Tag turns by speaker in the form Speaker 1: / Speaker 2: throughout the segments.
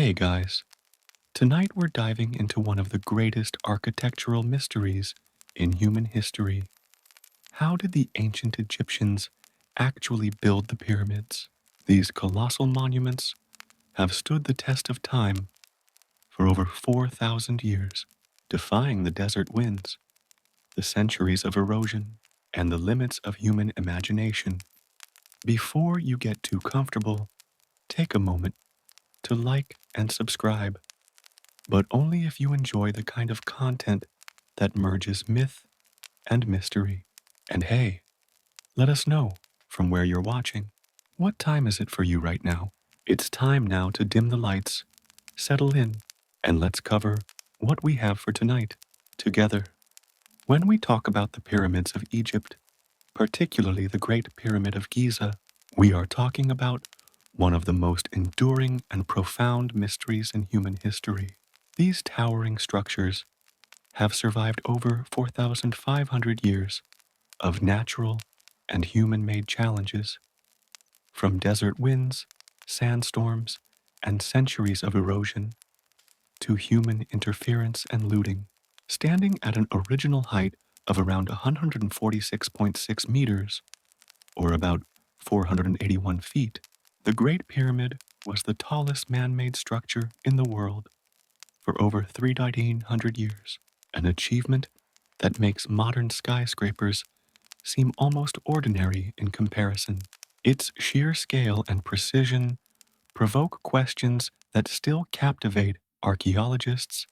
Speaker 1: Hey guys, tonight we're diving into one of the greatest architectural mysteries in human history. How did the ancient Egyptians actually build the pyramids? These colossal monuments have stood the test of time for over 4,000 years, defying the desert winds, the centuries of erosion, and the limits of human imagination. Before you get too comfortable, take a moment to like and subscribe, but only if you enjoy the kind of content that merges myth and mystery. And hey, let us know from where you're watching. What time is it for you right now? It's time now to dim the lights, settle in, and let's cover what we have for tonight together. When we talk about the pyramids of Egypt, particularly the Great Pyramid of Giza, we are talking about one of the most enduring and profound mysteries in human history. These towering structures have survived over 4,500 years of natural and human made challenges, from desert winds, sandstorms, and centuries of erosion to human interference and looting. Standing at an original height of around 146.6 meters, or about 481 feet, the Great Pyramid was the tallest man made structure in the world for over 3,900 years, an achievement that makes modern skyscrapers seem almost ordinary in comparison. Its sheer scale and precision provoke questions that still captivate archaeologists,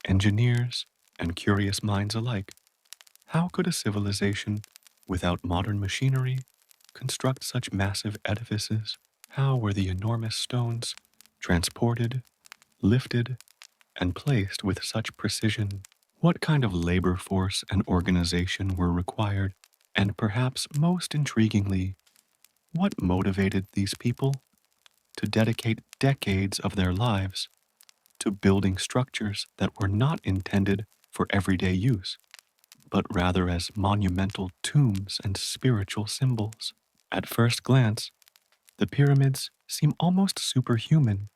Speaker 1: engineers, and curious minds alike. How could a civilization without modern machinery construct such massive edifices? How were the enormous stones transported, lifted, and placed with such precision? What kind of labor force and organization were required? And perhaps most intriguingly, what motivated these people to dedicate decades of their lives to building structures that were not intended for everyday use, but rather as monumental tombs and spiritual symbols? At first glance, the pyramids seem almost superhuman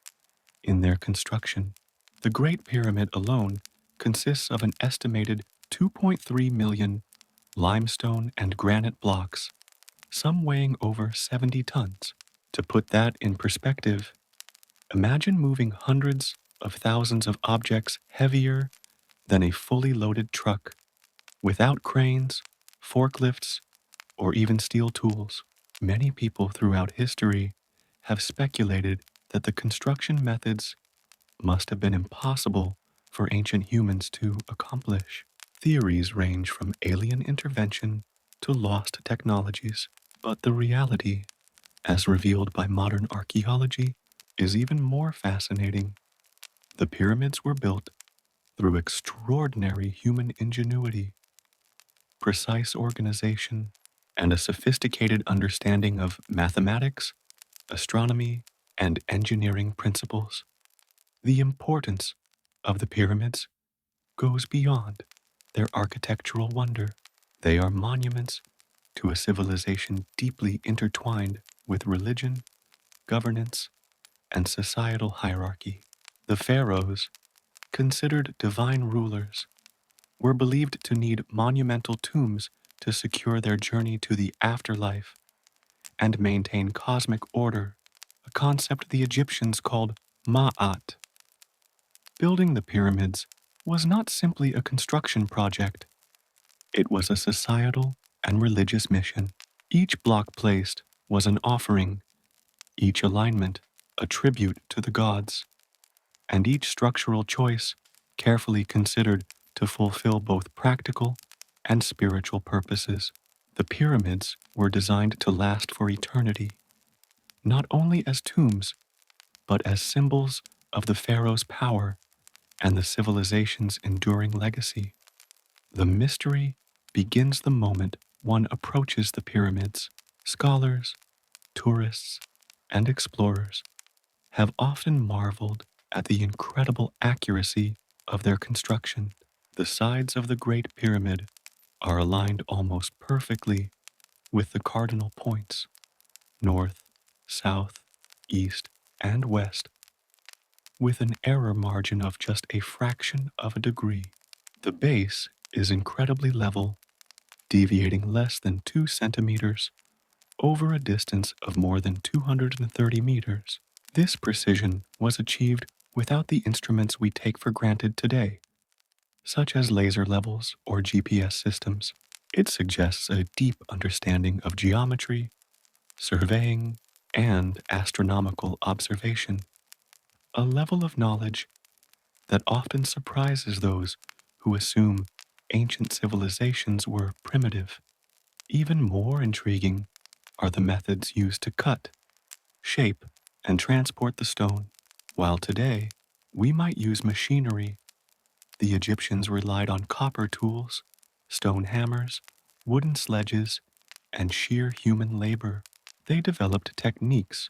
Speaker 1: in their construction. The Great Pyramid alone consists of an estimated 2.3 million limestone and granite blocks, some weighing over 70 tons. To put that in perspective, imagine moving hundreds of thousands of objects heavier than a fully loaded truck without cranes, forklifts, or even steel tools. Many people throughout history have speculated that the construction methods must have been impossible for ancient humans to accomplish. Theories range from alien intervention to lost technologies, but the reality, as revealed by modern archaeology, is even more fascinating. The pyramids were built through extraordinary human ingenuity, precise organization, and a sophisticated understanding of mathematics, astronomy, and engineering principles. The importance of the pyramids goes beyond their architectural wonder. They are monuments to a civilization deeply intertwined with religion, governance, and societal hierarchy. The pharaohs, considered divine rulers, were believed to need monumental tombs to secure their journey to the afterlife and maintain cosmic order, a concept the Egyptians called ma'at. Building the pyramids was not simply a construction project, it was a societal and religious mission. Each block placed was an offering, each alignment a tribute to the gods, and each structural choice carefully considered to fulfill both practical and spiritual purposes. The pyramids were designed to last for eternity, not only as tombs, but as symbols of the pharaoh's power and the civilization's enduring legacy. The mystery begins the moment one approaches the pyramids. Scholars, tourists, and explorers have often marveled at the incredible accuracy of their construction. The sides of the Great Pyramid are aligned almost perfectly with the cardinal points, north, south, east, and west, with an error margin of just a fraction of a degree. The base is incredibly level, deviating less than 2 centimeters over a distance of more than 230 meters. This precision was achieved without the instruments we take for granted today, such as laser levels or GPS systems. It suggests a deep understanding of geometry, surveying, and astronomical observation, a level of knowledge that often surprises those who assume ancient civilizations were primitive. Even more intriguing are the methods used to cut, shape, and transport the stone. While today we might use machinery, the Egyptians relied on copper tools, stone hammers, wooden sledges, and sheer human labor. They developed techniques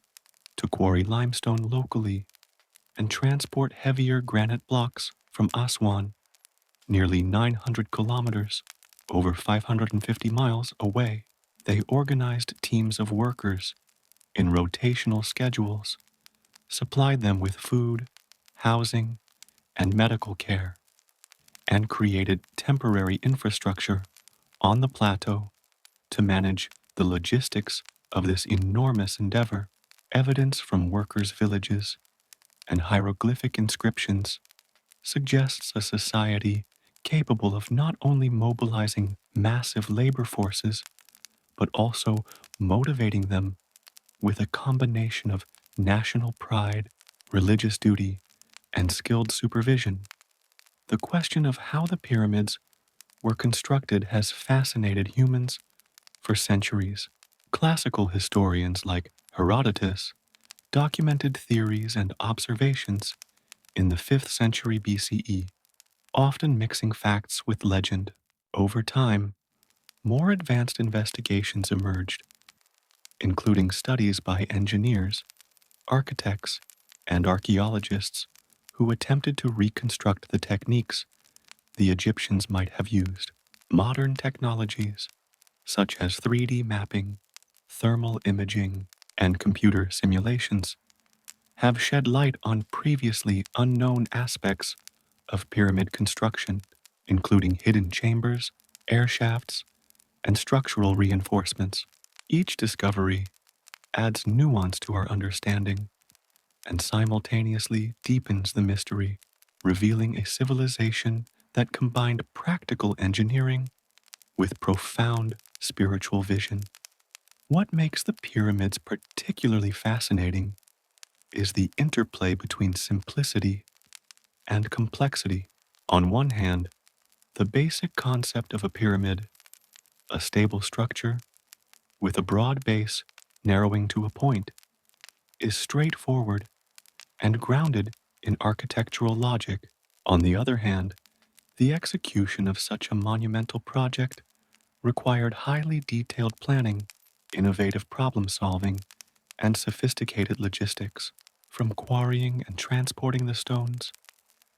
Speaker 1: to quarry limestone locally and transport heavier granite blocks from Aswan, nearly 900 kilometers, over 550 miles away. They organized teams of workers in rotational schedules, supplied them with food, housing, and medical care, and created temporary infrastructure on the plateau to manage the logistics of this enormous endeavor. Evidence from workers' villages and hieroglyphic inscriptions suggests a society capable of not only mobilizing massive labor forces, but also motivating them with a combination of national pride, religious duty, and skilled supervision. The question of how the pyramids were constructed has fascinated humans for centuries. Classical historians like Herodotus documented theories and observations in the 5th century BCE, often mixing facts with legend. Over time, more advanced investigations emerged, including studies by engineers, architects, and archaeologists who attempted to reconstruct the techniques the Egyptians might have used. Modern technologies, such as 3D mapping, thermal imaging, and computer simulations, have shed light on previously unknown aspects of pyramid construction, including hidden chambers, air shafts, and structural reinforcements. Each discovery adds nuance to our understanding and simultaneously deepens the mystery, revealing a civilization that combined practical engineering with profound spiritual vision. What makes the pyramids particularly fascinating is the interplay between simplicity and complexity. On one hand, the basic concept of a pyramid, a stable structure with a broad base narrowing to a point, is straightforward and grounded in architectural logic. On the other hand, the execution of such a monumental project required highly detailed planning, innovative problem solving, and sophisticated logistics. From quarrying and transporting the stones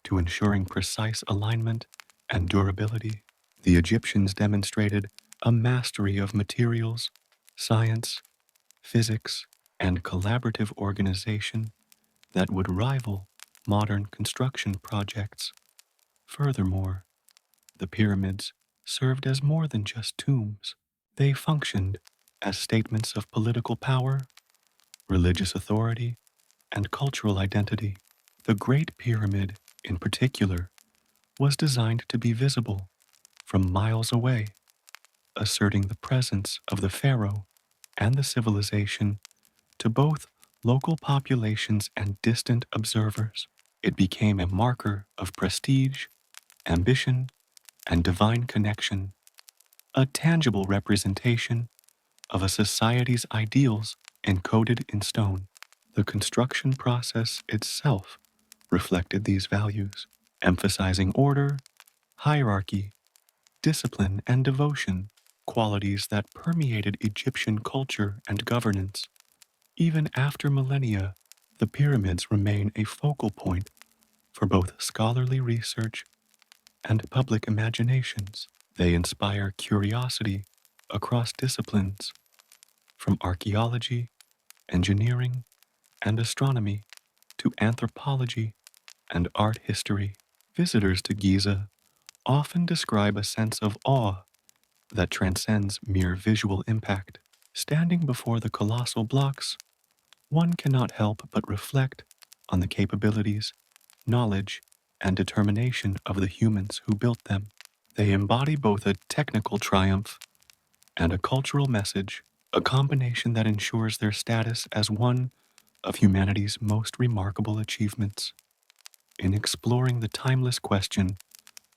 Speaker 1: to ensuring precise alignment and durability, the Egyptians demonstrated a mastery of materials, science, physics, and collaborative organization that would rival modern construction projects. Furthermore, the pyramids served as more than just tombs. They functioned as statements of political power, religious authority, and cultural identity. The Great Pyramid, in particular, was designed to be visible from miles away, asserting the presence of the pharaoh and the civilization to both local populations and distant observers. It became a marker of prestige, ambition, and divine connection, a tangible representation of a society's ideals encoded in stone. The construction process itself reflected these values, emphasizing order, hierarchy, discipline, and devotion, qualities that permeated Egyptian culture and governance. Even after millennia, the pyramids remain a focal point for both scholarly research and public imaginations. They inspire curiosity across disciplines, from archaeology, engineering, and astronomy to anthropology and art history. Visitors to Giza often describe a sense of awe that transcends mere visual impact. Standing before the colossal blocks, one cannot help but reflect on the capabilities, knowledge, and determination of the humans who built them. They embody both a technical triumph and a cultural message, a combination that ensures their status as one of humanity's most remarkable achievements. In exploring the timeless question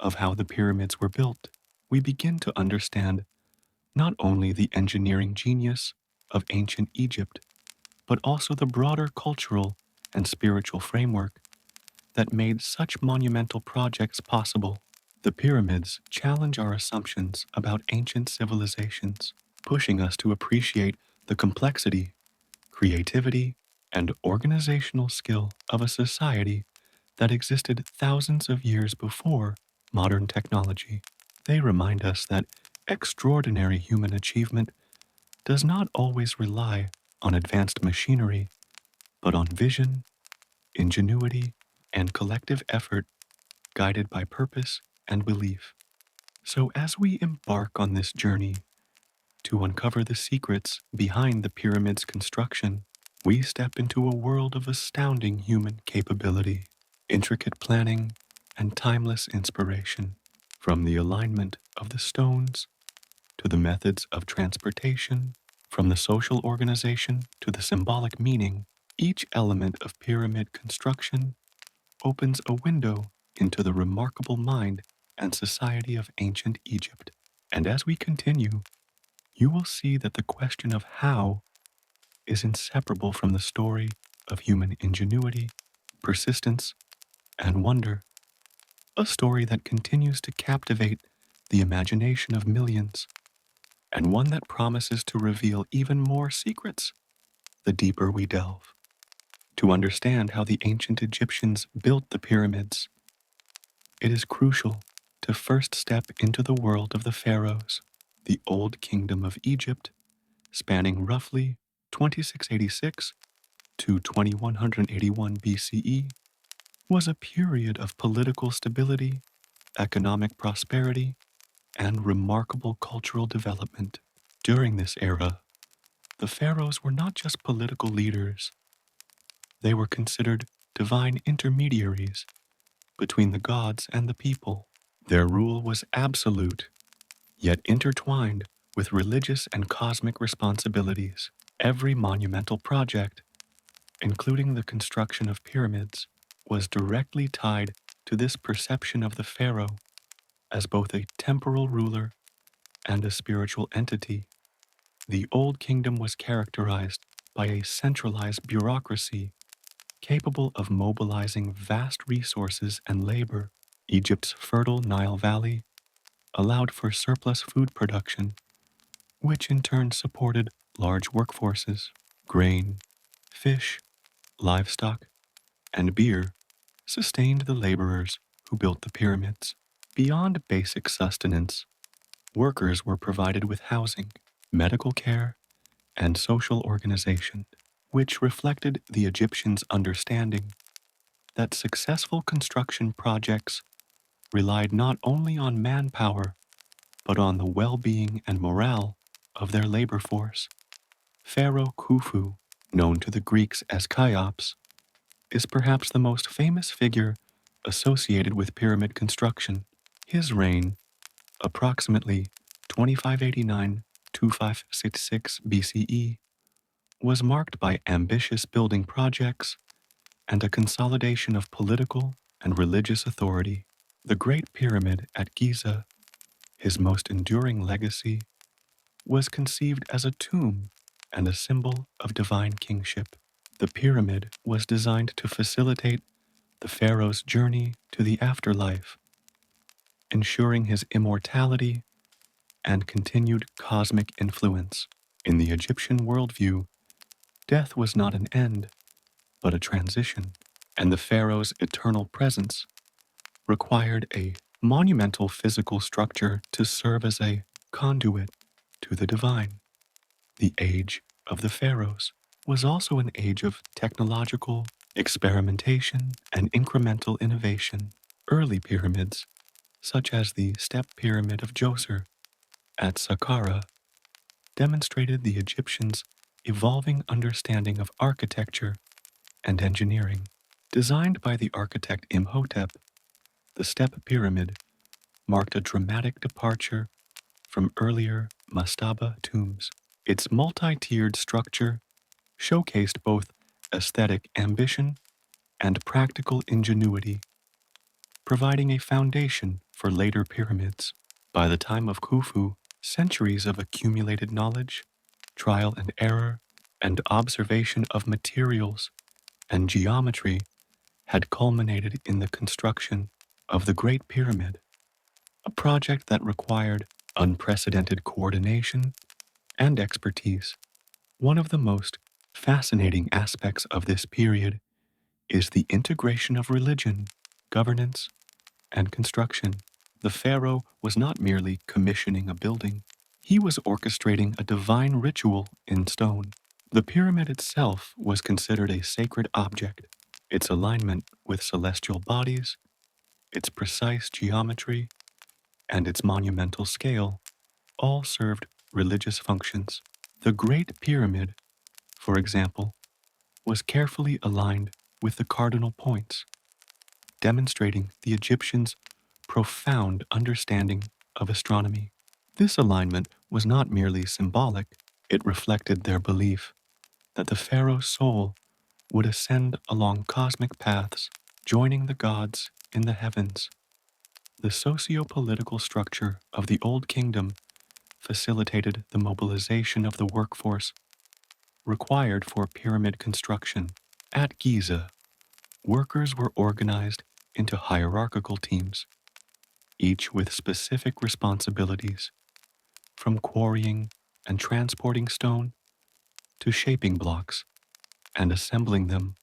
Speaker 1: of how the pyramids were built, we begin to understand not only the engineering genius of ancient Egypt, but also the broader cultural and spiritual framework that made such monumental projects possible. The pyramids challenge our assumptions about ancient civilizations, pushing us to appreciate the complexity, creativity, and organizational skill of a society that existed thousands of years before modern technology. They remind us that extraordinary human achievement does not always rely on advanced machinery, but on vision, ingenuity, and collective effort guided by purpose and belief. So, as we embark on this journey to uncover the secrets behind the pyramid's construction, we step into a world of astounding human capability, intricate planning, and timeless inspiration. From the alignment of the stones to the methods of transportation, from the social organization to the symbolic meaning, each element of pyramid construction opens a window into the remarkable mind and society of ancient Egypt. And as we continue, you will see that the question of how is inseparable from the story of human ingenuity, persistence, and wonder, a story that continues to captivate the imagination of millions, and one that promises to reveal even more secrets the deeper we delve. To understand how the ancient Egyptians built the pyramids, it is crucial to first step into the world of the Pharaohs. The Old Kingdom of Egypt, spanning roughly 2686 to 2181 BCE, was a period of political stability, economic prosperity, and remarkable cultural development. During this era, the pharaohs were not just political leaders, they were considered divine intermediaries between the gods and the people. Their rule was absolute, yet intertwined with religious and cosmic responsibilities. Every monumental project, including the construction of pyramids, was directly tied to this perception of the pharaoh as both a temporal ruler and a spiritual entity. The Old Kingdom was characterized by a centralized bureaucracy capable of mobilizing vast resources and labor. Egypt's fertile Nile Valley allowed for surplus food production, which in turn supported large workforces. Grain, fish, livestock, and beer sustained the laborers who built the pyramids. Beyond basic sustenance, workers were provided with housing, medical care, and social organization, which reflected the Egyptians' understanding that successful construction projects relied not only on manpower, but on the well-being and morale of their labor force. Pharaoh Khufu, known to the Greeks as Cheops, is perhaps the most famous figure associated with pyramid construction. His reign, approximately 2589 2566 BCE, was marked by ambitious building projects and a consolidation of political and religious authority. The Great Pyramid at Giza, his most enduring legacy, was conceived as a tomb and a symbol of divine kingship. The pyramid was designed to facilitate the pharaoh's journey to the afterlife, ensuring his immortality and continued cosmic influence. In the Egyptian worldview, death was not an end, but a transition, and the pharaoh's eternal presence required a monumental physical structure to serve as a conduit to the divine. The age of the pharaohs was also an age of technological experimentation, and incremental innovation. Early pyramids, such as the Step Pyramid of Djoser at Saqqara, demonstrated the Egyptians' evolving understanding of architecture and engineering. Designed by the architect Imhotep, the Step Pyramid marked a dramatic departure from earlier mastaba tombs. Its multi-tiered structure showcased both aesthetic ambition and practical ingenuity, providing a foundation for later pyramids. By the time of Khufu, centuries of accumulated knowledge, trial and error, and observation of materials and geometry had culminated in the construction of the Great Pyramid, a project that required unprecedented coordination and expertise. One of the most fascinating aspects of this period is the integration of religion, governance, and construction. The pharaoh was not merely commissioning a building, he was orchestrating a divine ritual in stone. The pyramid itself was considered a sacred object. Its alignment with celestial bodies, its precise geometry, and its monumental scale all served religious functions. The Great Pyramid, for example, was carefully aligned with the cardinal points, demonstrating the Egyptians' profound understanding of astronomy. This alignment was not merely symbolic, it reflected their belief that the pharaoh's soul would ascend along cosmic paths, joining the gods in the heavens. The socio-political structure of the Old Kingdom facilitated the mobilization of the workforce required for pyramid construction. At Giza, workers were organized into hierarchical teams, each with specific responsibilities, from quarrying and transporting stone to shaping blocks and assembling them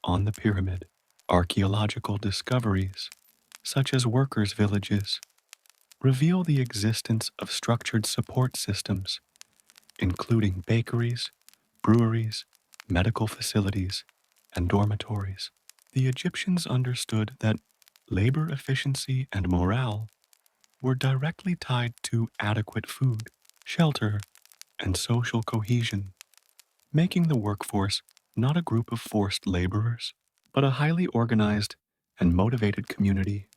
Speaker 1: on the pyramid. Archaeological discoveries, such as workers' villages, reveal the existence of structured support systems, including bakeries, breweries, medical facilities, and dormitories. The Egyptians understood that labor efficiency and morale were directly tied to adequate food, shelter, and social cohesion, making the workforce not a group of forced laborers, but a highly organized and motivated community.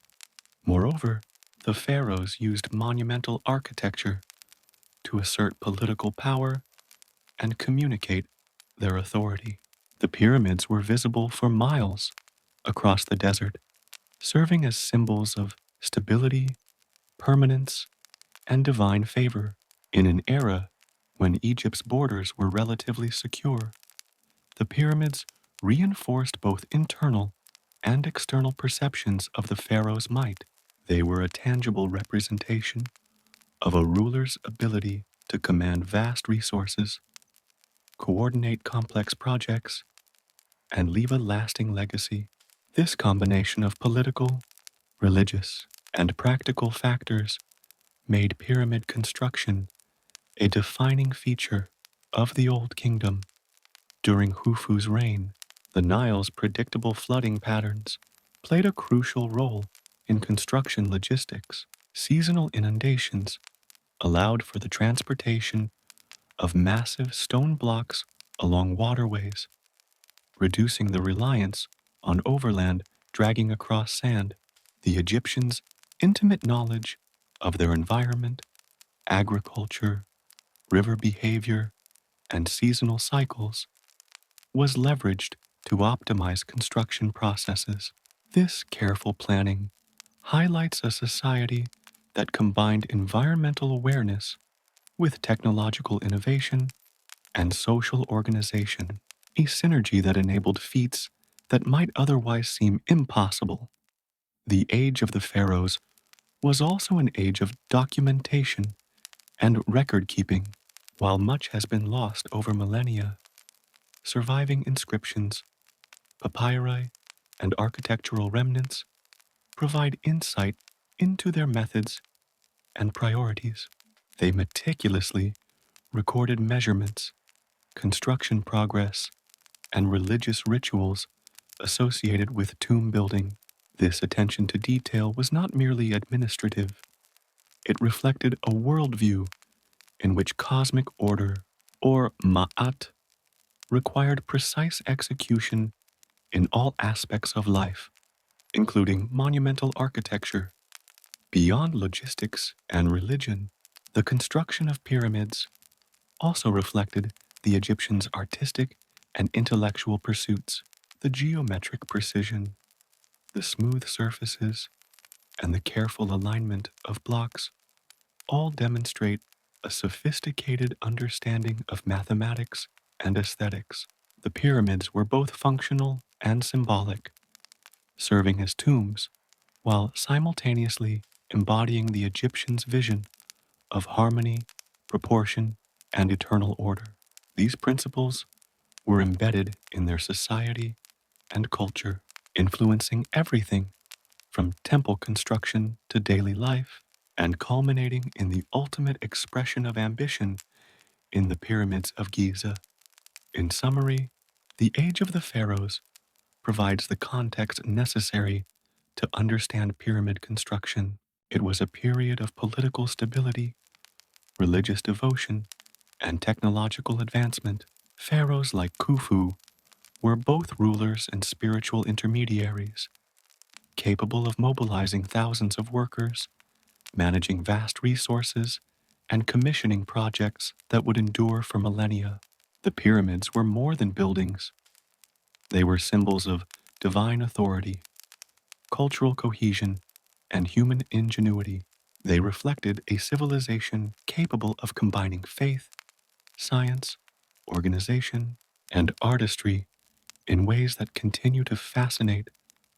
Speaker 1: Moreover, the pharaohs used monumental architecture to assert political power and communicate their authority. The pyramids were visible for miles across the desert, serving as symbols of stability, permanence, and divine favor. In an era when Egypt's borders were relatively secure, the pyramids reinforced both internal and external perceptions of the pharaoh's might. They were a tangible representation of a ruler's ability to command vast resources, coordinate complex projects, and leave a lasting legacy. This combination of political, religious, and practical factors made pyramid construction a defining feature of the Old Kingdom. During Khufu's reign, the Nile's predictable flooding patterns played a crucial role in construction logistics. Seasonal inundations allowed for the transportation of massive stone blocks along waterways, reducing the reliance on overland dragging across sand. The Egyptians' intimate knowledge of their environment, agriculture, river behavior, and seasonal cycles was leveraged to optimize construction processes. This careful planning highlights a society that combined environmental awareness with technological innovation and social organization, a synergy that enabled feats that might otherwise seem impossible. The age of the pharaohs was also an age of documentation and record keeping. While much has been lost over millennia, surviving inscriptions, papyri, and architectural remnants provide insight into their methods and priorities. They meticulously recorded measurements, construction progress, and religious rituals associated with tomb building. This attention to detail was not merely administrative, it reflected a worldview in which cosmic order, or ma'at, required precise execution in all aspects of life, including monumental architecture. Beyond logistics and religion, the construction of pyramids also reflected the Egyptians' artistic and intellectual pursuits. The geometric precision, the smooth surfaces, and the careful alignment of blocks all demonstrate a sophisticated understanding of mathematics and aesthetics. The pyramids were both functional and symbolic, serving as tombs while simultaneously embodying the Egyptians' vision of harmony, proportion, and eternal order. These principles were embedded in their society and culture, influencing everything from temple construction to daily life, and culminating in the ultimate expression of ambition in the pyramids of Giza. In summary, the Age of the Pharaohs provides the context necessary to understand pyramid construction. It was a period of political stability, religious devotion, and technological advancement. Pharaohs like Khufu were both rulers and spiritual intermediaries, capable of mobilizing thousands of workers, managing vast resources, and commissioning projects that would endure for millennia. The pyramids were more than buildings. They were symbols of divine authority, cultural cohesion, and human ingenuity. They reflected a civilization capable of combining faith, science, organization, and artistry in ways that continue to fascinate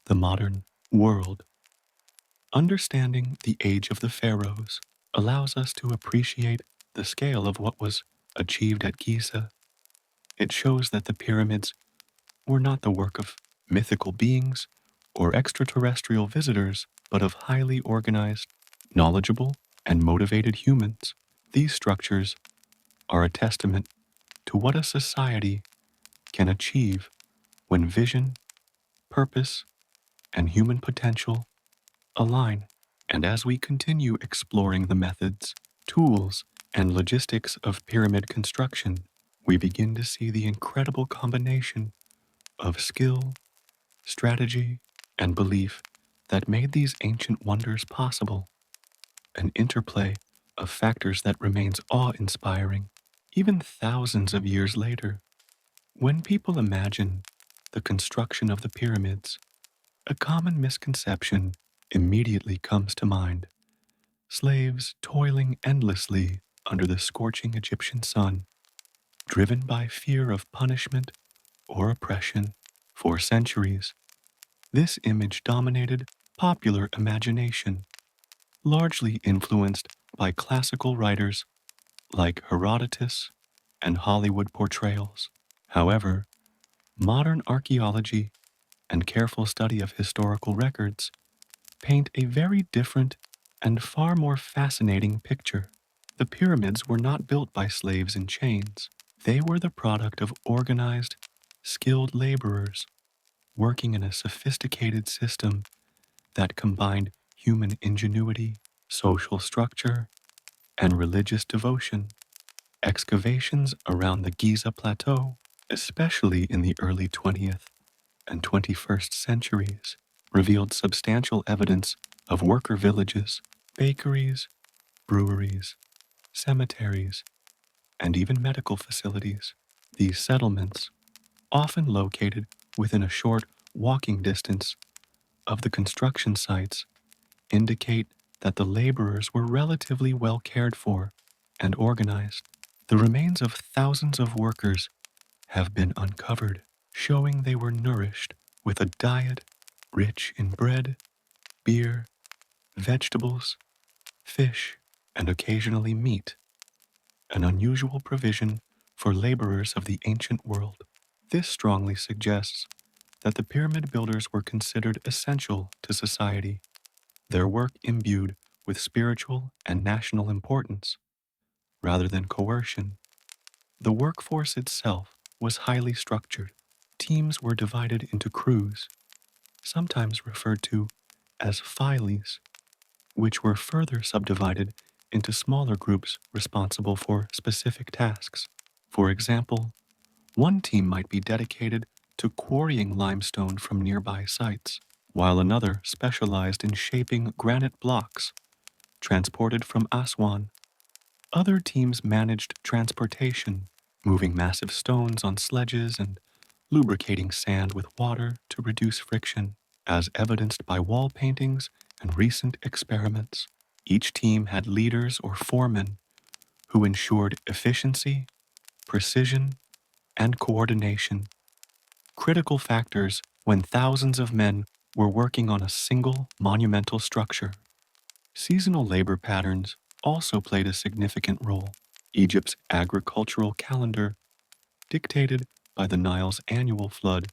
Speaker 1: the modern world. Understanding the age of the pharaohs allows us to appreciate the scale of what was achieved at Giza. It shows that the pyramids were not the work of mythical beings or extraterrestrial visitors, but of highly organized, knowledgeable, and motivated humans. These structures are a testament to what a society can achieve when vision, purpose, and human potential align. And as we continue exploring the methods, tools, and logistics of pyramid construction, we begin to see the incredible combination of skill, strategy, and belief that made these ancient wonders possible, an interplay of factors that remains awe-inspiring even thousands of years later. When people imagine the construction of the pyramids, a common misconception immediately comes to mind. Slaves toiling endlessly under the scorching Egyptian sun, driven by fear of punishment or oppression. For centuries, this image dominated popular imagination, largely influenced by classical writers like Herodotus and Hollywood portrayals. However, modern archaeology and careful study of historical records paint a very different and far more fascinating picture. The pyramids were not built by slaves in chains. They were the product of organized, skilled laborers working in a sophisticated system that combined human ingenuity, social structure, and religious devotion. Excavations around the Giza Plateau, especially in the early 20th and 21st centuries, revealed substantial evidence of worker villages, bakeries, breweries, cemeteries, and even medical facilities. These settlements, often located within a short walking distance of the construction sites, indicate that the laborers were relatively well cared for and organized. The remains of thousands of workers have been uncovered, showing they were nourished with a diet rich in bread, beer, vegetables, fish, and occasionally meat, an unusual provision for laborers of the ancient world. This strongly suggests that the pyramid builders were considered essential to society, their work imbued with spiritual and national importance, rather than coercion. The workforce itself was highly structured, Teams were divided into crews, sometimes referred to as philes, which were further subdivided into smaller groups responsible for specific tasks. For example, one team might be dedicated to quarrying limestone from nearby sites, while another specialized in shaping granite blocks transported from Aswan. Other teams managed transportation, moving massive stones on sledges and lubricating sand with water to reduce friction, as evidenced by wall paintings and recent experiments. Each team had leaders or foremen who ensured efficiency, precision, and coordination, critical factors when thousands of men were working on a single monumental structure. Seasonal labor patterns also played a significant role. Egypt's agricultural calendar, dictated by the Nile's annual flood,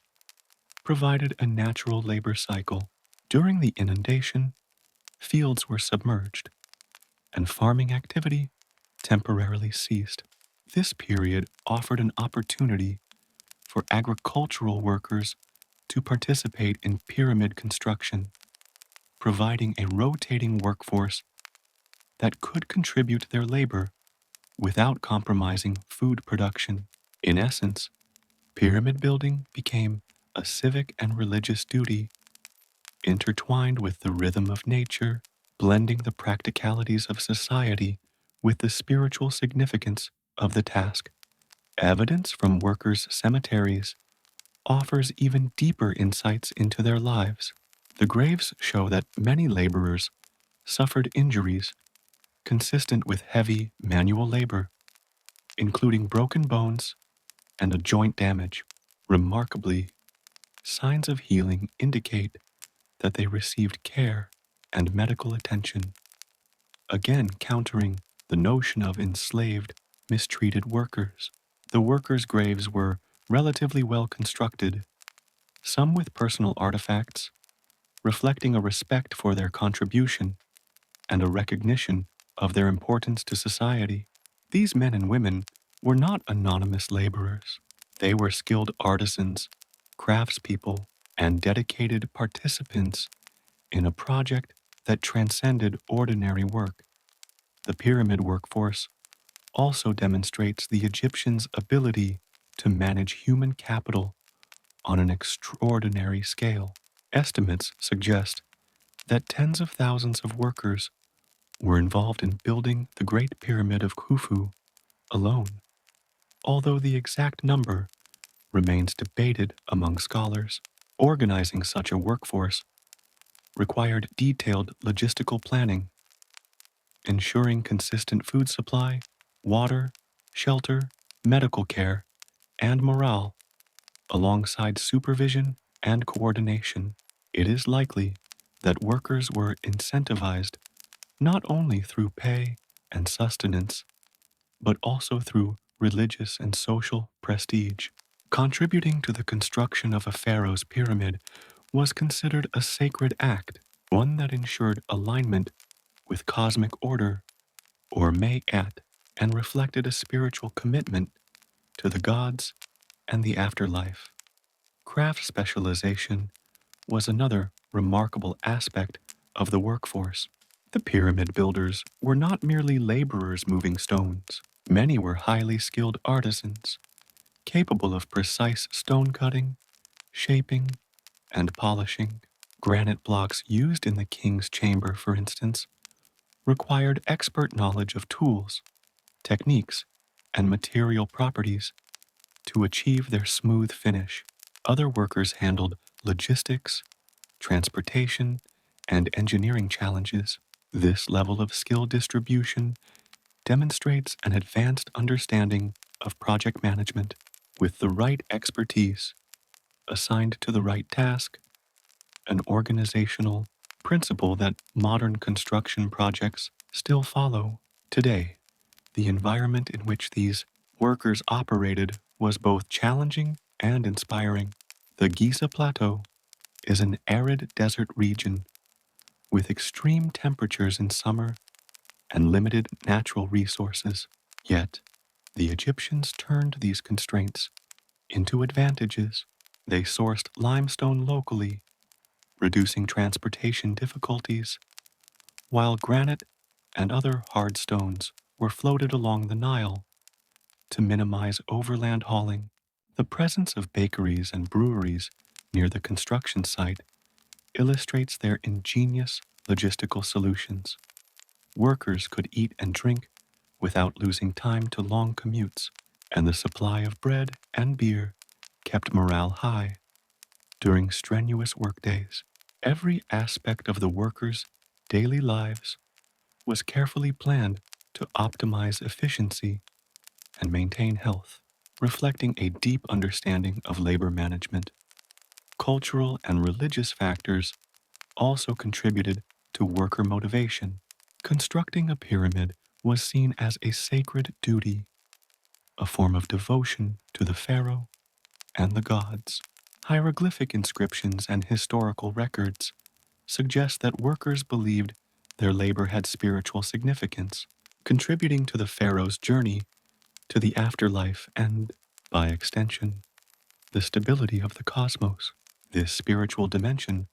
Speaker 1: provided a natural labor cycle. During the inundation, fields were submerged, and farming activity temporarily ceased. This period offered an opportunity for agricultural workers to participate in pyramid construction, providing a rotating workforce that could contribute their labor without compromising food production. In essence, pyramid building became a civic and religious duty intertwined with the rhythm of nature, blending the practicalities of society with the spiritual significance of the task. Evidence from workers' cemeteries offers even deeper insights into their lives. The graves show that many laborers suffered injuries consistent with heavy manual labor, including broken bones and a joint damage. Remarkably, signs of healing indicate that they received care and medical attention, again countering the notion of enslaved, mistreated workers. The workers' graves were relatively well constructed, some with personal artifacts, reflecting a respect for their contribution and a recognition of their importance to society. These men and women were not anonymous laborers. They were skilled artisans, craftspeople, and dedicated participants in a project that transcended ordinary work. The pyramid workforce also demonstrates the Egyptians' ability to manage human capital on an extraordinary scale. Estimates suggest that tens of thousands of workers were involved in building the Great Pyramid of Khufu alone, although the exact number remains debated among scholars. Organizing such a workforce required detailed logistical planning, ensuring consistent food supply, water, shelter, medical care, and morale, alongside supervision and coordination. It is likely that workers were incentivized not only through pay and sustenance, but also through religious and social prestige. Contributing to the construction of a pharaoh's pyramid was considered a sacred act, one that ensured alignment with cosmic order, or Mayat, and reflected a spiritual commitment to the gods and the afterlife. Craft specialization was another remarkable aspect of the workforce. The pyramid builders were not merely laborers moving stones. Many were highly skilled artisans, capable of precise stone cutting, shaping, and polishing. Granite blocks used in the king's chamber, for instance, required expert knowledge of tools, techniques, and material properties to achieve their smooth finish. Other workers handled logistics, transportation, and engineering challenges. This level of skill distribution demonstrates an advanced understanding of project management. With the right expertise assigned to the right task, an organizational principle that modern construction projects still follow. Today, the environment in which these workers operated was both challenging and inspiring. The Giza Plateau is an arid desert region with extreme temperatures in summer and limited natural resources. Yet, the Egyptians turned these constraints into advantages. They sourced limestone locally, reducing transportation difficulties, while granite and other hard stones were floated along the Nile to minimize overland hauling. The presence of bakeries and breweries near the construction site illustrates their ingenious logistical solutions. Workers could eat and drink without losing time to long commutes, and the supply of bread and beer kept morale high during strenuous workdays. Every aspect of the workers' daily lives was carefully planned to optimize efficiency and maintain health, reflecting a deep understanding of labor management. Cultural and religious factors also contributed to worker motivation. Constructing a pyramid was seen as a sacred duty, a form of devotion to the pharaoh and the gods. Hieroglyphic inscriptions and historical records suggest that workers believed their labor had spiritual significance, contributing to the pharaoh's journey to the afterlife and, by extension, the stability of the cosmos. This spiritual dimension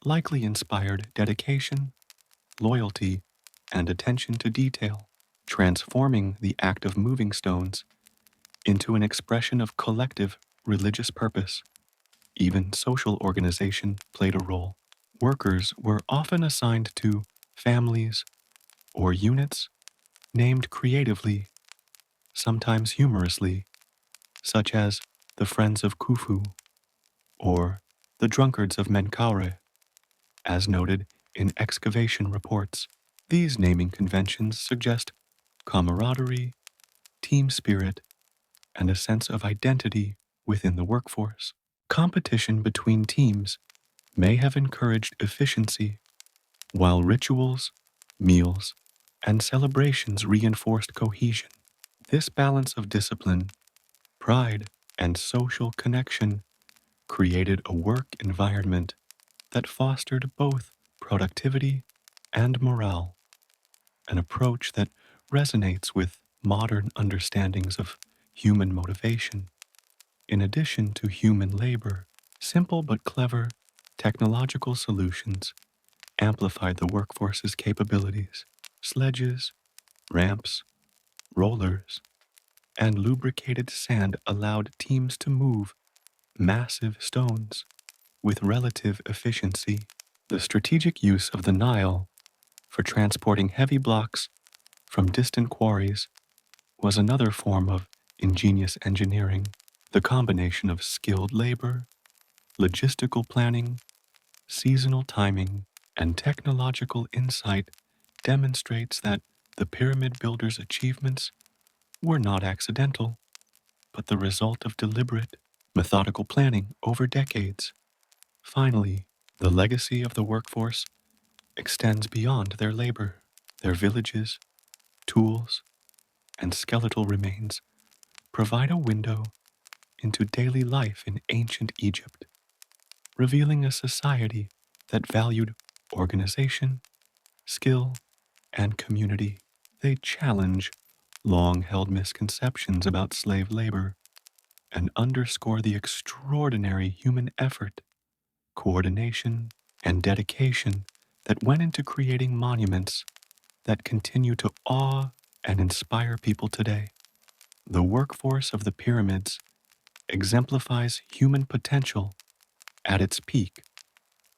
Speaker 1: likely inspired dedication, loyalty, and attention to detail, transforming the act of moving stones into an expression of collective religious purpose. Even social organization played a role. Workers were often assigned to families or units named creatively, sometimes humorously, such as the Friends of Khufu or the Drunkards of Menkaure, as noted in excavation reports. These naming conventions suggest camaraderie, team spirit, and a sense of identity within the workforce. Competition between teams may have encouraged efficiency, while rituals, meals, and celebrations reinforced cohesion. This balance of discipline, pride, and social connection created a work environment that fostered both productivity and morale, an approach that resonates with modern understandings of human motivation. In addition to human labor, simple but clever technological solutions amplified the workforce's capabilities. Sledges, ramps, rollers, and lubricated sand allowed teams to move massive stones with relative efficiency. The strategic use of the Nile for transporting heavy blocks from distant quarries was another form of ingenious engineering. The combination of skilled labor, logistical planning, seasonal timing, and technological insight demonstrates that the pyramid builders' achievements were not accidental, but the result of deliberate, methodical planning over decades. Finally, the legacy of the workforce extends beyond their labor. Their villages, tools, and skeletal remains provide a window into daily life in ancient Egypt, revealing a society that valued organization, skill, and community. They challenge long held misconceptions about slave labor and underscore the extraordinary human effort, coordination, and dedication that went into creating monuments that continue to awe and inspire people today. The workforce of the pyramids exemplifies human potential at its peak,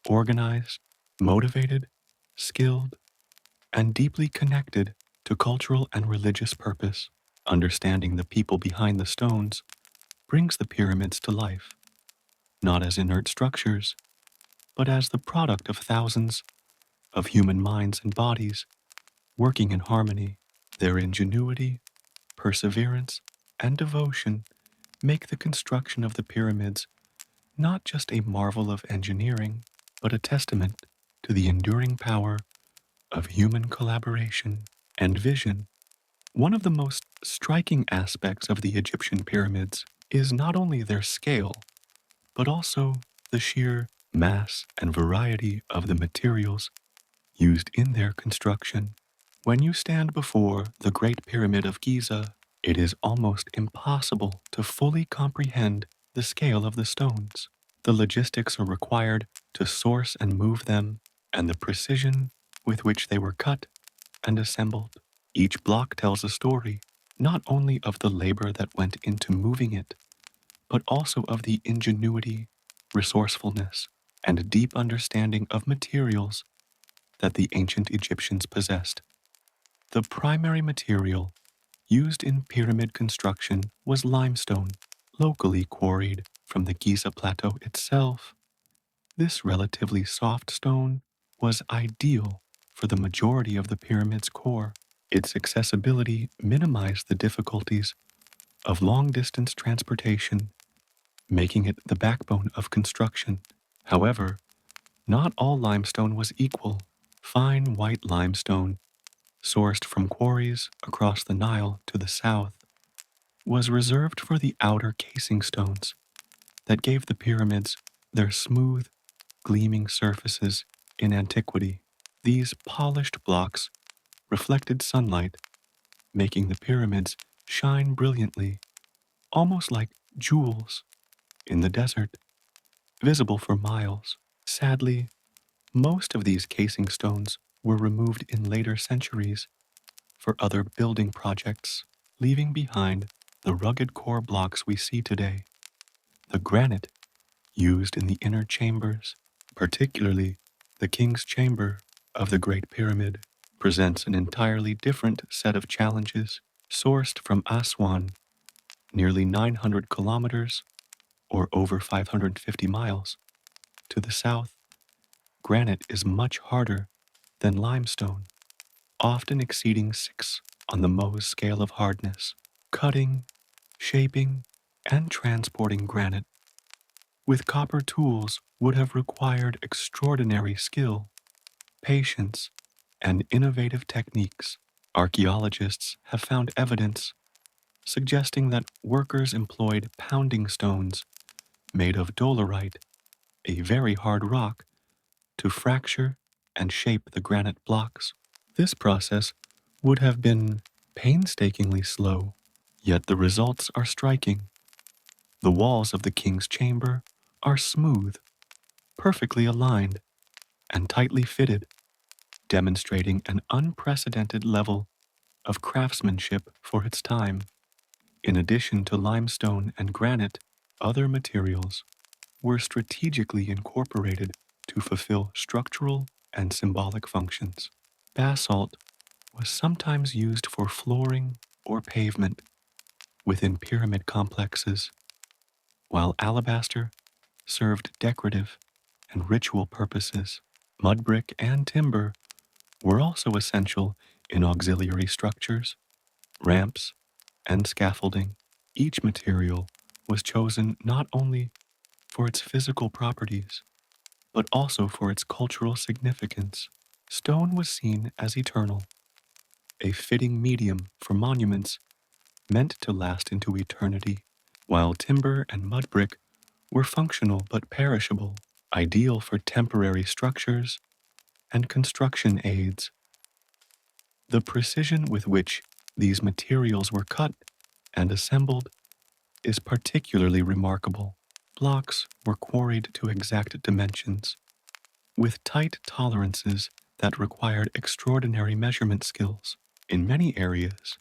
Speaker 1: organized, motivated, skilled, and deeply connected to cultural and religious purpose. Understanding the people behind the stones brings the pyramids to life, not as inert structures, but as the product of thousands of human minds and bodies working in harmony. Their ingenuity, perseverance, and devotion make the construction of the pyramids not just a marvel of engineering, but a testament to the enduring power of human collaboration and vision. One of the most striking aspects of the Egyptian pyramids is not only their scale, but also the sheer mass and variety of the materials used in their construction. When you stand before the Great Pyramid of Giza, it is almost impossible to fully comprehend the scale of the stones. the logistics are required to source and move them, and the precision with which they were cut and assembled. Each block tells a story, not only of the labor that went into moving it, but also of the ingenuity, resourcefulness, and deep understanding of materials that the ancient Egyptians possessed. The primary material used in pyramid construction was limestone, locally quarried from the Giza plateau itself. This relatively soft stone was ideal for the majority of the pyramid's core. Its accessibility minimized the difficulties of long-distance transportation, making it the backbone of construction. However, not all limestone was equal. Fine white limestone, sourced from quarries across the Nile to the south, was reserved for the outer casing stones that gave the pyramids their smooth, gleaming surfaces in antiquity. These polished blocks reflected sunlight, making the pyramids shine brilliantly, almost like jewels in the desert, visible for miles. Sadly, most of these casing stones were removed in later centuries for other building projects, leaving behind the rugged core blocks we see today. The granite used in the inner chambers, particularly the King's Chamber of the Great Pyramid, presents an entirely different set of challenges. Sourced from Aswan, nearly 900 kilometers, or over 550 miles, to the south, granite is much harder than limestone, often exceeding 6 on the Mohs scale of hardness. Cutting, shaping, and transporting granite with copper tools would have required extraordinary skill, patience, and innovative techniques. Archaeologists have found evidence suggesting that workers employed pounding stones made of dolerite, a very hard rock, to fracture and shape the granite blocks. This process would have been painstakingly slow, yet the results are striking. The walls of the king's chamber are smooth, perfectly aligned, and tightly fitted, demonstrating an unprecedented level of craftsmanship for its time. In addition to limestone and granite, other materials were strategically incorporated to fulfill structural and symbolic functions. Basalt was sometimes used for flooring or pavement within pyramid complexes, while alabaster served decorative and ritual purposes. Mud brick and timber were also essential in auxiliary structures, ramps, and scaffolding. Each material was chosen not only for its physical properties, but also for its cultural significance. Stone was seen as eternal, a fitting medium for monuments meant to last into eternity, while timber and mud brick were functional but perishable, ideal for temporary structures and construction aids. The precision with which these materials were cut and assembled is particularly remarkable. Blocks were quarried to exact dimensions, with tight tolerances that required extraordinary measurement skills. In many areas,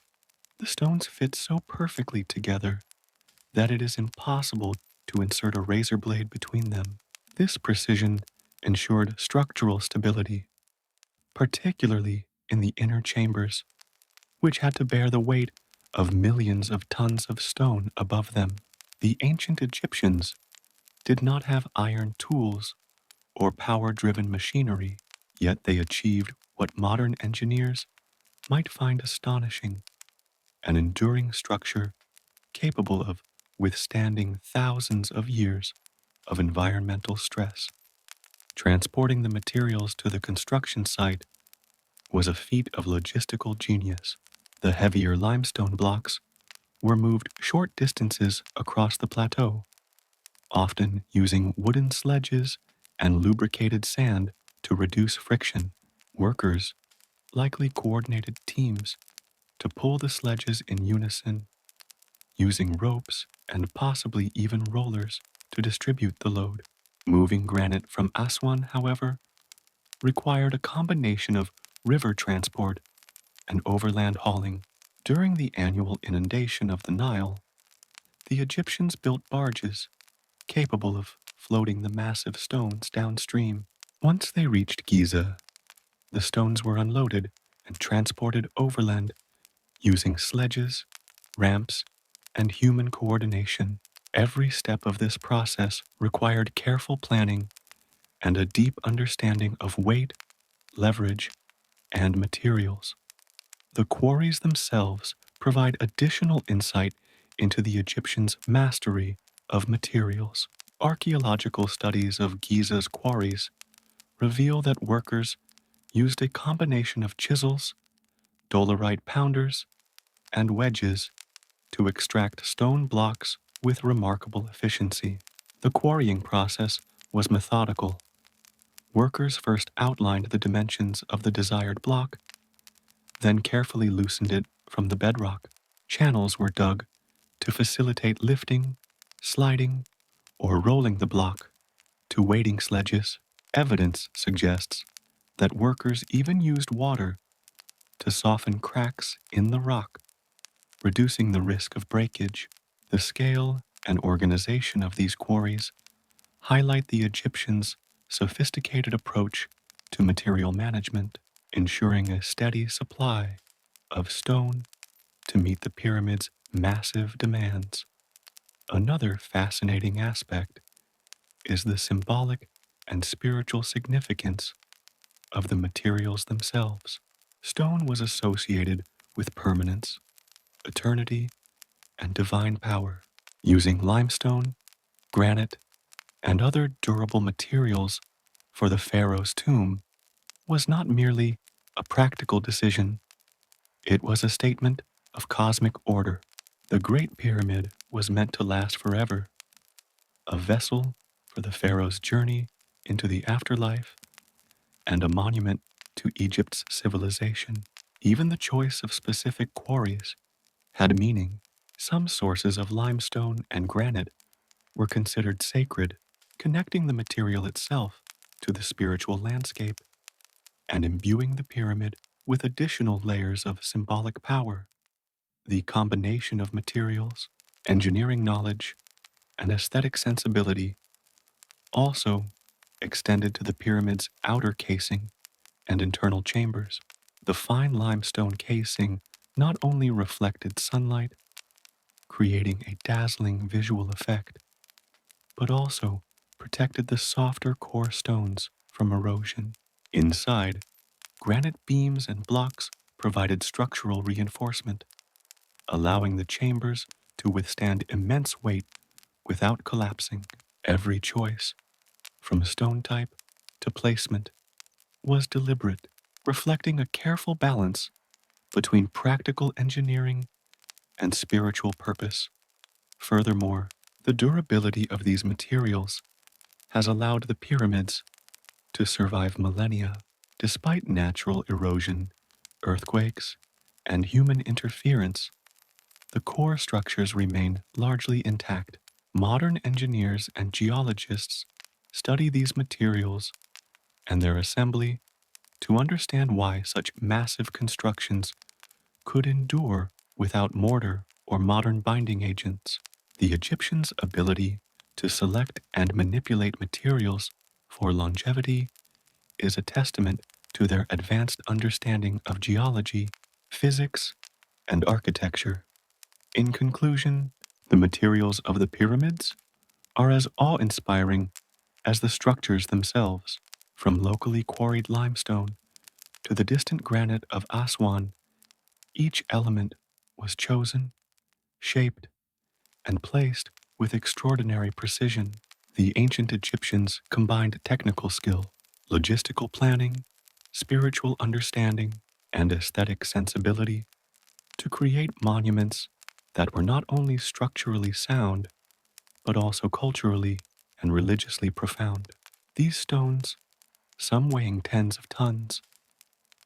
Speaker 1: the stones fit so perfectly together that it is impossible to insert a razor blade between them. This precision ensured structural stability, particularly in the inner chambers, which had to bear the weight of millions of tons of stone above them. The ancient Egyptians did not have iron tools or power-driven machinery, yet they achieved what modern engineers might find astonishing: an enduring structure capable of withstanding thousands of years of environmental stress. Transporting the materials to the construction site was a feat of logistical genius. The heavier limestone blocks were moved short distances across the plateau, often using wooden sledges and lubricated sand to reduce friction. Workers likely coordinated teams to pull the sledges in unison, using ropes and possibly even rollers to distribute the load. Moving granite from Aswan, however, required a combination of river transport and overland hauling. During the annual inundation of the Nile, the Egyptians built barges capable of floating the massive stones downstream. Once they reached Giza, the stones were unloaded and transported overland using sledges, ramps, and human coordination. Every step of this process required careful planning and a deep understanding of weight, leverage, and materials. The quarries themselves provide additional insight into the Egyptians' mastery of materials. Archaeological studies of Giza's quarries reveal that workers used a combination of chisels, dolerite pounders, and wedges to extract stone blocks with remarkable efficiency. The quarrying process was methodical. Workers first outlined the dimensions of the desired block, then carefully loosened it from the bedrock. Channels were dug to facilitate lifting, sliding, or rolling the block to wading sledges. Evidence suggests that workers even used water to soften cracks in the rock, reducing the risk of breakage. The scale and organization of these quarries highlight the Egyptians' sophisticated approach to material management, ensuring a steady supply of stone to meet the pyramid's massive demands. Another fascinating aspect is the symbolic and spiritual significance of the materials themselves. Stone was associated with permanence, eternity, and divine power. Using limestone, granite, and other durable materials for the pharaoh's tomb was not merely a practical decision, it was a statement of cosmic order. The Great Pyramid was meant to last forever, a vessel for the pharaoh's journey into the afterlife and a monument to Egypt's civilization. Even the choice of specific quarries had meaning. Some sources of limestone and granite were considered sacred, connecting the material itself to the spiritual landscape and imbuing the pyramid with additional layers of symbolic power. The combination of materials, engineering knowledge, and aesthetic sensibility also extended to the pyramid's outer casing and internal chambers. The fine limestone casing not only reflected sunlight, creating a dazzling visual effect, but also protected the softer core stones from erosion. Inside, granite beams and blocks provided structural reinforcement, allowing the chambers to withstand immense weight without collapsing. Every choice, from stone type to placement, was deliberate, reflecting a careful balance between practical engineering and spiritual purpose. Furthermore, the durability of these materials has allowed the pyramids to survive millennia despite natural erosion, earthquakes, and human interference. The core structures remain largely intact. Modern engineers and geologists study these materials and their assembly to understand why such massive constructions could endure without mortar or modern binding agents. The Egyptians' ability to select and manipulate materials for longevity is a testament to their advanced understanding of geology, physics, and architecture. In conclusion, the materials of the pyramids are as awe-inspiring as the structures themselves. From locally quarried limestone to the distant granite of Aswan, each element was chosen, shaped, and placed with extraordinary precision. The ancient Egyptians combined technical skill, logistical planning, spiritual understanding, and aesthetic sensibility to create monuments that were not only structurally sound, but also culturally and religiously profound. These stones, some weighing tens of tons,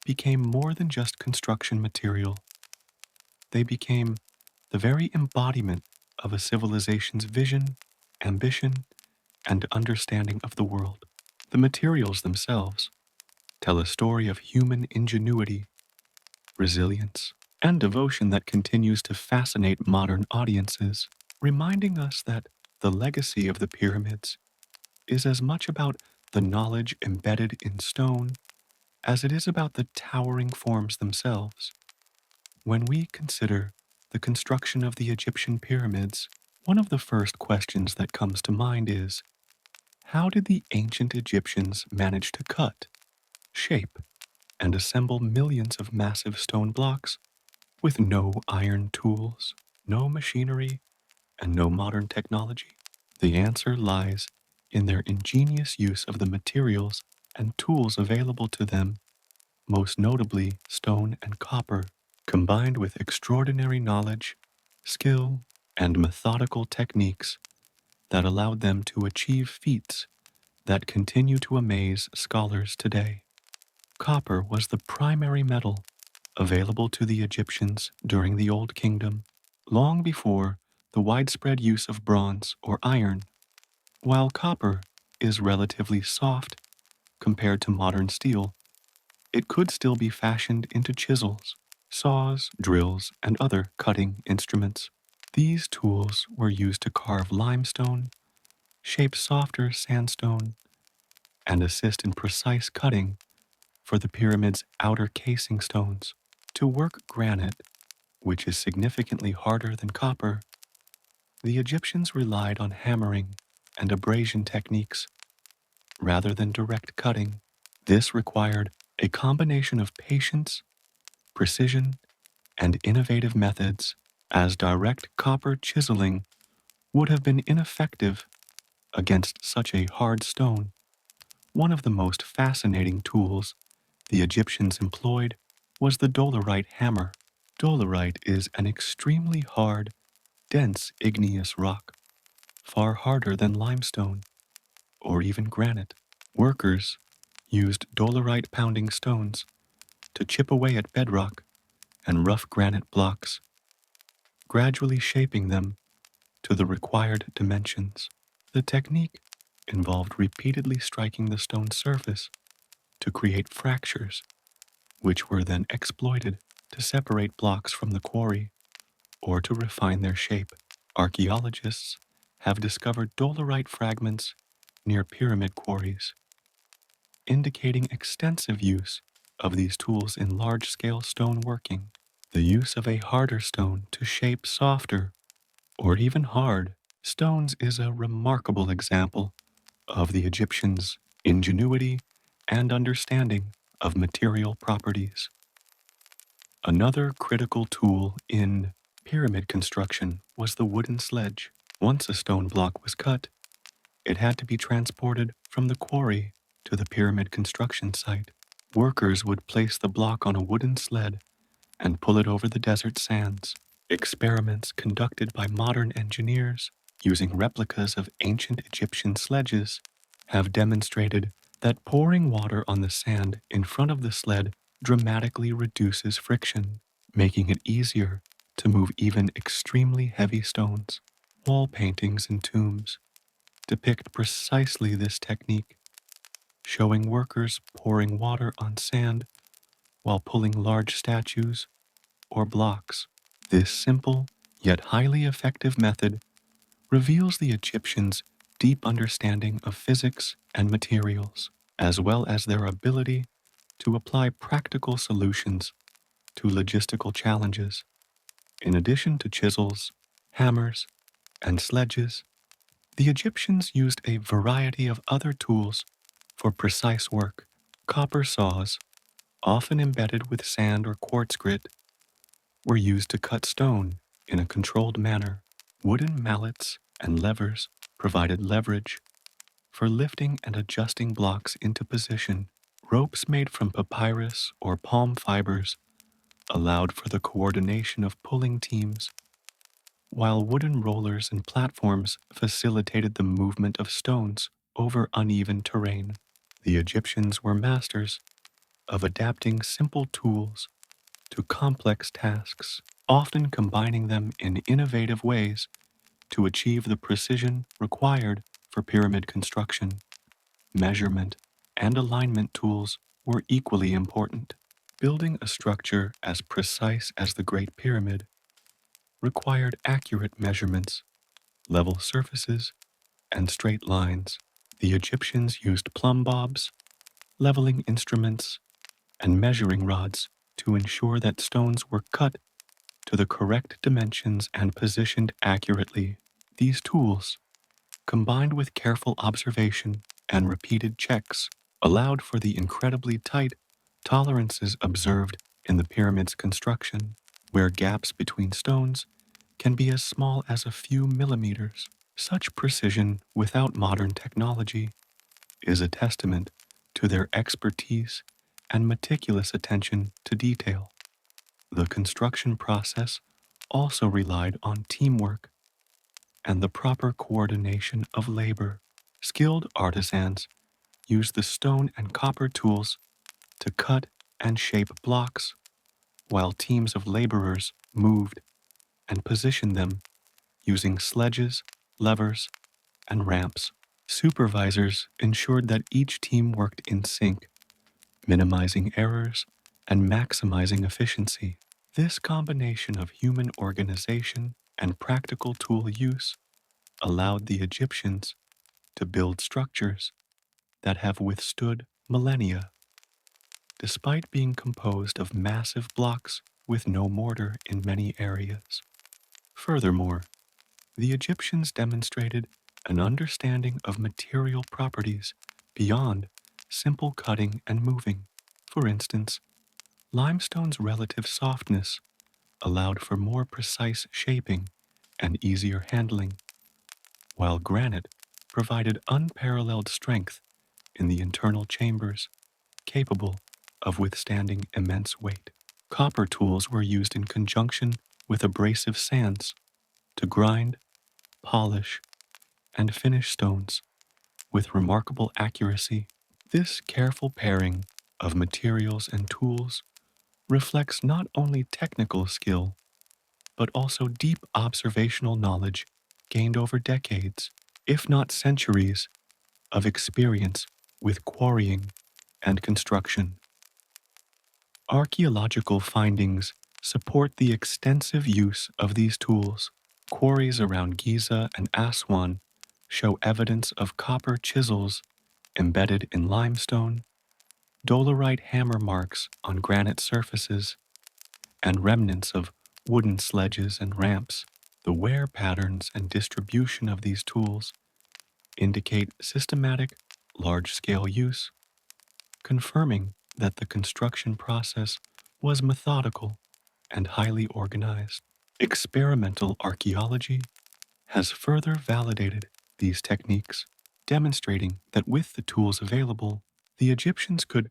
Speaker 1: became more than just construction material. They became the very embodiment of a civilization's vision, ambition, and understanding of the world. The materials themselves tell a story of human ingenuity, resilience, and devotion that continues to fascinate modern audiences, reminding us that the legacy of the pyramids is as much about the knowledge embedded in stone as it is about the towering forms themselves. When we consider the construction of the Egyptian pyramids, one of the first questions that comes to mind is, how did the ancient Egyptians manage to cut, shape, and assemble millions of massive stone blocks with no iron tools, no machinery, and no modern technology? The answer lies in their ingenious use of the materials and tools available to them, most notably stone and copper, combined with extraordinary knowledge, skill, and methodical techniques that allowed them to achieve feats that continue to amaze scholars today. Copper was the primary metal available to the Egyptians during the Old Kingdom, long before the widespread use of bronze or iron. While copper is relatively soft compared to modern steel, it could still be fashioned into chisels, saws, drills, and other cutting instruments. These tools were used to carve limestone, shape softer sandstone, and assist in precise cutting for the pyramid's outer casing stones. To work granite, which is significantly harder than copper, the Egyptians relied on hammering and abrasion techniques rather than direct cutting. This required a combination of patience, precision, and innovative methods, as direct copper chiseling would have been ineffective against such a hard stone. One of the most fascinating tools the Egyptians employed was the dolerite hammer. Dolerite is an extremely hard, dense igneous rock, far harder than limestone or even granite. Workers used dolerite pounding stones to chip away at bedrock and rough granite blocks, gradually shaping them to the required dimensions. The technique involved repeatedly striking the stone surface to create fractures, which were then exploited to separate blocks from the quarry or to refine their shape. Archaeologists have discovered dolerite fragments near pyramid quarries, indicating extensive use of these tools in large-scale stone working. The use of a harder stone to shape softer or even hard stones is a remarkable example of the Egyptians' ingenuity and understanding of material properties. Another critical tool in pyramid construction was the wooden sledge. Once a stone block was cut, it had to be transported from the quarry to the pyramid construction site. Workers would place the block on a wooden sled and pull it over the desert sands. Experiments conducted by modern engineers using replicas of ancient Egyptian sledges have demonstrated that pouring water on the sand in front of the sled dramatically reduces friction, making it easier to move even extremely heavy stones. Wall paintings and tombs depict precisely this technique, showing workers pouring water on sand while pulling large statues or blocks. This simple yet highly effective method reveals the Egyptians' deep understanding of physics and materials, as well as their ability to apply practical solutions to logistical challenges. In addition to chisels, hammers, and sledges, the Egyptians used a variety of other tools for precise work. Copper saws, often embedded with sand or quartz grit, were used to cut stone in a controlled manner. Wooden mallets and levers provided leverage for lifting and adjusting blocks into position. Ropes made from papyrus or palm fibers allowed for the coordination of pulling teams, while wooden rollers and platforms facilitated the movement of stones over uneven terrain. The Egyptians were masters of adapting simple tools to complex tasks, often combining them in innovative ways to achieve the precision required For pyramid construction, measurement and alignment tools were equally important. Building a structure as precise as the Great Pyramid required accurate measurements, level surfaces, and straight lines. The Egyptians used plumb bobs, leveling instruments, and measuring rods to ensure that stones were cut to the correct dimensions and positioned accurately. These tools, combined with careful observation and repeated checks, allowed for the incredibly tight tolerances observed in the pyramid's construction, where gaps between stones can be as small as a few millimeters. Such precision without modern technology is a testament to their expertise and meticulous attention to detail. The construction process also relied on teamwork and the proper coordination of labor. Skilled artisans used the stone and copper tools to cut and shape blocks, while teams of laborers moved and positioned them using sledges, levers, and ramps. Supervisors ensured that each team worked in sync, minimizing errors and maximizing efficiency. This combination of human organization and practical tool use allowed the Egyptians to build structures that have withstood millennia, despite being composed of massive blocks with no mortar in many areas. Furthermore, the Egyptians demonstrated an understanding of material properties beyond simple cutting and moving. For instance, limestone's relative softness allowed for more precise shaping and easier handling, while granite provided unparalleled strength in the internal chambers, capable of withstanding immense weight. Copper tools were used in conjunction with abrasive sands to grind, polish, and finish stones with remarkable accuracy. This careful pairing of materials and tools reflects not only technical skill, but also deep observational knowledge gained over decades, if not centuries, of experience with quarrying and construction. Archaeological findings support the extensive use of these tools. Quarries around Giza and Aswan show evidence of copper chisels embedded in limestone, dolerite hammer marks on granite surfaces, and remnants of wooden sledges and ramps. The wear patterns and distribution of these tools indicate systematic, large-scale use, confirming that the construction process was methodical and highly organized. Experimental archaeology has further validated these techniques, demonstrating that with the tools available, the Egyptians could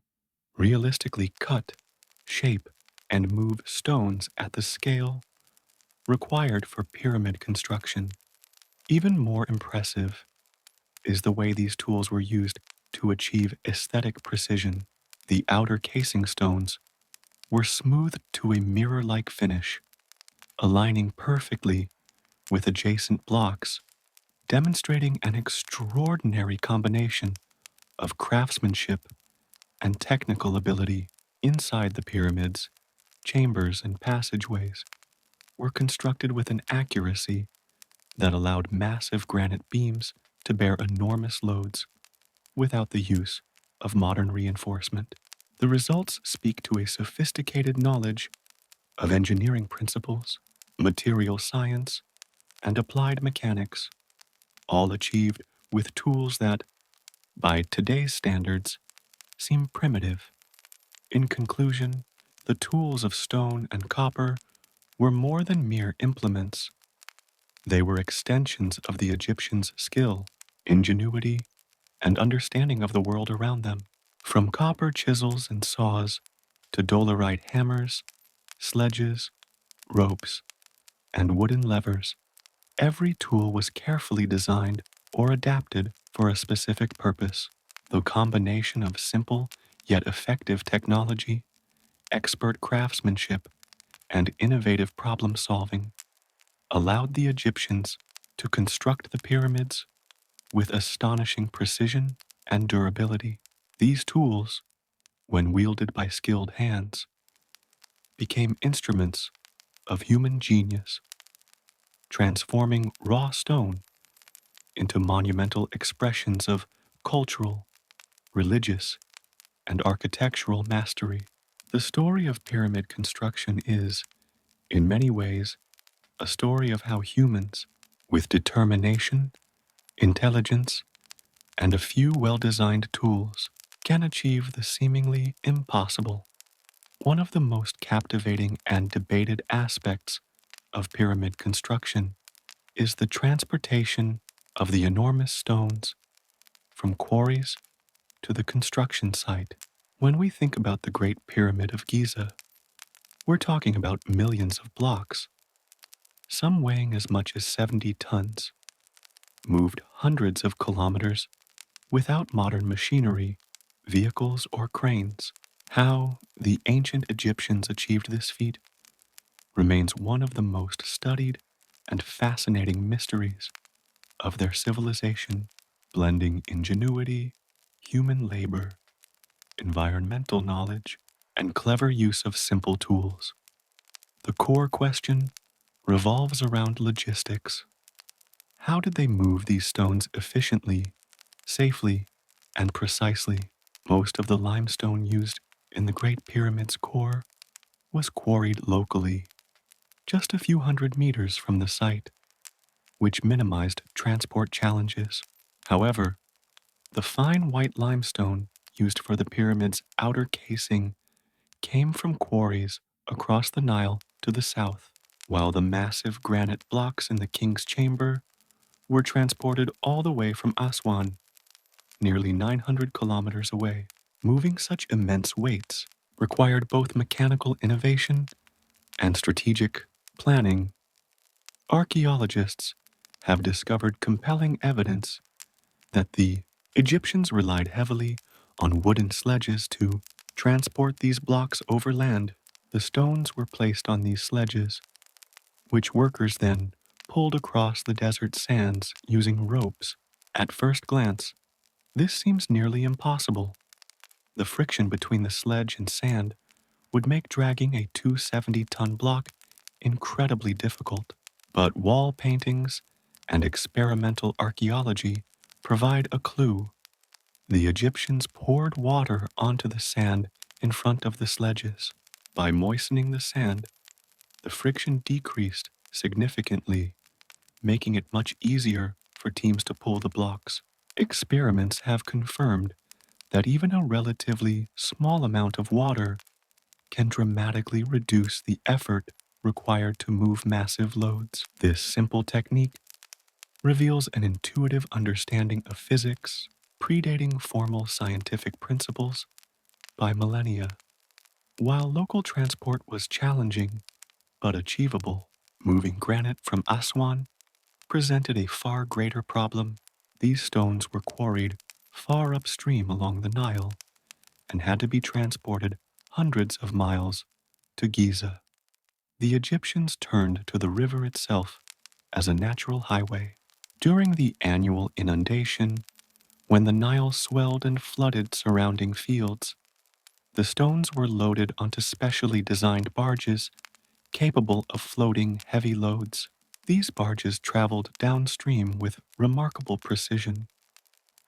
Speaker 1: realistically cut, shape, and move stones at the scale required for pyramid construction. Even more impressive is the way these tools were used to achieve aesthetic precision. The outer casing stones were smoothed to a mirror-like finish, aligning perfectly with adjacent blocks, demonstrating an extraordinary combination of craftsmanship and technical ability. Inside the pyramids, chambers and passageways were constructed with an accuracy that allowed massive granite beams to bear enormous loads without the use of modern reinforcement. The results speak to a sophisticated knowledge of engineering principles, material science, and applied mechanics, all achieved with tools that, by today's standards, seem primitive. In conclusion, the tools of stone and copper were more than mere implements. They were extensions of the Egyptians' skill, ingenuity, and understanding of the world around them. From copper chisels and saws to dolerite hammers, sledges, ropes, and wooden levers, every tool was carefully designed or adapted for a specific purpose. The combination of simple yet effective technology, expert craftsmanship, and innovative problem solving allowed the Egyptians to construct the pyramids with astonishing precision and durability. These tools, when wielded by skilled hands, became instruments of human genius, transforming raw stone into monumental expressions of cultural, religious, and architectural mastery. The story of pyramid construction is, in many ways, a story of how humans, with determination, intelligence, and a few well-designed tools, can achieve the seemingly impossible. One of the most captivating and debated aspects of pyramid construction is the transportation of the enormous stones from quarries to the construction site. When we think about the Great Pyramid of Giza, we're talking about millions of blocks, some weighing as much as 70 tons, moved hundreds of kilometers without modern machinery, vehicles, or cranes. How the ancient Egyptians achieved this feat remains one of the most studied and fascinating mysteries of their civilization, blending ingenuity, human labor, environmental knowledge, and clever use of simple tools. The core question revolves around logistics. How did they move these stones efficiently, safely, and precisely? Most of the limestone used in the Great Pyramid's core was quarried locally, just a few hundred meters from the site, which minimized transport challenges. However, the fine white limestone used for the pyramid's outer casing came from quarries across the Nile to the south, while the massive granite blocks in the king's chamber were transported all the way from Aswan, nearly 900 kilometers away. Moving such immense weights required both mechanical innovation and strategic planning. Archaeologists have discovered compelling evidence that the Egyptians relied heavily on wooden sledges to transport these blocks overland. The stones were placed on these sledges, which workers then pulled across the desert sands using ropes. At first glance, this seems nearly impossible. The friction between the sledge and sand would make dragging a 270-ton block incredibly difficult. But wall paintings and experimental archaeology provide a clue. The Egyptians poured water onto the sand in front of the sledges. By moistening the sand, the friction decreased significantly, making it much easier for teams to pull the blocks. Experiments have confirmed that even a relatively small amount of water can dramatically reduce the effort required to move massive loads. This simple technique reveals an intuitive understanding of physics, predating formal scientific principles by millennia. While local transport was challenging but achievable, moving granite from Aswan presented a far greater problem. These stones were quarried far upstream along the Nile and had to be transported hundreds of miles to Giza. The Egyptians turned to the river itself as a natural highway. During the annual inundation, when the Nile swelled and flooded surrounding fields, the stones were loaded onto specially designed barges capable of floating heavy loads. These barges traveled downstream with remarkable precision,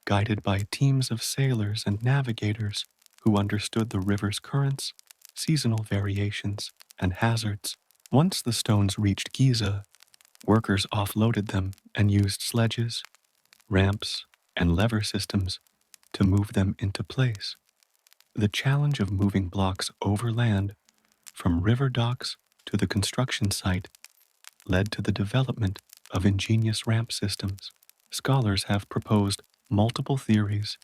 Speaker 1: guided by teams of sailors and navigators who understood the river's currents, seasonal variations, and hazards. Once the stones reached Giza, workers offloaded them and used sledges, ramps, and lever systems to move them into place. The challenge of moving blocks overland from river docks to the construction site led to the development of ingenious ramp systems. Scholars have proposed multiple theories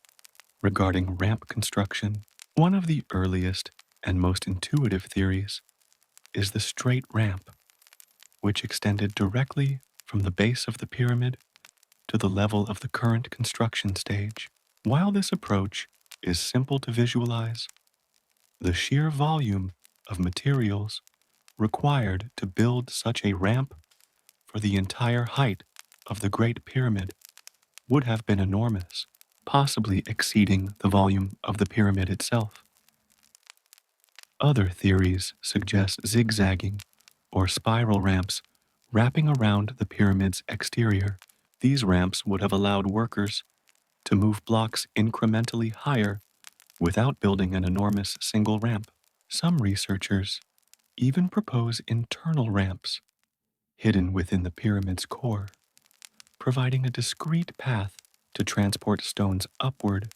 Speaker 1: regarding ramp construction. One of the earliest and most intuitive theories is the straight ramp, which extended directly from the base of the pyramid to the level of the current construction stage. While this approach is simple to visualize, the sheer volume of materials required to build such a ramp for the entire height of the Great Pyramid would have been enormous, possibly exceeding the volume of the pyramid itself. Other theories suggest zigzagging or spiral ramps wrapping around the pyramid's exterior. These ramps would have allowed workers to move blocks incrementally higher without building an enormous single ramp. Some researchers even propose internal ramps hidden within the pyramid's core, providing a discrete path to transport stones upward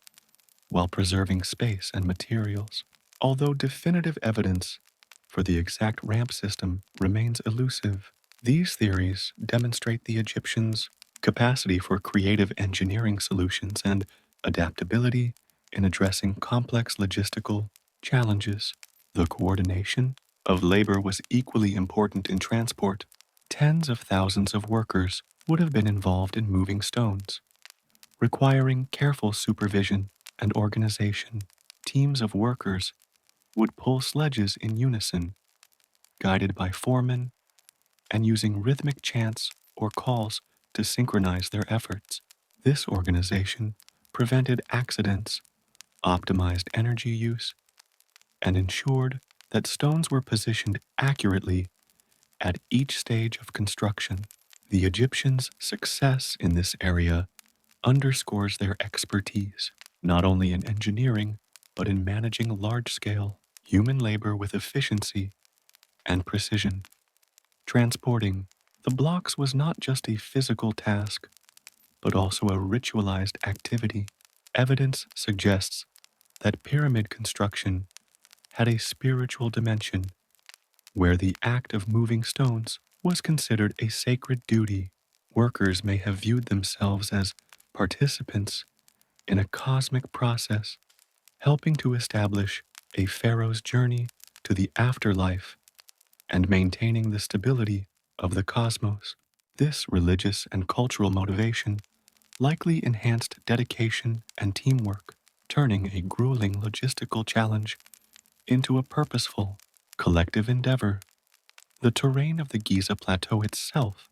Speaker 1: while preserving space and materials. Although definitive evidence for the exact ramp system remains elusive, these theories demonstrate the Egyptians' capacity for creative engineering solutions and adaptability in addressing complex logistical challenges. The coordination of labor was equally important in transport. Tens of thousands of workers would have been involved in moving stones, requiring careful supervision and organization. Teams of workers would pull sledges in unison, guided by foremen and using rhythmic chants or calls to synchronize their efforts. This organization prevented accidents, optimized energy use, and ensured that stones were positioned accurately at each stage of construction. The Egyptians' success in this area underscores their expertise, not only in engineering, but in managing large-scale human labor with efficiency and precision. Transporting the blocks was not just a physical task, but also a ritualized activity. Evidence suggests that pyramid construction had a spiritual dimension where the act of moving stones was considered a sacred duty. Workers may have viewed themselves as participants in a cosmic process, helping to establish a pharaoh's journey to the afterlife and maintaining the stability of the cosmos. This religious and cultural motivation likely enhanced dedication and teamwork, turning a grueling logistical challenge into a purposeful, collective endeavor. The terrain of the Giza Plateau itself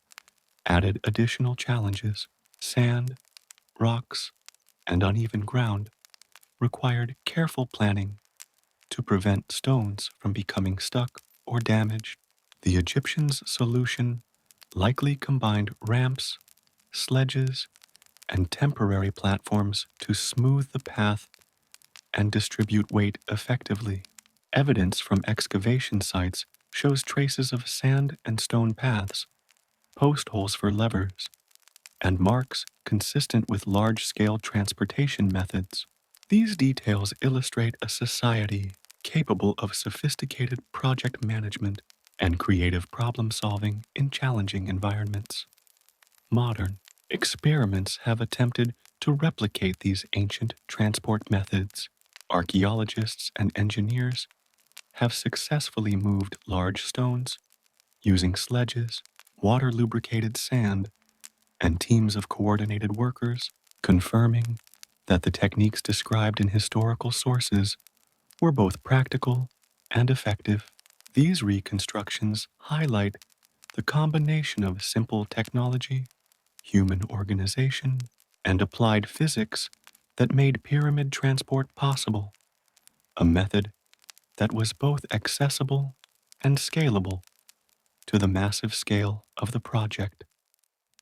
Speaker 1: added additional challenges. Sand, rocks, and uneven ground required careful planning to prevent stones from becoming stuck or damaged. The Egyptians' solution likely combined ramps, sledges, and temporary platforms to smooth the path and distribute weight effectively. Evidence from excavation sites shows traces of sand and stone paths, post holes for levers, and marks consistent with large-scale transportation methods. These details illustrate a society capable of sophisticated project management and creative problem-solving in challenging environments. Modern experiments have attempted to replicate these ancient transport methods. Archaeologists and engineers have successfully moved large stones using sledges, water-lubricated sand, and teams of coordinated workers, confirming that the techniques described in historical sources were both practical and effective. These reconstructions highlight the combination of simple technology, human organization, and applied physics that made pyramid transport possible, a method that was both accessible and scalable to the massive scale of the project.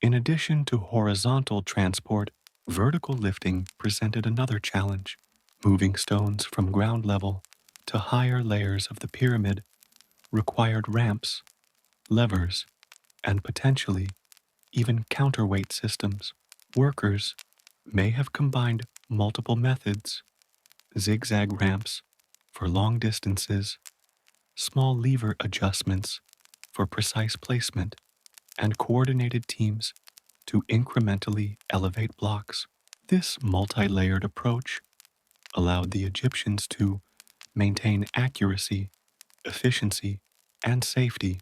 Speaker 1: In addition to horizontal transport, vertical lifting presented another challenge. Moving stones from ground level to higher layers of the pyramid required ramps, levers, and potentially even counterweight systems. Workers may have combined multiple methods: zigzag ramps for long distances, small lever adjustments for precise placement, and coordinated teams to incrementally elevate blocks. This multi-layered approach allowed the Egyptians to maintain accuracy, efficiency, and safety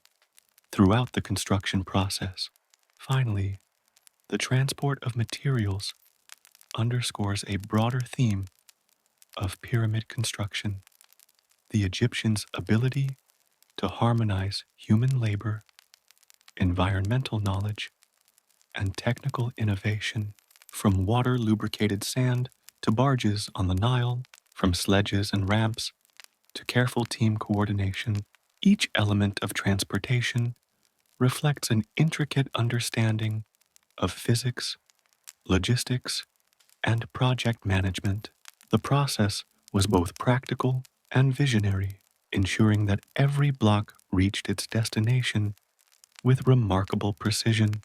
Speaker 1: throughout the construction process. Finally, the transport of materials underscores a broader theme of pyramid construction. The Egyptians' ability to harmonize human labor, environmental knowledge, and technical innovation From water-lubricated sand to barges on the Nile, from sledges and ramps to careful team coordination, each element of transportation reflects an intricate understanding of physics, logistics, and project management. The process was both practical and visionary, ensuring that every block reached its destination with remarkable precision.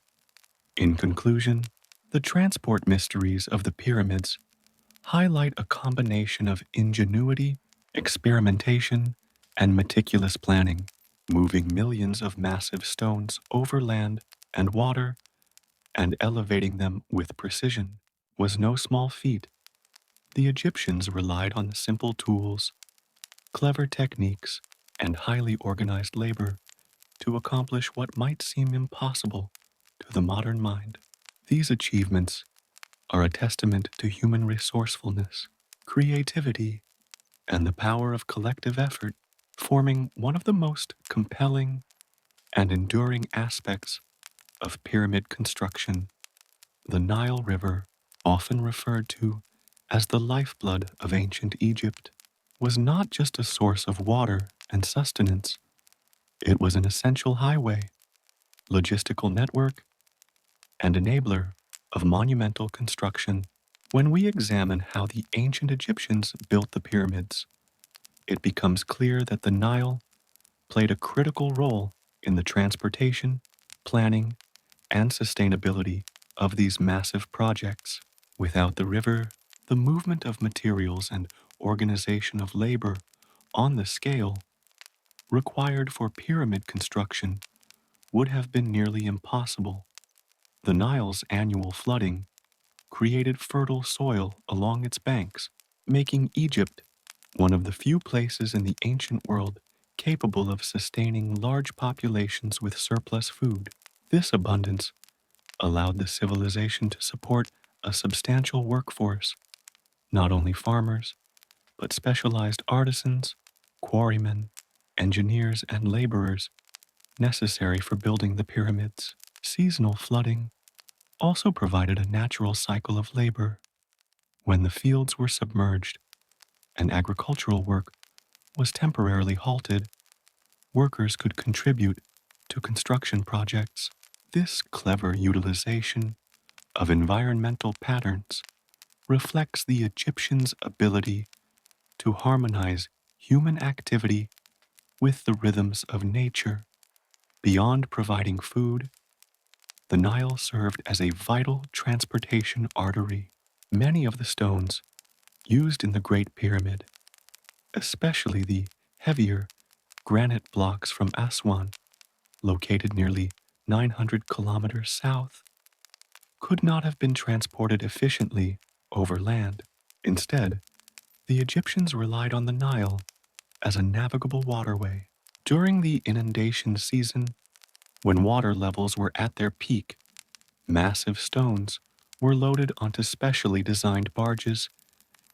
Speaker 1: In conclusion, the transport mysteries of the pyramids highlight a combination of ingenuity, experimentation, and meticulous planning. Moving millions of massive stones over land and water and elevating them with precision was no small feat. The Egyptians relied on simple tools, clever techniques, and highly organized labor to accomplish what might seem impossible to the modern mind. These achievements are a testament to human resourcefulness, creativity, and the power of collective effort, forming one of the most compelling and enduring aspects of pyramid construction. The Nile River, often referred to as the lifeblood of ancient Egypt, was not just a source of water and sustenance, it was an essential highway, logistical network, and enabler of monumental construction. When we examine how the ancient Egyptians built the pyramids, it becomes clear that the Nile played a critical role in the transportation, planning, and sustainability of these massive projects. Without the river, the movement of materials and organization of labor on the scale required for pyramid construction would have been nearly impossible. The Nile's annual flooding created fertile soil along its banks, making Egypt one of the few places in the ancient world capable of sustaining large populations with surplus food. This abundance allowed the civilization to support a substantial workforce, not only farmers, but specialized artisans, quarrymen, engineers, and laborers necessary for building the pyramids. Seasonal flooding also provided a natural cycle of labor. When the fields were submerged and agricultural work was temporarily halted, workers could contribute to construction projects. This clever utilization of environmental patterns reflects the Egyptians' ability to harmonize human activity with the rhythms of nature. Beyond providing food, the Nile served as a vital transportation artery. Many of the stones used in the Great Pyramid, especially the heavier granite blocks from Aswan, located nearly 900 kilometers south, could not have been transported efficiently over land. Instead, the Egyptians relied on the Nile as a navigable waterway. During the inundation season, when water levels were at their peak, massive stones were loaded onto specially designed barges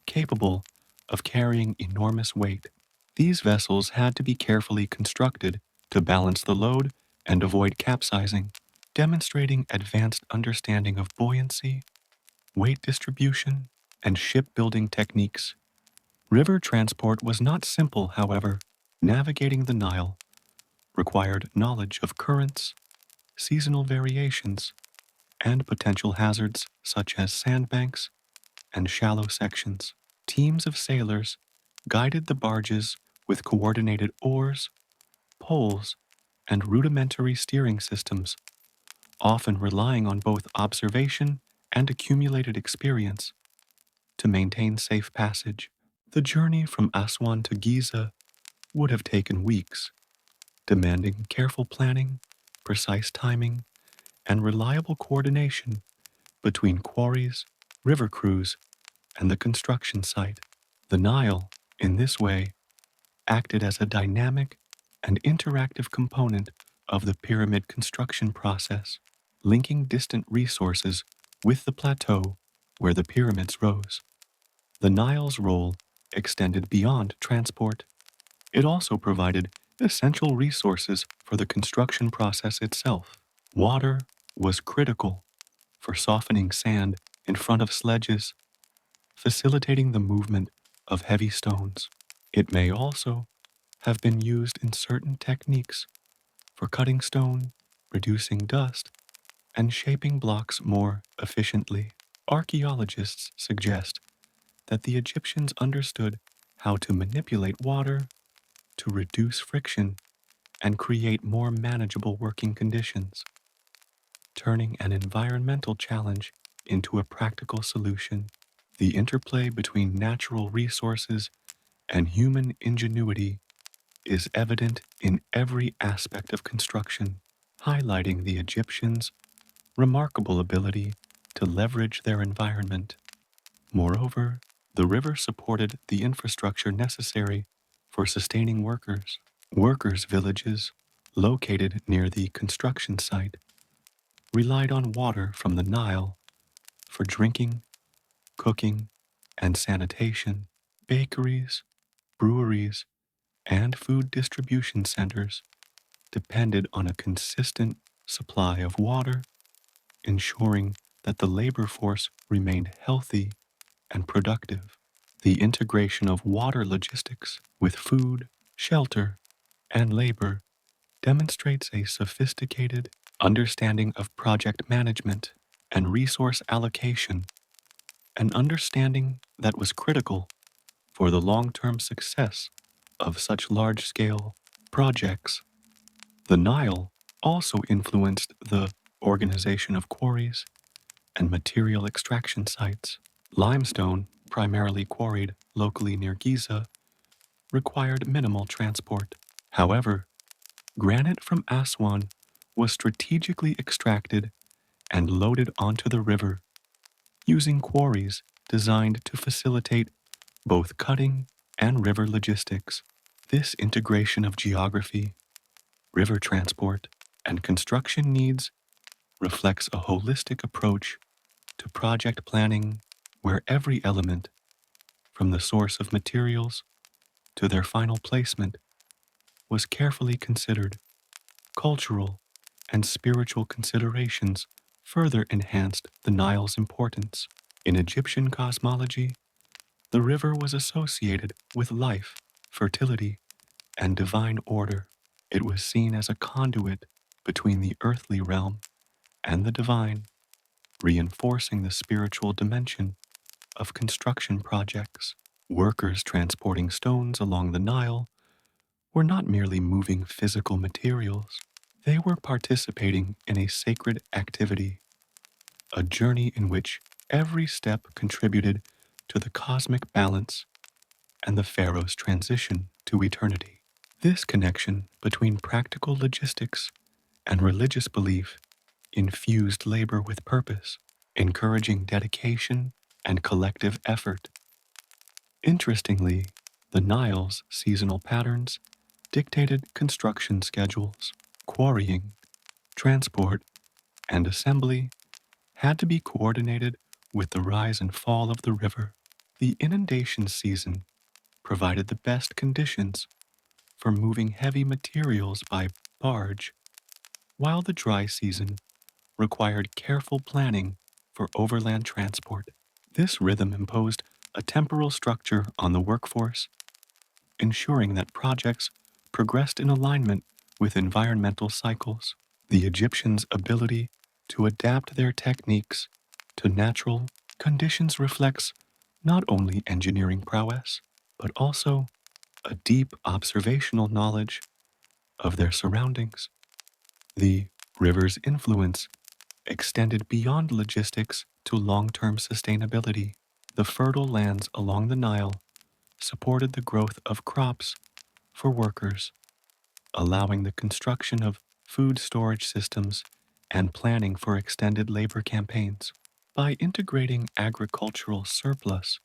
Speaker 1: capable of carrying enormous weight. These vessels had to be carefully constructed to balance the load and avoid capsizing, demonstrating advanced understanding of buoyancy, weight distribution, and shipbuilding techniques. River transport was not simple, however. Navigating the Nile required knowledge of currents, seasonal variations, and potential hazards such as sandbanks and shallow sections. Teams of sailors guided the barges with coordinated oars, poles, and rudimentary steering systems, often relying on both observation and accumulated experience to maintain safe passage. The journey from Aswan to Giza would have taken weeks, demanding careful planning, precise timing, and reliable coordination between quarries, river crews, and the construction site. The Nile, in this way, acted as a dynamic and interactive component of the pyramid construction process, linking distant resources with the plateau where the pyramids rose. The Nile's role extended beyond transport. It also provided essential resources for the construction process itself. Water was critical for softening sand in front of sledges, facilitating the movement of heavy stones. It may also have been used in certain techniques for cutting stone, reducing dust, and shaping blocks more efficiently. Archaeologists suggest that the Egyptians understood how to manipulate water to reduce friction and create more manageable working conditions, turning an environmental challenge into a practical solution. The interplay between natural resources and human ingenuity is evident in every aspect of construction, highlighting the Egyptians' remarkable ability to leverage their environment. Moreover, the river supported the infrastructure necessary for sustaining workers. Workers' villages, located near the construction site, relied on water from the Nile for drinking, cooking, and sanitation. Bakeries, breweries, and food distribution centers depended on a consistent supply of water, ensuring that the labor force remained healthy and productive. The integration of water logistics with food, shelter, and labor demonstrates a sophisticated understanding of project management and resource allocation, an understanding that was critical for the long-term success of such large-scale projects. The Nile also influenced the organization of quarries and material extraction sites. Limestone, primarily quarried locally near Giza, required minimal transport. However, granite from Aswan was strategically extracted and loaded onto the river using quarries designed to facilitate both cutting and river logistics. This integration of geography, river transport, and construction needs reflects a holistic approach to project planning where every element, from the source of materials to their final placement, was carefully considered. Cultural and spiritual considerations further enhanced the Nile's importance. In Egyptian cosmology, the river was associated with life, fertility, and divine order. It was seen as a conduit between the earthly realm and the divine, reinforcing the spiritual dimension of construction projects. Workers transporting stones along the Nile were not merely moving physical materials, they were participating in a sacred activity, a journey in which every step contributed to the cosmic balance and the Pharaoh's transition to eternity. This connection between practical logistics and religious belief infused labor with purpose, encouraging dedication and collective effort. Interestingly, the Nile's seasonal patterns dictated construction schedules. Quarrying, transport, and assembly had to be coordinated with the rise and fall of the river. The inundation season provided the best conditions for moving heavy materials by barge, while the dry season required careful planning for overland transport. This rhythm imposed a temporal structure on the workforce, ensuring that projects progressed in alignment with environmental cycles. The Egyptians' ability to adapt their techniques to natural conditions reflects not only engineering prowess, but also a deep observational knowledge of their surroundings. The river's influence extended beyond logistics to long-term sustainability. The fertile lands along the Nile supported the growth of crops for workers, allowing the construction of food storage systems and planning for extended labor campaigns. By integrating agricultural surplus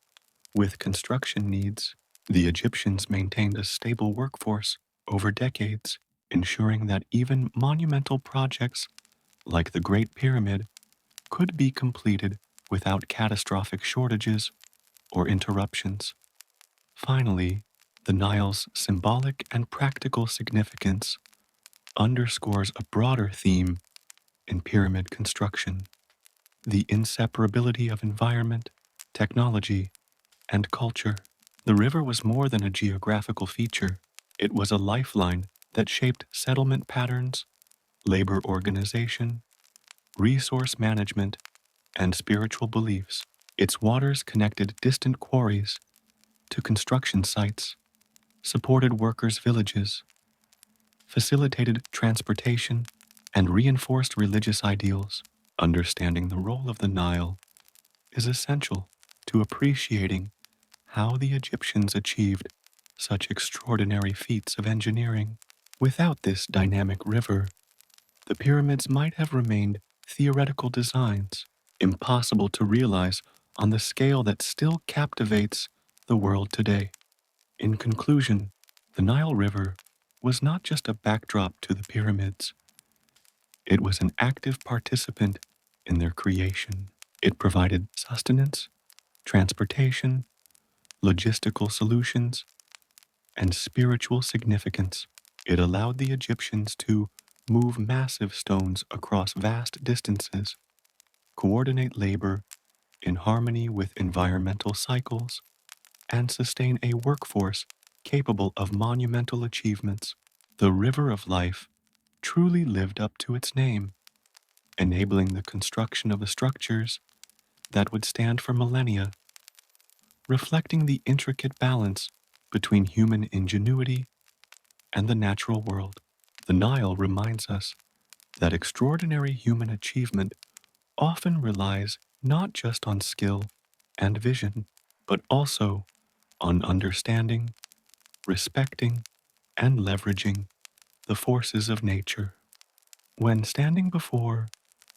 Speaker 1: with construction needs, the Egyptians maintained a stable workforce over decades, ensuring that even monumental projects like the Great Pyramid could be completed without catastrophic shortages or interruptions. Finally, the Nile's symbolic and practical significance underscores a broader theme in pyramid construction. the inseparability of environment, technology, and culture. The river was more than a geographical feature. It was a lifeline that shaped settlement patterns, labor organization, resource management, and spiritual beliefs. Its waters connected distant quarries to construction sites, supported workers' villages, facilitated transportation, and reinforced religious ideals. Understanding the role of the Nile is essential to appreciating how the Egyptians achieved such extraordinary feats of engineering. Without this dynamic river, the pyramids might have remained theoretical designs, impossible to realize on the scale that still captivates the world today. In conclusion, the Nile River was not just a backdrop to the pyramids, it was an active participant in their creation. It provided sustenance, transportation, logistical solutions, and spiritual significance. It allowed the Egyptians to move massive stones across vast distances, coordinate labor in harmony with environmental cycles, and sustain a workforce capable of monumental achievements. The River of Life truly lived up to its name, enabling the construction of the structures that would stand for millennia, reflecting the intricate balance between human ingenuity and the natural world. The Nile reminds us that extraordinary human achievement often relies not just on skill and vision, but also on understanding, respecting, and leveraging the forces of nature. When standing before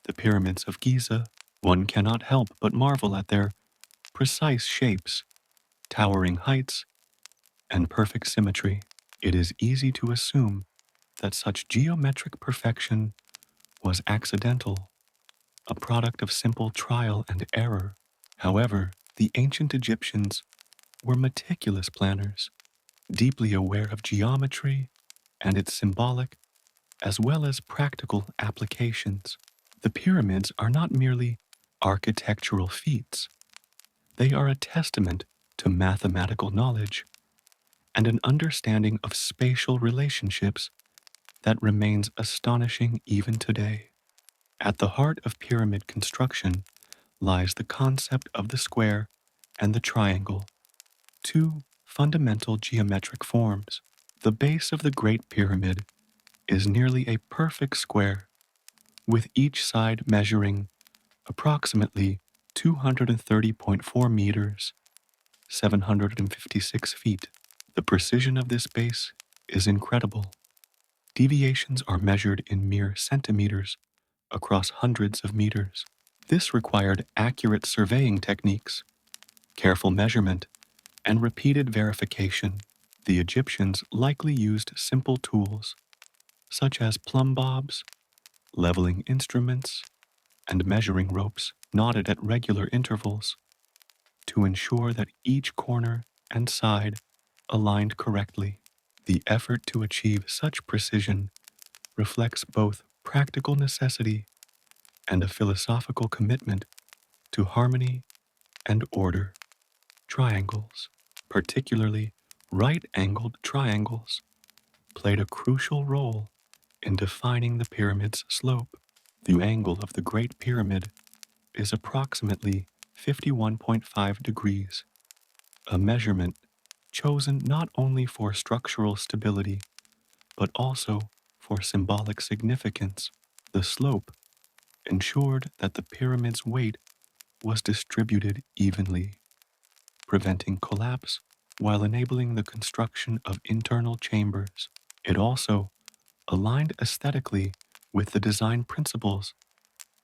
Speaker 1: the pyramids of Giza, one cannot help but marvel at their precise shapes, towering heights, and perfect symmetry. It is easy to assume that such geometric perfection was accidental, a product of simple trial and error. However, the ancient Egyptians were meticulous planners, deeply aware of geometry and its symbolic as well as practical applications. The pyramids are not merely architectural feats, they are a testament to mathematical knowledge and an understanding of spatial relationships that remains astonishing even today. At the heart of pyramid construction lies the concept of the square and the triangle, two fundamental geometric forms. The base of the Great Pyramid is nearly a perfect square, with each side measuring approximately 230.4 meters, 756 feet. The precision of this base is incredible. Deviations are measured in mere centimeters across hundreds of meters. This required accurate surveying techniques, careful measurement, and repeated verification. The Egyptians likely used simple tools such as plumb bobs, leveling instruments, and measuring ropes knotted at regular intervals to ensure that each corner and side aligned correctly. The effort to achieve such precision reflects both practical necessity and a philosophical commitment to harmony and order. Triangles, particularly right-angled triangles, played a crucial role in defining the pyramid's slope. The angle of the Great Pyramid is approximately 51.5 degrees, a measurement chosen not only for structural stability, but also for symbolic significance. The slope ensured that the pyramid's weight was distributed evenly, preventing collapse while enabling the construction of internal chambers. It also aligned aesthetically with the design principles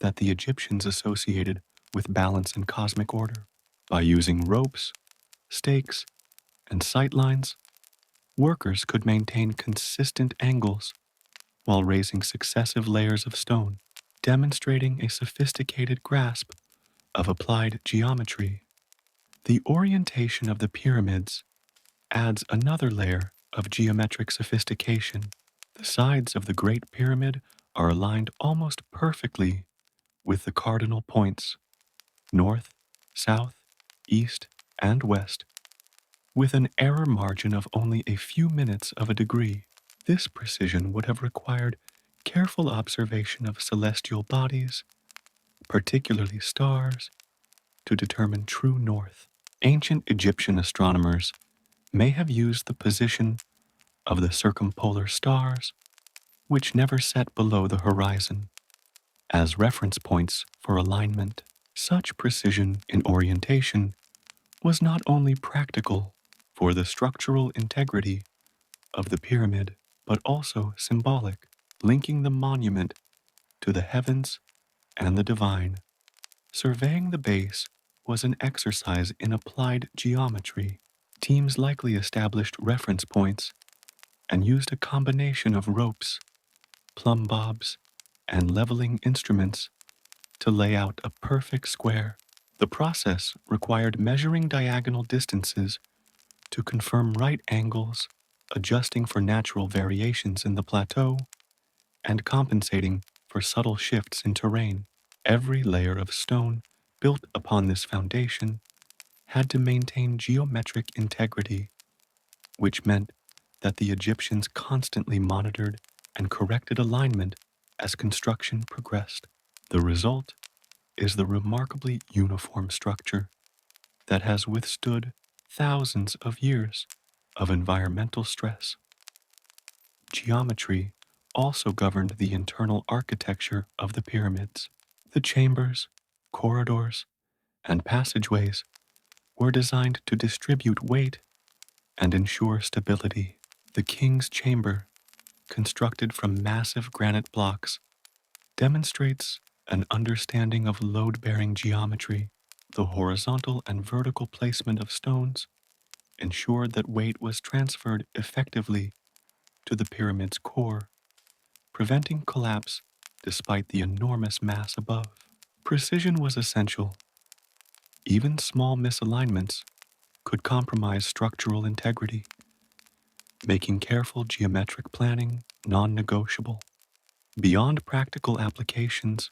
Speaker 1: that the Egyptians associated with balance and cosmic order. By using ropes, stakes, and sightlines, workers could maintain consistent angles while raising successive layers of stone, demonstrating a sophisticated grasp of applied geometry. The orientation of the pyramids adds another layer of geometric sophistication. The sides of the Great Pyramid are aligned almost perfectly with the cardinal points north, south, east, and west, with an error margin of only a few minutes of a degree. This precision would have required careful observation of celestial bodies, particularly stars, to determine true north. Ancient Egyptian astronomers may have used the position of the circumpolar stars, which never set below the horizon, as reference points for alignment. Such precision in orientation was not only practical for the structural integrity of the pyramid, but also symbolic, linking the monument to the heavens and the divine. Surveying the base was an exercise in applied geometry. Teams likely established reference points and used a combination of ropes, plumb bobs, and leveling instruments to lay out a perfect square. The process required measuring diagonal distances to confirm right angles, adjusting for natural variations in the plateau, and compensating for subtle shifts in terrain. Every layer of stone built upon this foundation had to maintain geometric integrity, which meant that the Egyptians constantly monitored and corrected alignment as construction progressed. The result is the remarkably uniform structure that has withstood thousands of years of environmental stress. Geometry also governed the internal architecture of the pyramids. The chambers, corridors, and passageways were designed to distribute weight and ensure stability. The king's chamber, constructed from massive granite blocks, demonstrates an understanding of load-bearing geometry. The horizontal and vertical placement of stones ensured that weight was transferred effectively to the pyramid's core, preventing collapse despite the enormous mass above. Precision was essential. Even small misalignments could compromise structural integrity, making careful geometric planning non-negotiable. Beyond practical applications,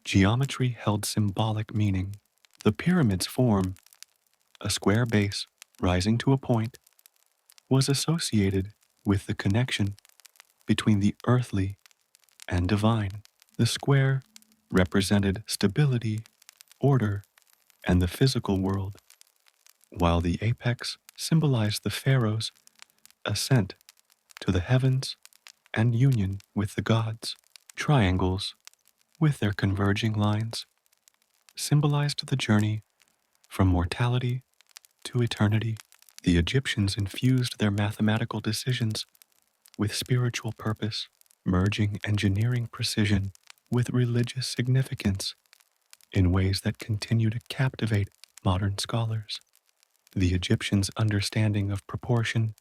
Speaker 1: geometry held symbolic meaning. The pyramid's form, a square base rising to a point, was associated with the connection between the earthly and divine. The square represented stability, order, and the physical world, while the apex symbolized the Pharaohs' ascent to the heavens and union with the gods. Triangles, with their converging lines, symbolized the journey from mortality to eternity. The Egyptians infused their mathematical decisions with spiritual purpose, merging engineering precision with religious significance in ways that continue to captivate modern scholars. The Egyptians' understanding of proportion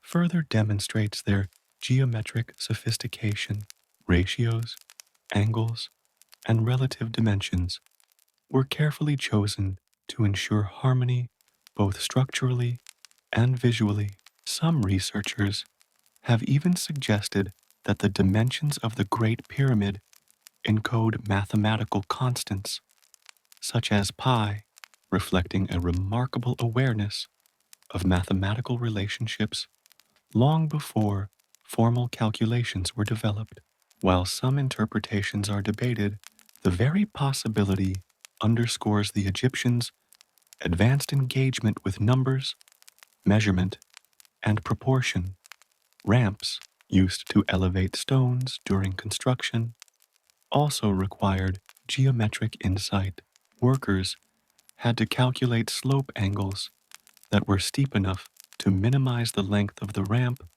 Speaker 1: further demonstrates their geometric sophistication. Ratios, angles, and relative dimensions were carefully chosen to ensure harmony both structurally and visually. Some researchers have even suggested that the dimensions of the Great Pyramid encode mathematical constants, such as pi, reflecting a remarkable awareness of mathematical relationships long before formal calculations were developed. While some interpretations are debated, the very possibility underscores the Egyptians' advanced engagement with numbers, measurement, and proportion. Ramps, used to elevate stones during construction, also required geometric insight. Workers had to calculate slope angles that were steep enough to minimize the length of the ramp,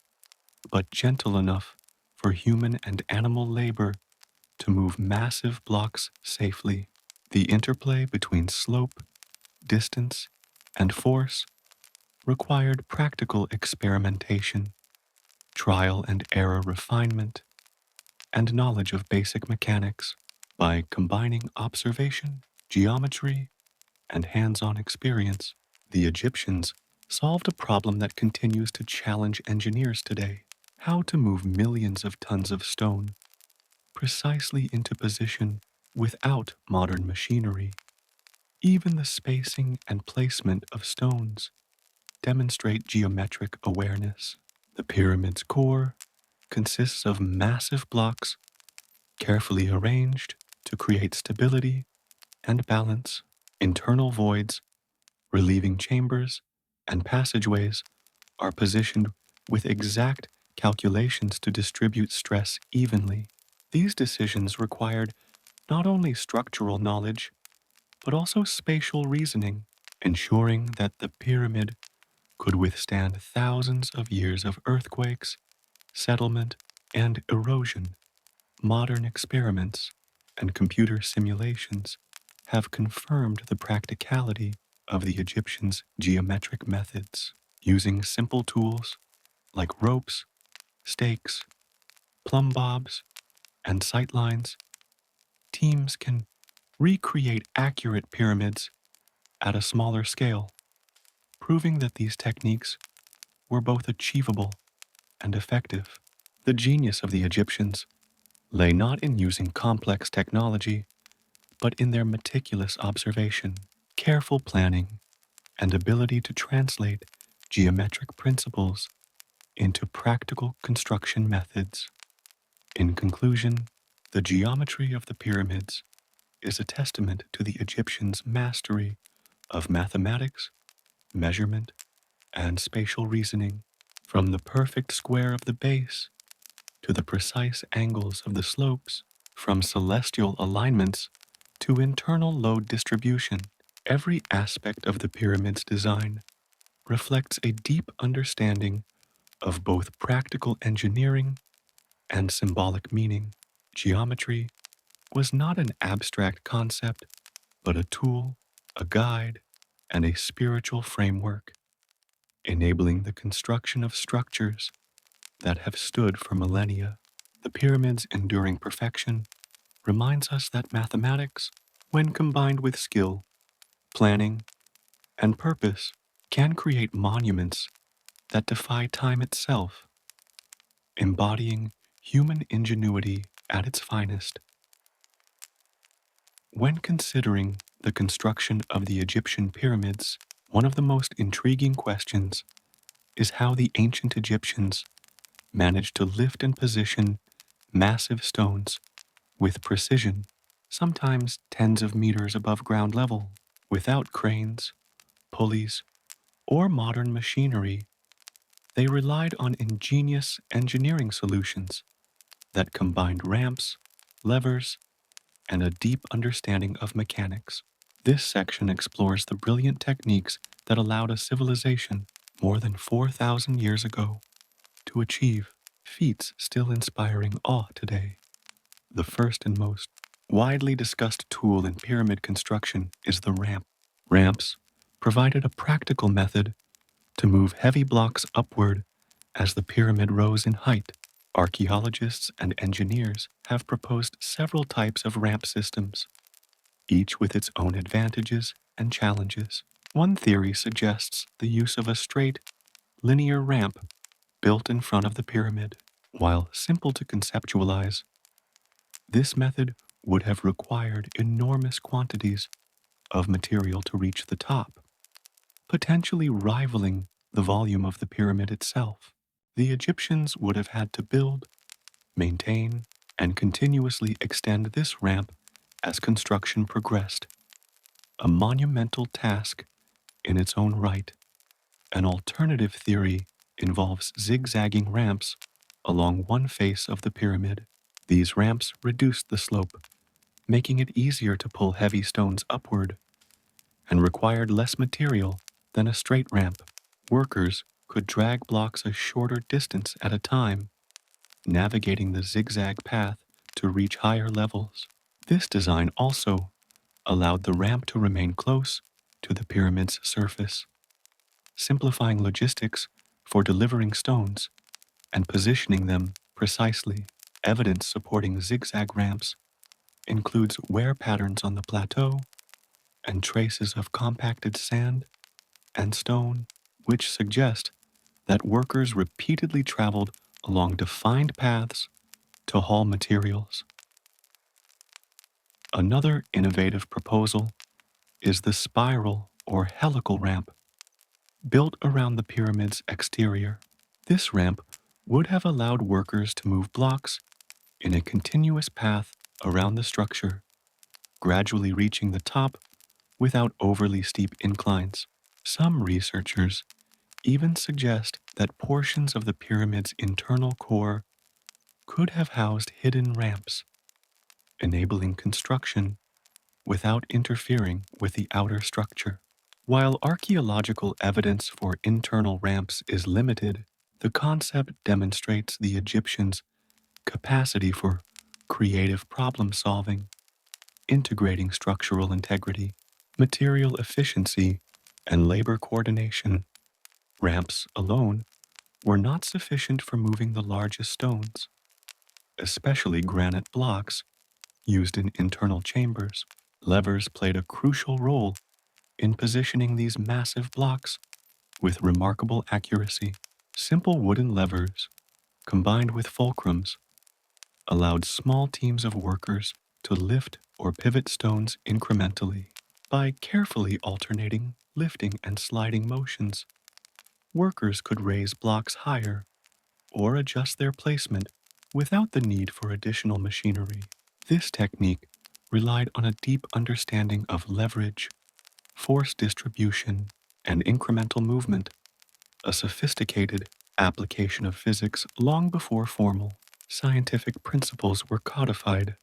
Speaker 1: but gentle enough for human and animal labor to move massive blocks safely. The interplay between slope, distance, and force required practical experimentation, trial and error refinement, and knowledge of basic mechanics. By combining observation, geometry, and hands-on experience, the Egyptians solved a problem that continues to challenge engineers today: how to move millions of tons of stone precisely into position without modern machinery. Even the spacing and placement of stones demonstrate geometric awareness. The pyramid's core consists of massive blocks carefully arranged to create stability and balance. Internal voids, relieving chambers, and passageways are positioned with exact calculations to distribute stress evenly. These decisions required not only structural knowledge, but also spatial reasoning, ensuring that the pyramid could withstand thousands of years of earthquakes, settlement, and erosion. Modern experiments and computer simulations have confirmed the practicality of the Egyptians' geometric methods. Using simple tools like ropes, stakes, plumb bobs, and sightlines, teams can recreate accurate pyramids at a smaller scale, proving that these techniques were both achievable and effective. The genius of the Egyptians lay not in using complex technology, but in their meticulous observation, careful planning, and ability to translate geometric principles into practical construction methods. In conclusion, the geometry of the pyramids is a testament to the Egyptians' mastery of mathematics, measurement, and spatial reasoning. From the perfect square of the base to the precise angles of the slopes, from celestial alignments to internal load distribution, every aspect of the pyramid's design reflects a deep understanding of both practical engineering and symbolic meaning. Geometry was not an abstract concept, but a tool, a guide, and a spiritual framework, enabling the construction of structures that have stood for millennia. The pyramid's enduring perfection reminds us that mathematics, when combined with skill, planning, and purpose, can create monuments that defy time itself, embodying human ingenuity at its finest. When considering the construction of the Egyptian pyramids, one of the most intriguing questions is how the ancient Egyptians managed to lift and position massive stones with precision, sometimes tens of meters above ground level, without cranes, pulleys, or modern machinery. They relied on ingenious engineering solutions that combined ramps, levers, and a deep understanding of mechanics. This section explores the brilliant techniques that allowed a civilization more than 4,000 years ago to achieve feats still inspiring awe today. The first and most widely discussed tool in pyramid construction is the ramp. Ramps provided a practical method to move heavy blocks upward as the pyramid rose in height. Archaeologists and engineers have proposed several types of ramp systems, each with its own advantages and challenges. One theory suggests the use of a straight, linear ramp built in front of the pyramid. While simple to conceptualize, this method would have required enormous quantities of material to reach the top, potentially rivaling the volume of the pyramid itself. The Egyptians would have had to build, maintain, and continuously extend this ramp as construction progressed, a monumental task in its own right. An alternative theory involves zigzagging ramps along one face of the pyramid. These ramps reduced the slope, making it easier to pull heavy stones upward, and required less material than a straight ramp. Workers could drag blocks a shorter distance at a time, navigating the zigzag path to reach higher levels. This design also allowed the ramp to remain close to the pyramid's surface, simplifying logistics for delivering stones and positioning them precisely. Evidence supporting zigzag ramps includes wear patterns on the plateau and traces of compacted sand and stone, which suggest that workers repeatedly traveled along defined paths to haul materials. Another innovative proposal is the spiral or helical ramp built around the pyramid's exterior. This ramp would have allowed workers to move blocks in a continuous path around the structure, gradually reaching the top without overly steep inclines. Some researchers even suggest that portions of the pyramid's internal core could have housed hidden ramps, enabling construction without interfering with the outer structure. While archaeological evidence for internal ramps is limited, the concept demonstrates the Egyptians' capacity for creative problem solving, integrating structural integrity, material efficiency, and labor coordination. Ramps alone were not sufficient for moving the largest stones, especially granite blocks used in internal chambers. Levers played a crucial role in positioning these massive blocks with remarkable accuracy. Simple wooden levers, combined with fulcrums, allowed small teams of workers to lift or pivot stones incrementally. By carefully alternating lifting and sliding motions, workers could raise blocks higher or adjust their placement without the need for additional machinery. This technique relied on a deep understanding of leverage, force distribution, and incremental movement, a sophisticated application of physics long before formal scientific principles were codified.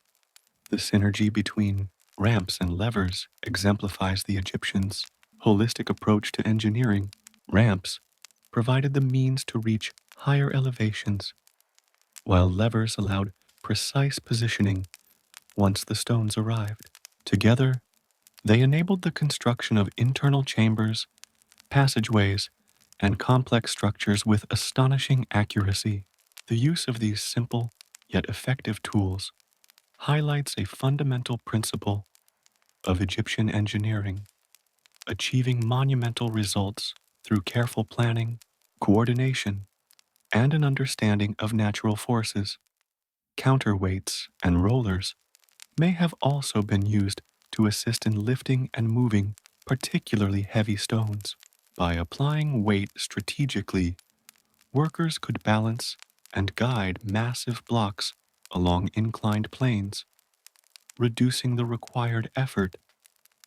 Speaker 1: The synergy between ramps and levers exemplifies the Egyptians' holistic approach to engineering. Ramps provided the means to reach higher elevations, while levers allowed precise positioning once the stones arrived. Together, they enabled the construction of internal chambers, passageways, and complex structures with astonishing accuracy. The use of these simple yet effective tools highlights a fundamental principle of Egyptian engineering, achieving monumental results through careful planning, coordination, and an understanding of natural forces. Counterweights and rollers may have also been used to assist in lifting and moving particularly heavy stones. By applying weight strategically, workers could balance and guide massive blocks along inclined planes, reducing the required effort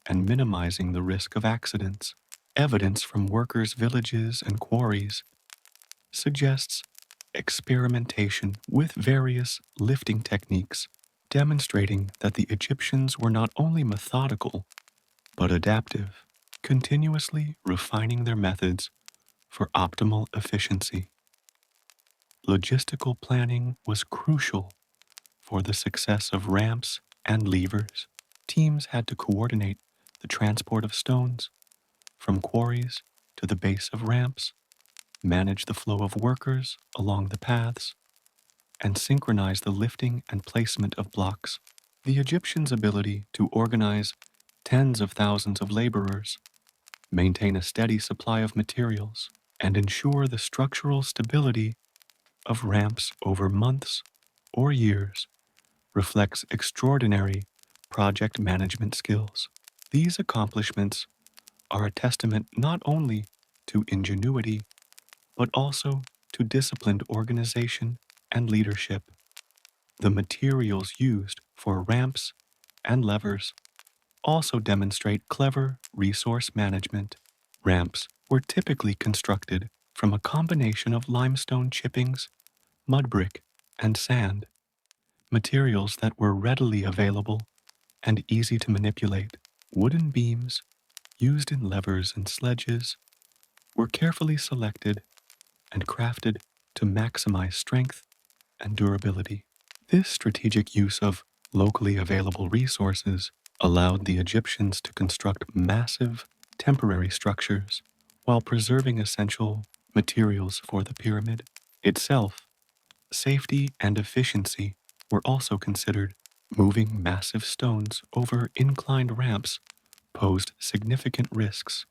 Speaker 1: and minimizing the risk of accidents. Evidence from workers' villages and quarries suggests experimentation with various lifting techniques, demonstrating that the Egyptians were not only methodical but adaptive, continuously refining their methods for optimal efficiency. Logistical planning was crucial for the success of ramps and levers. Teams had to coordinate the transport of stones from quarries to the base of ramps, manage the flow of workers along the paths, and synchronize the lifting and placement of blocks. The Egyptians' ability to organize tens of thousands of laborers, maintain a steady supply of materials, and ensure the structural stability of ramps over months or years reflects extraordinary project management skills. These accomplishments are a testament not only to ingenuity, but also to disciplined organization and leadership. The materials used for ramps and levers also demonstrate clever resource management. Ramps were typically constructed from a combination of limestone chippings, mud brick, and sand, materials that were readily available and easy to manipulate. Wooden beams used in levers and sledges were carefully selected and crafted to maximize strength and durability. This strategic use of locally available resources allowed the Egyptians to construct massive temporary structures while preserving essential materials for the pyramid itself. Safety and efficiency were also considered. Moving massive stones over inclined ramps posed significant risks,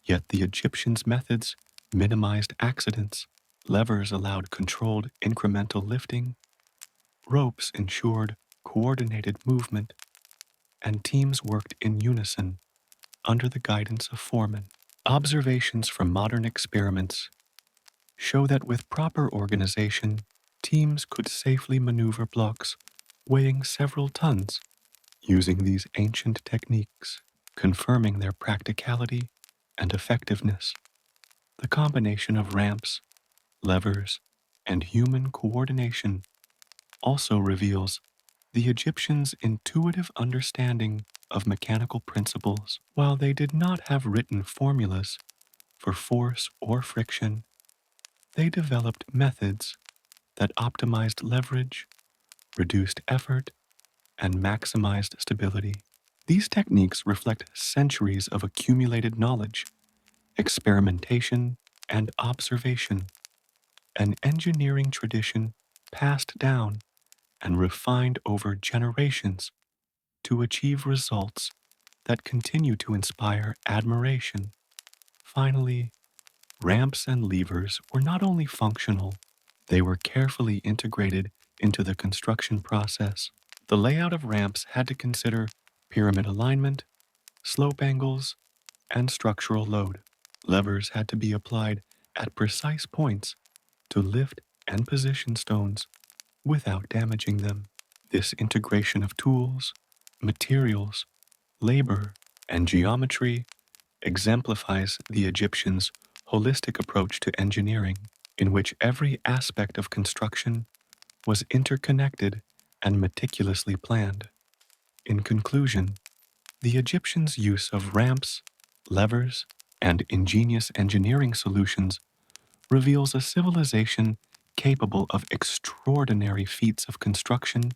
Speaker 1: yet the Egyptians' methods minimized accidents. Levers allowed controlled incremental lifting, ropes ensured coordinated movement, and teams worked in unison under the guidance of foremen. Observations from modern experiments show that with proper organization, teams could safely maneuver blocks weighing several tons using these ancient techniques, confirming their practicality and effectiveness. The combination of ramps, levers, and human coordination also reveals the Egyptians' intuitive understanding of mechanical principles. While they did not have written formulas for force or friction, they developed methods that optimized leverage, reduced effort, and maximized stability. These techniques reflect centuries of accumulated knowledge, experimentation, and observation, an engineering tradition passed down and refined over generations to achieve results that continue to inspire admiration. Finally, ramps and levers were not only functional, they were carefully integrated into the construction process. The layout of ramps had to consider pyramid alignment, slope angles, and structural load. Levers had to be applied at precise points to lift and position stones without damaging them. This integration of tools, materials, labor, and geometry exemplifies the Egyptians' holistic approach to engineering, in which every aspect of construction was interconnected and meticulously planned. In conclusion, the Egyptians' use of ramps, levers, and ingenious engineering solutions reveals a civilization capable of extraordinary feats of construction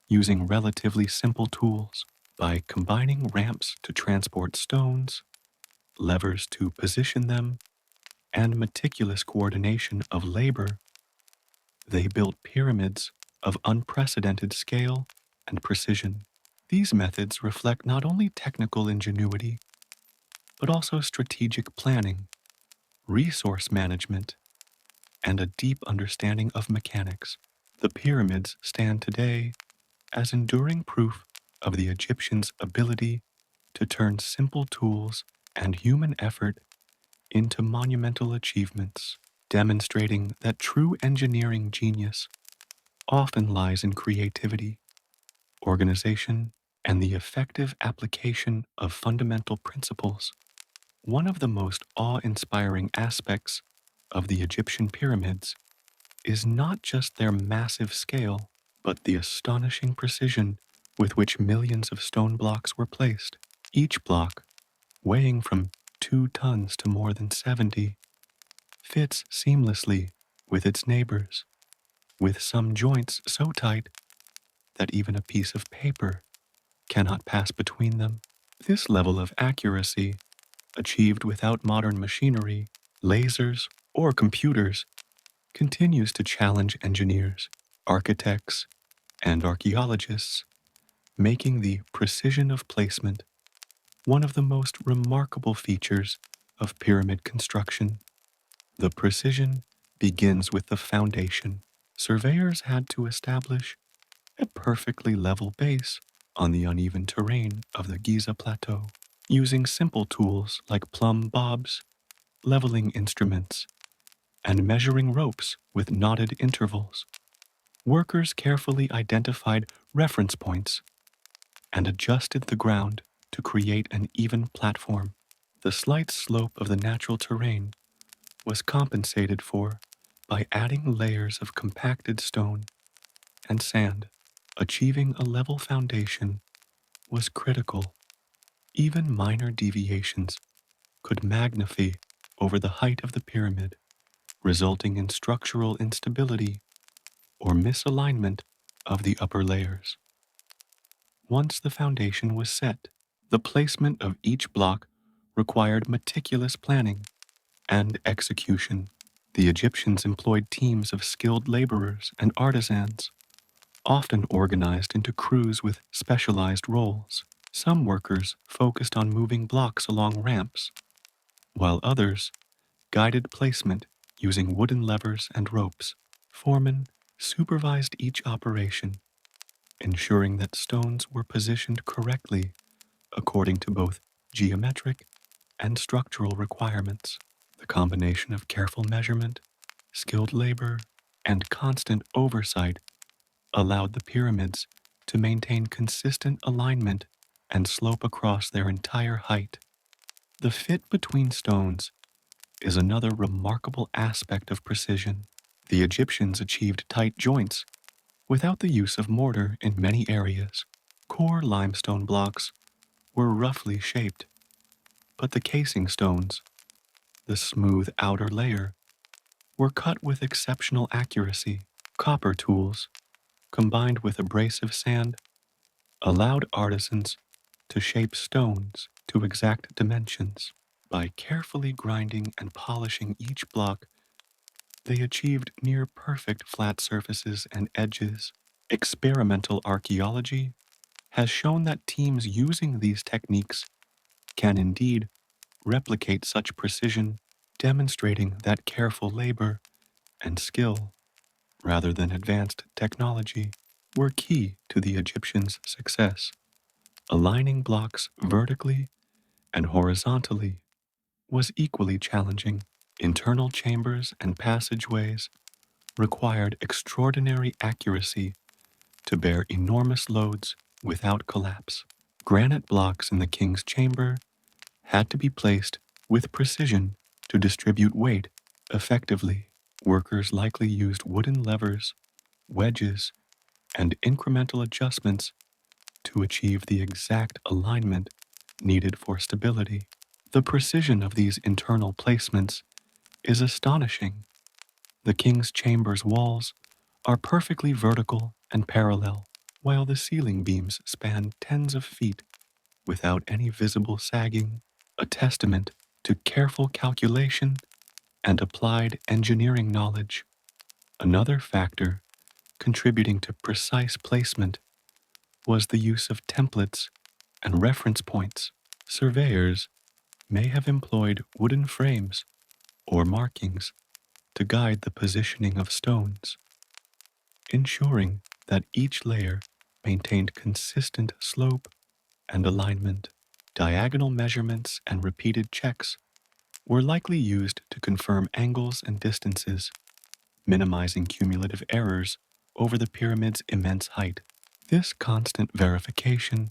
Speaker 1: using relatively simple tools. By combining ramps to transport stones, levers to position them, and meticulous coordination of labor, they built pyramids of unprecedented scale and precision. These methods reflect not only technical ingenuity, but also strategic planning, resource management, and a deep understanding of mechanics. The pyramids stand today as enduring proof of the Egyptians' ability to turn simple tools and human effort into monumental achievements, demonstrating that true engineering genius often lies in creativity, organization, and the effective application of fundamental principles. One of the most awe-inspiring aspects of the Egyptian pyramids is not just their massive scale, but the astonishing precision with which millions of stone blocks were placed. Each block, weighing from 2 tons to more than 70, fits seamlessly with its neighbors, with some joints so tight that even a piece of paper cannot pass between them. This level of accuracy, achieved without modern machinery, lasers, or computers, continues to challenge engineers, architects, and archaeologists, making the precision of placement one of the most remarkable features of pyramid construction. The precision begins with the foundation. Surveyors had to establish a perfectly level base on the uneven terrain of the Giza Plateau, using simple tools like plumb bobs, leveling instruments, and measuring ropes with knotted intervals. Workers carefully identified reference points and adjusted the ground to create an even platform. The slight slope of the natural terrain was compensated for by adding layers of compacted stone and sand. Achieving a level foundation was critical. Even minor deviations could magnify over the height of the pyramid, resulting in structural instability or misalignment of the upper layers. Once the foundation was set, the placement of each block required meticulous planning and execution. The Egyptians employed teams of skilled laborers and artisans, often organized into crews with specialized roles. Some workers focused on moving blocks along ramps, while others guided placement using wooden levers and ropes. Foremen supervised each operation, ensuring that stones were positioned correctly according to both geometric and structural requirements. The combination of careful measurement, skilled labor, and constant oversight allowed the pyramids to maintain consistent alignment and slope across their entire height. The fit between stones is another remarkable aspect of precision. The Egyptians achieved tight joints without the use of mortar in many areas. Core limestone blocks were roughly shaped, but the casing stones, the smooth outer layer, were cut with exceptional accuracy. Copper tools, combined with abrasive sand, allowed artisans to shape stones to exact dimensions. By carefully grinding and polishing each block, they achieved near perfect flat surfaces and edges. Experimental archaeology has shown that teams using these techniques can indeed replicate such precision, demonstrating that careful labor and skill, rather than advanced technology, were key to the Egyptians' success. Aligning blocks vertically and horizontally was equally challenging. Internal chambers and passageways required extraordinary accuracy to bear enormous loads without collapse. Granite blocks in the king's chamber had to be placed with precision to distribute weight effectively. Workers likely used wooden levers, wedges, and incremental adjustments to achieve the exact alignment needed for stability. The precision of these internal placements is astonishing. The king's chamber's walls are perfectly vertical and parallel, while the ceiling beams span tens of feet without any visible sagging, a testament to careful calculation and applied engineering knowledge. Another factor contributing to precise placement was the use of templates and reference points. Surveyors may have employed wooden frames or markings to guide the positioning of stones, ensuring that each layer maintained consistent slope and alignment. Diagonal measurements and repeated checks were likely used to confirm angles and distances, minimizing cumulative errors over the pyramid's immense height. This constant verification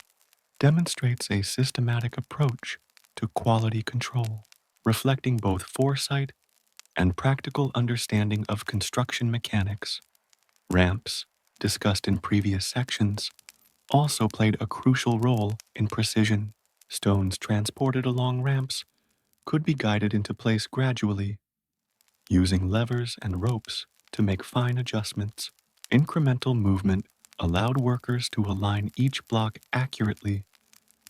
Speaker 1: demonstrates a systematic approach to quality control, reflecting both foresight and practical understanding of construction mechanics. Ramps, discussed in previous sections, also played a crucial role in precision. Stones transported along ramps could be guided into place gradually, using levers and ropes to make fine adjustments. Incremental movement allowed workers to align each block accurately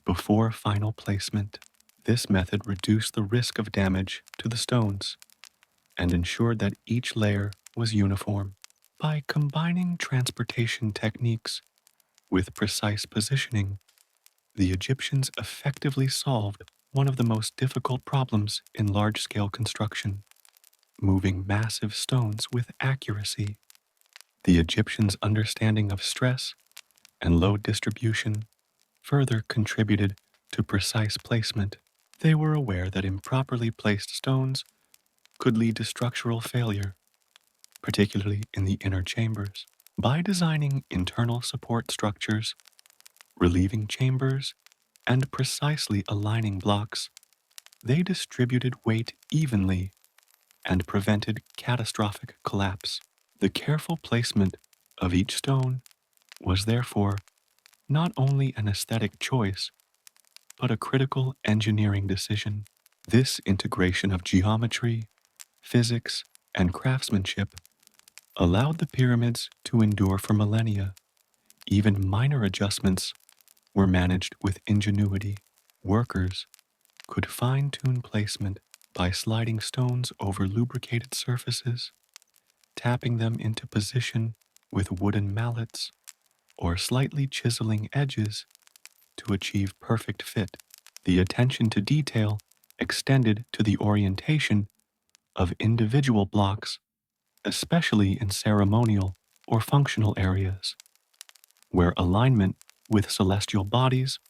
Speaker 1: before final placement. This method reduced the risk of damage to the stones and ensured that each layer was uniform. By combining transportation techniques with precise positioning, the Egyptians effectively solved one of the most difficult problems in large-scale construction: moving massive stones with accuracy. The Egyptians' understanding of stress and load distribution further contributed to precise placement. They were aware that improperly placed stones could lead to structural failure, particularly in the inner chambers. By designing internal support structures, relieving chambers, and precisely aligning blocks, they distributed weight evenly and prevented catastrophic collapse. The careful placement of each stone was therefore not only an aesthetic choice, but a critical engineering decision. This integration of geometry, physics, and craftsmanship allowed the pyramids to endure for millennia. Even minor adjustments were managed with ingenuity. Workers could fine-tune placement by sliding stones over lubricated surfaces, tapping them into position with wooden mallets, or slightly chiseling edges to achieve perfect fit. The attention to detail extended to the orientation of individual blocks, especially in ceremonial or functional areas. where alignment with celestial bodies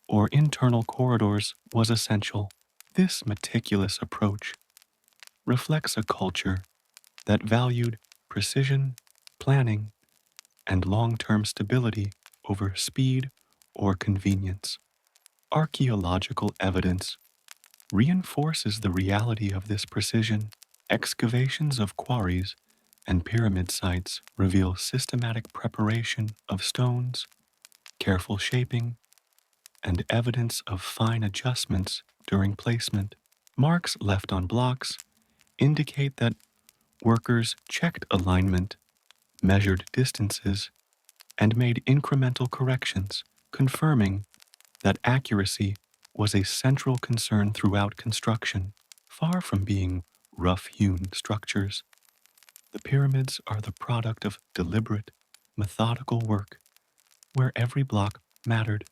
Speaker 1: or internal corridors was essential. This meticulous approach reflects a culture that valued precision, planning, and long-term stability over speed or convenience. Archaeological evidence reinforces the reality of this precision. Excavations of quarries and pyramid sites reveal systematic preparation of stones, careful shaping, and evidence of fine adjustments during placement. Marks left on blocks indicate that workers checked alignment, measured distances, and made incremental corrections, confirming that accuracy was a central concern throughout construction. Far from being rough-hewn structures, the pyramids are the product of deliberate, methodical work where every block mattered.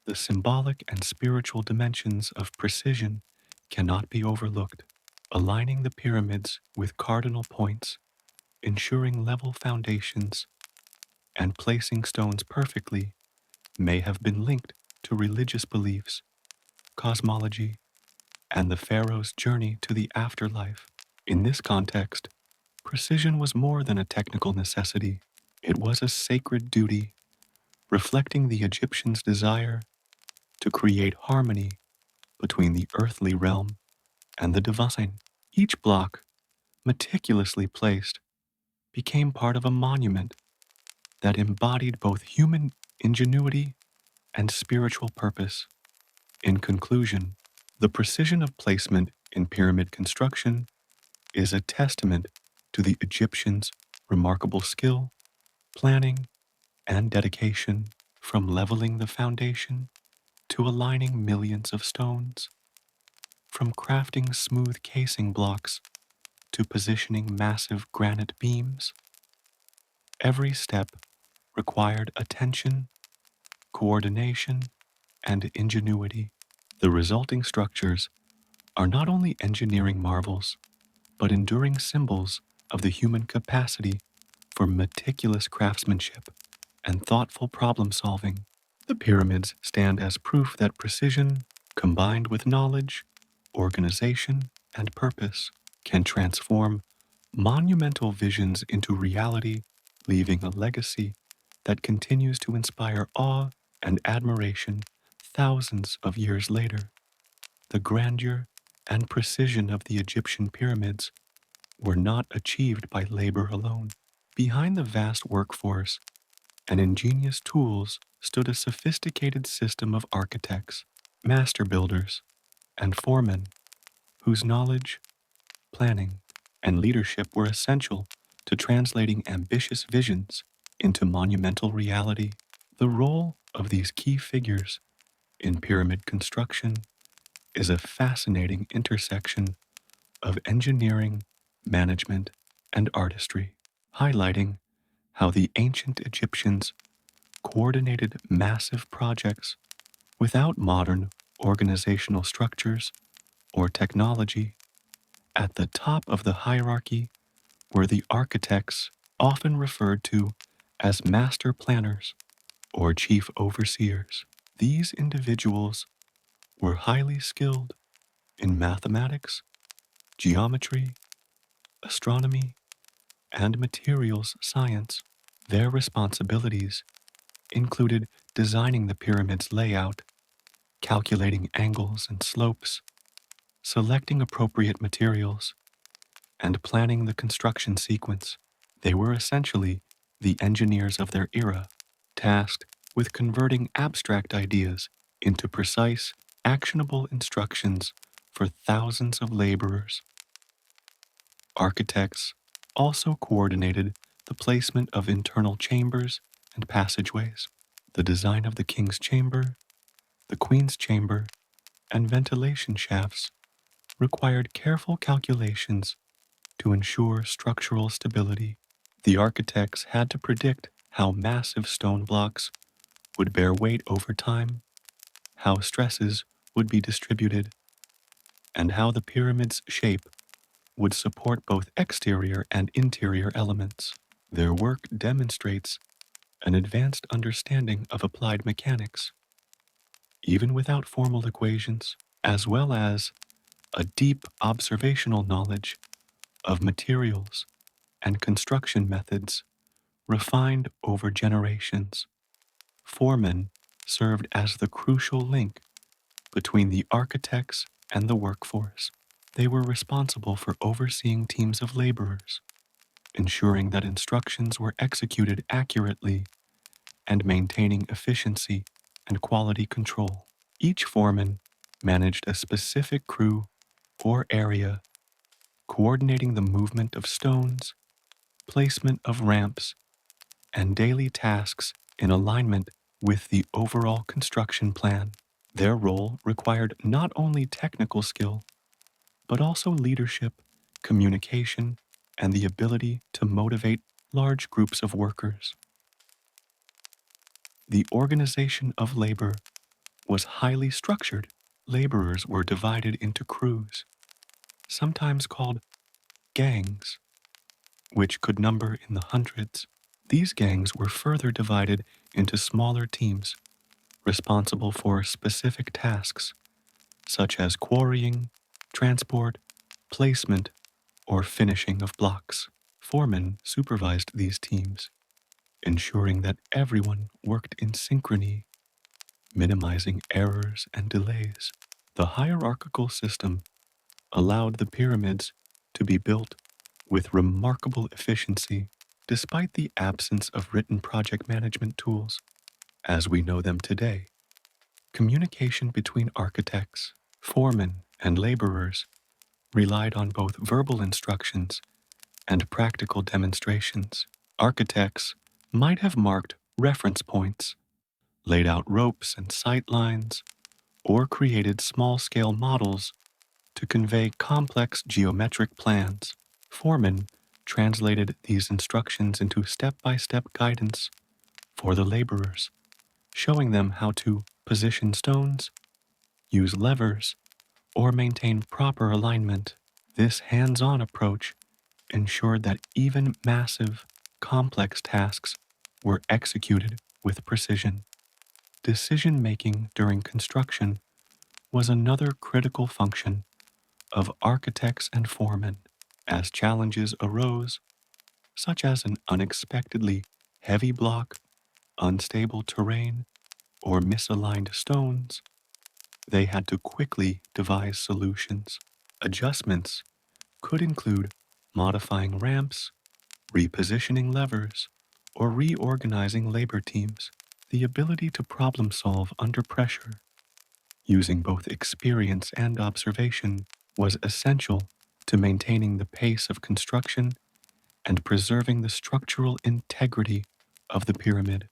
Speaker 1: The symbolic and spiritual dimensions of precision cannot be overlooked. Aligning the pyramids with cardinal points, ensuring level foundations, and placing stones perfectly may have been linked to religious beliefs, cosmology, and the pharaoh's journey to the afterlife. In this context, precision was more than a technical necessity. It was a sacred duty, reflecting the Egyptians' desire to create harmony between the earthly realm and the divine. Each block, meticulously placed, became part of a monument that embodied both human ingenuity and spiritual purpose. In conclusion, the precision of placement in pyramid construction is a testament to the Egyptians' remarkable skill, planning, and dedication. From leveling the foundation to aligning millions of stones, from crafting smooth casing blocks to positioning massive granite beams, every step required attention, coordination, and ingenuity. The resulting structures are not only engineering marvels, but enduring symbols of the human capacity for meticulous craftsmanship and thoughtful problem solving. The pyramids stand as proof that precision, combined with knowledge, organization, and purpose, can transform monumental visions into reality, leaving a legacy that continues to inspire awe and admiration thousands of years later. The grandeur and precision of the Egyptian pyramids were not achieved by labor alone. Behind the vast workforce and ingenious tools stood a sophisticated system of architects, master builders, and foremen whose knowledge, planning, and leadership were essential to translating ambitious visions into monumental reality. The role of these key figures in pyramid construction is a fascinating intersection of engineering, management, and artistry, highlighting how the ancient Egyptians coordinated massive projects without modern organizational structures or technology. At the top of the hierarchy were the architects, often referred to as master planners or chief overseers. These individuals were highly skilled in mathematics, geometry, astronomy, and materials science. Their responsibilities included designing the pyramid's layout, calculating angles and slopes, selecting appropriate materials, and planning the construction sequence. They were essentially the engineers of their era, tasked with converting abstract ideas into precise, actionable instructions for thousands of laborers. Architects also coordinated the placement of internal chambers and passageways. The design of the king's chamber, the queen's chamber, and ventilation shafts required careful calculations to ensure structural stability. The architects had to predict how massive stone blocks would bear weight over time, how stresses would be distributed, and how the pyramid's shape would support both exterior and interior elements. Their work demonstrates an advanced understanding of applied mechanics, even without formal equations, as well as a deep observational knowledge of materials and construction methods refined over generations. Foremen served as the crucial link between the architects and the workforce. They were responsible for overseeing teams of laborers, ensuring that instructions were executed accurately and maintaining efficiency and quality control. Each foreman managed a specific crew or area, coordinating the movement of stones, placement of ramps, and daily tasks in alignment with the overall construction plan. Their role required not only technical skill, but also leadership, communication, and the ability to motivate large groups of workers. The organization of labor was highly structured. Laborers were divided into crews, sometimes called gangs, which could number in the hundreds. These gangs were further divided into smaller teams responsible for specific tasks, such as quarrying, transport, placement, or finishing of blocks. Foremen supervised these teams, ensuring that everyone worked in synchrony, minimizing errors and delays. The hierarchical system allowed the pyramids to be built with remarkable efficiency despite the absence of written project management tools as we know them today. Communication between architects, foremen, and laborers relied on both verbal instructions and practical demonstrations. Architects might have marked reference points, laid out ropes and sight lines, or created small-scale models to convey complex geometric plans. Foremen translated these instructions into step-by-step guidance for the laborers, showing them how to position stones, use levers, or maintain proper alignment. This hands-on approach ensured that even massive, complex tasks were executed with precision. Decision-making during construction was another critical function of architects and foremen. As challenges arose, such as an unexpectedly heavy block, unstable terrain, or misaligned stones, they had to quickly devise solutions. Adjustments could include modifying ramps, repositioning levers, or reorganizing labor teams. The ability to problem solve under pressure, using both experience and observation, was essential to maintaining the pace of construction and preserving the structural integrity of the pyramid.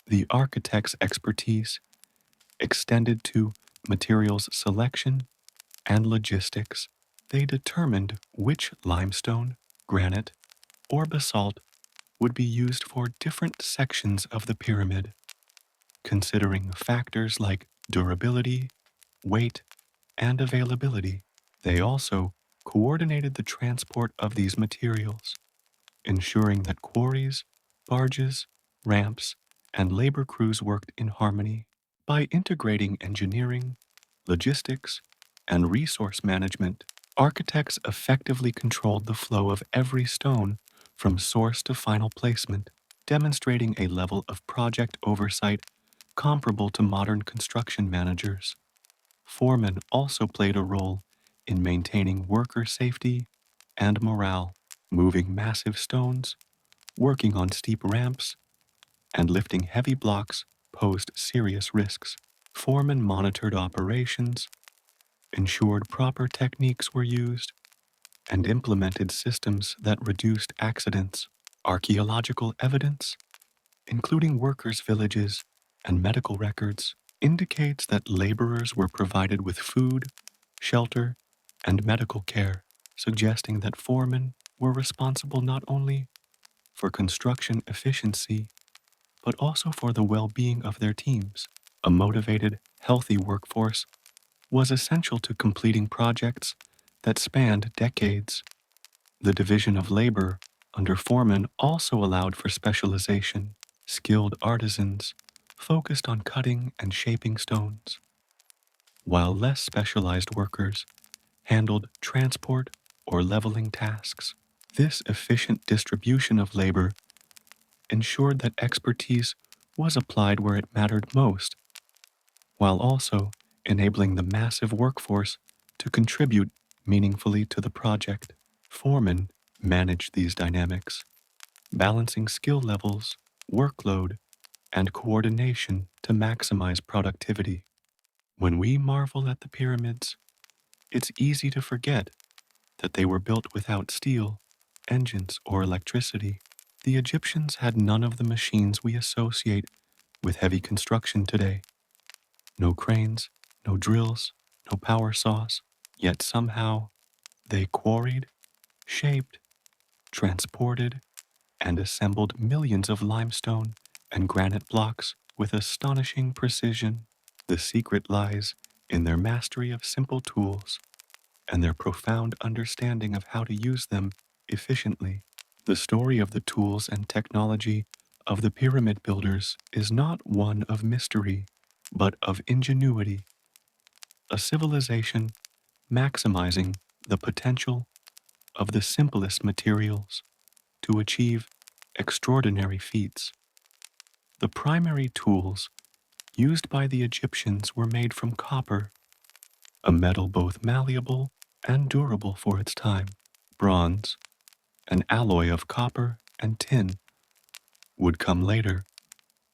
Speaker 1: The architect's expertise extended to materials selection and logistics. They determined which limestone, granite, or basalt would be used for different sections of the pyramid, considering factors like durability, weight, and availability. They also coordinated the transport of these materials, ensuring that quarries, barges, ramps, and labor crews worked in harmony. By integrating engineering, logistics, and resource management, architects effectively controlled the flow of every stone from source to final placement, demonstrating a level of project oversight comparable to modern construction managers. Foremen also played a role in maintaining worker safety and morale, moving massive stones, working on steep ramps, and lifting heavy blocks posed serious risks. Foremen monitored operations, ensured proper techniques were used, and implemented systems that reduced accidents. Archaeological evidence, including workers' villages and medical records, indicates that laborers were provided with food, shelter, and medical care, suggesting that foremen were responsible not only for construction efficiency, but also for the well-being of their teams. A motivated, healthy workforce was essential to completing projects that spanned decades. The division of labor under foremen also allowed for specialization. Skilled artisans focused on cutting and shaping stones, while less specialized workers handled transport or leveling tasks. This efficient distribution of labor ensured that expertise was applied where it mattered most, while also enabling the massive workforce to contribute meaningfully to the project. Foremen managed these dynamics, balancing skill levels, workload, and coordination to maximize productivity. When we marvel at the pyramids, it's easy to forget that they were built without steel, engines, or electricity. The Egyptians had none of the machines we associate with heavy construction today. No cranes, no drills, no power saws. Yet somehow they quarried, shaped, transported, and assembled millions of limestone and granite blocks with astonishing precision. The secret lies in their mastery of simple tools and their profound understanding of how to use them efficiently. The story of the tools and technology of the pyramid builders is not one of mystery, but of ingenuity, a civilization maximizing the potential of the simplest materials to achieve extraordinary feats. The primary tools used by the Egyptians were made from copper, a metal both malleable and durable for its time. Bronze, an alloy of copper and tin, would come later,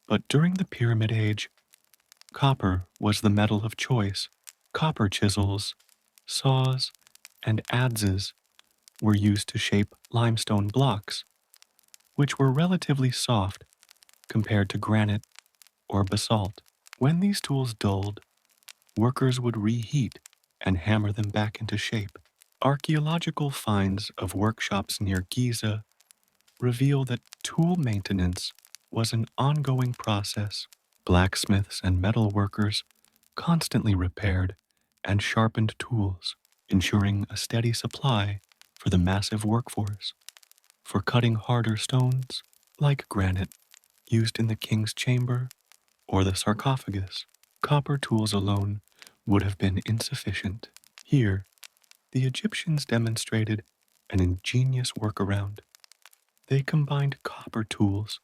Speaker 1: but during the Pyramid Age, copper was the metal of choice. Copper chisels, saws, and adzes were used to shape limestone blocks, which were relatively soft compared to granite or basalt. When these tools dulled, workers would reheat and hammer them back into shape. Archaeological finds of workshops near Giza reveal that tool maintenance was an ongoing process. Blacksmiths and metal workers constantly repaired and sharpened tools, ensuring a steady supply for the massive workforce. For cutting harder stones, like granite, used in the king's chamber or the sarcophagus, copper tools alone would have been insufficient. Here, the Egyptians demonstrated an ingenious workaround. They combined copper tools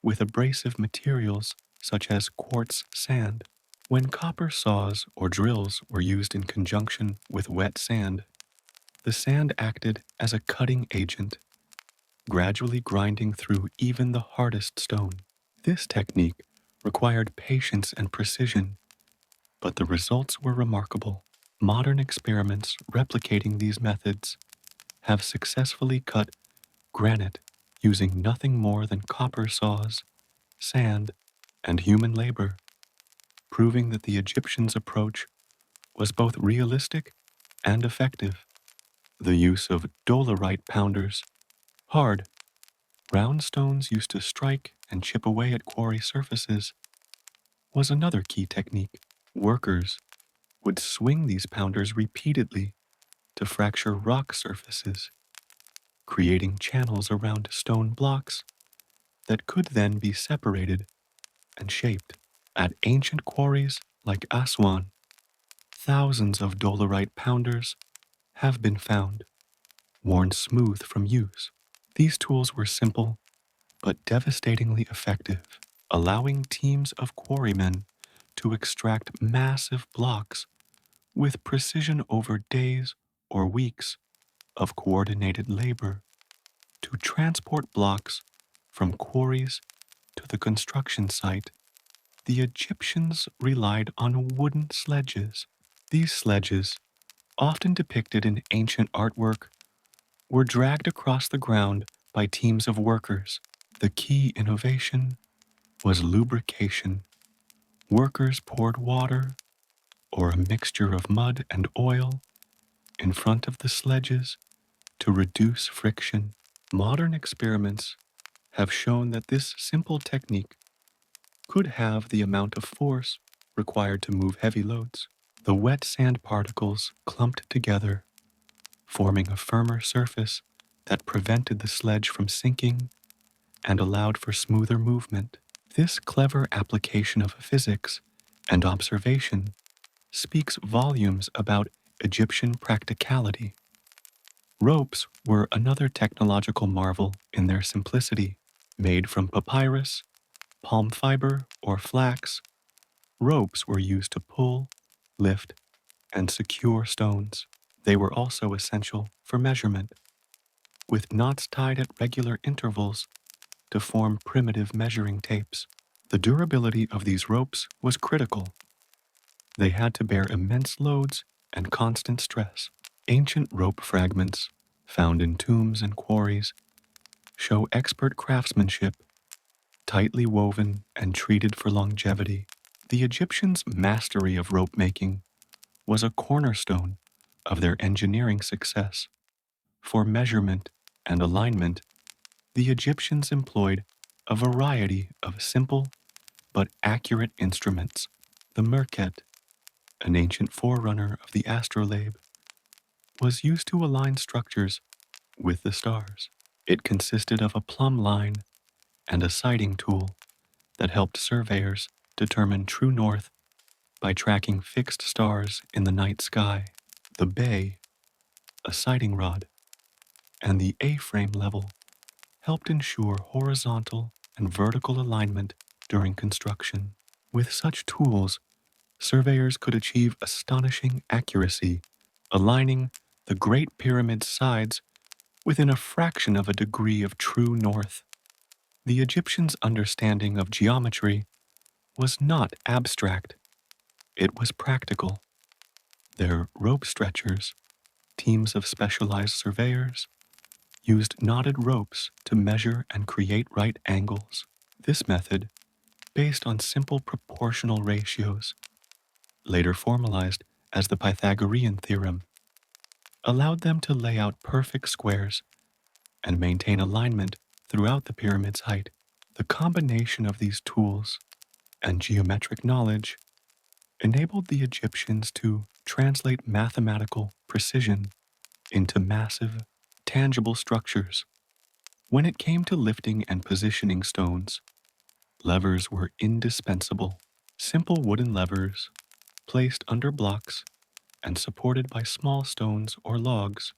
Speaker 1: with abrasive materials such as quartz sand. When copper saws or drills were used in conjunction with wet sand, the sand acted as a cutting agent, gradually grinding through even the hardest stone. This technique required patience and precision, but the results were remarkable. Modern experiments replicating these methods have successfully cut granite using nothing more than copper saws, sand, and human labor, proving that the Egyptians' approach was both realistic and effective. The use of dolerite pounders, hard, round stones used to strike and chip away at quarry surfaces, was another key technique. Workers would swing these pounders repeatedly to fracture rock surfaces, creating channels around stone blocks that could then be separated and shaped. At ancient quarries like Aswan, thousands of dolerite pounders have been found, worn smooth from use. These tools were simple but devastatingly effective, allowing teams of quarrymen to extract massive blocks with precision over days or weeks of coordinated labor. To transport blocks from quarries to the construction site, the Egyptians relied on wooden sledges. These sledges, often depicted in ancient artwork, were dragged across the ground by teams of workers. The key innovation was lubrication. Workers poured water, or a mixture of mud and oil, in front of the sledges to reduce friction. Modern experiments have shown that this simple technique could have the amount of force required to move heavy loads. The wet sand particles clumped together, forming a firmer surface that prevented the sledge from sinking and allowed for smoother movement. This clever application of physics and observation speaks volumes about Egyptian practicality. Ropes were another technological marvel in their simplicity. Made from papyrus, palm fiber, or flax, ropes were used to pull, lift, and secure stones. They were also essential for measurement, with knots tied at regular intervals to form primitive measuring tapes. The durability of these ropes was critical. They had to bear immense loads and constant stress. Ancient rope fragments, found in tombs and quarries, show expert craftsmanship, tightly woven and treated for longevity. The Egyptians' mastery of rope making was a cornerstone of their engineering success. For measurement and alignment, the Egyptians employed a variety of simple but accurate instruments. The merket, an ancient forerunner of the astrolabe, was used to align structures with the stars. It consisted of a plumb line and a sighting tool that helped surveyors determine true north by tracking fixed stars in the night sky. The bay, a sighting rod, and the A-frame level helped ensure horizontal and vertical alignment during construction. With such tools, surveyors could achieve astonishing accuracy, aligning the Great Pyramid's sides within a fraction of a degree of true north. The Egyptians' understanding of geometry was not abstract, it was practical. Their rope stretchers, teams of specialized surveyors, used knotted ropes to measure and create right angles. This method, based on simple proportional ratios, later formalized as the Pythagorean theorem, allowed them to lay out perfect squares and maintain alignment throughout the pyramid's height. The combination of these tools and geometric knowledge enabled the Egyptians to translate mathematical precision into massive, tangible structures. When it came to lifting and positioning stones, levers were indispensable. Simple wooden levers, placed under blocks and supported by small stones or logs,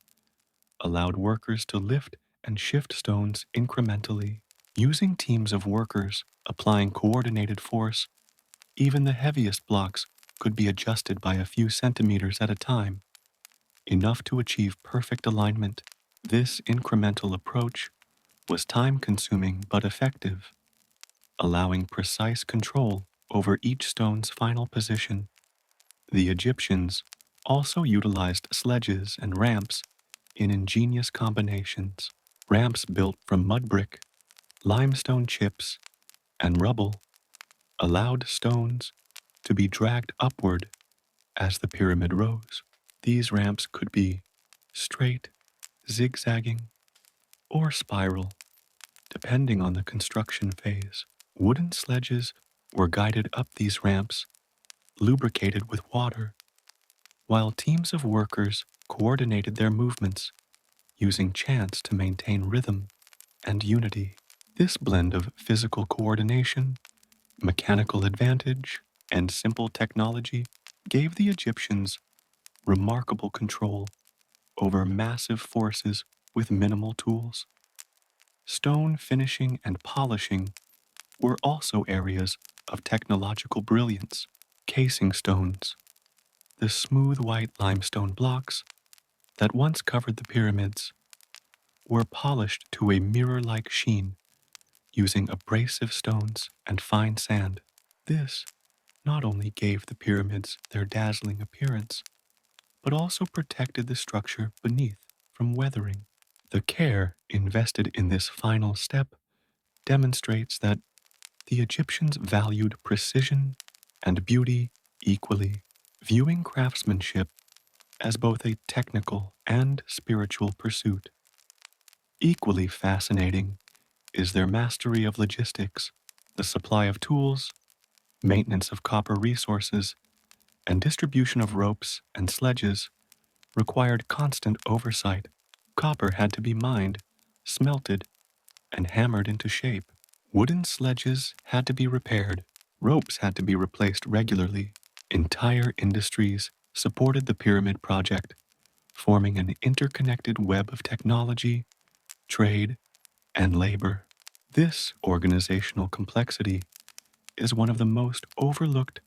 Speaker 1: allowed workers to lift and shift stones incrementally. Using teams of workers applying coordinated force, even the heaviest blocks could be adjusted by a few centimeters at a time, enough to achieve perfect alignment. This incremental approach was time-consuming but effective, allowing precise control over each stone's final position. The Egyptians also utilized sledges and ramps in ingenious combinations. Ramps built from mud brick, limestone chips, and rubble allowed stones to be dragged upward as the pyramid rose. These ramps could be straight, zigzagging, or spiral, depending on the construction phase. Wooden sledges were guided up these ramps, lubricated with water, while teams of workers coordinated their movements, using chants to maintain rhythm and unity. This blend of physical coordination, mechanical advantage, and simple technology gave the Egyptians remarkable control over massive forces with minimal tools. Stone finishing and polishing were also areas of technological brilliance. Casing stones, the smooth white limestone blocks that once covered the pyramids, were polished to a mirror-like sheen using abrasive stones and fine sand. This not only gave the pyramids their dazzling appearance, but also protected the structure beneath from weathering. The care invested in this final step demonstrates that the Egyptians valued precision and beauty equally, viewing craftsmanship as both a technical and spiritual pursuit. Equally fascinating is their mastery of logistics, the supply of tools, maintenance of copper resources, and distribution of ropes and sledges required constant oversight. Copper had to be mined, smelted, and hammered into shape. Wooden sledges had to be repaired, ropes had to be replaced regularly. Entire industries supported the pyramid project, forming an interconnected web of technology, trade, and labor. This organizational complexity is one of the most overlooked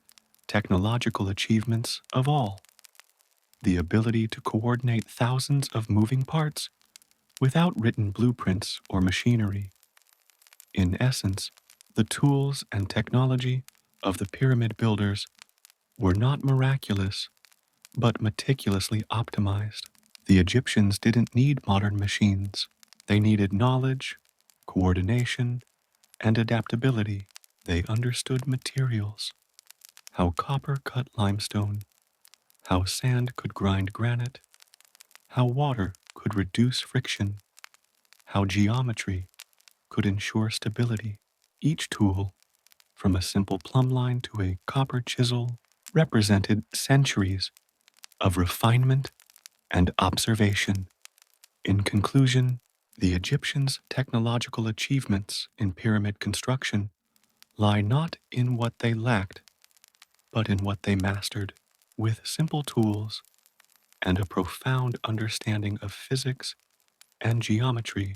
Speaker 1: technological achievements of all. The ability to coordinate thousands of moving parts without written blueprints or machinery. In essence, the tools and technology of the pyramid builders were not miraculous, but meticulously optimized. The Egyptians didn't need modern machines. They needed knowledge, coordination, and adaptability. They understood materials, how copper cut limestone, how sand could grind granite, how water could reduce friction, how geometry could ensure stability. Each tool, from a simple plumb line to a copper chisel, represented centuries of refinement and observation. In conclusion, the Egyptians' technological achievements in pyramid construction lie not in what they lacked, but in what they mastered. With simple tools and a profound understanding of physics and geometry,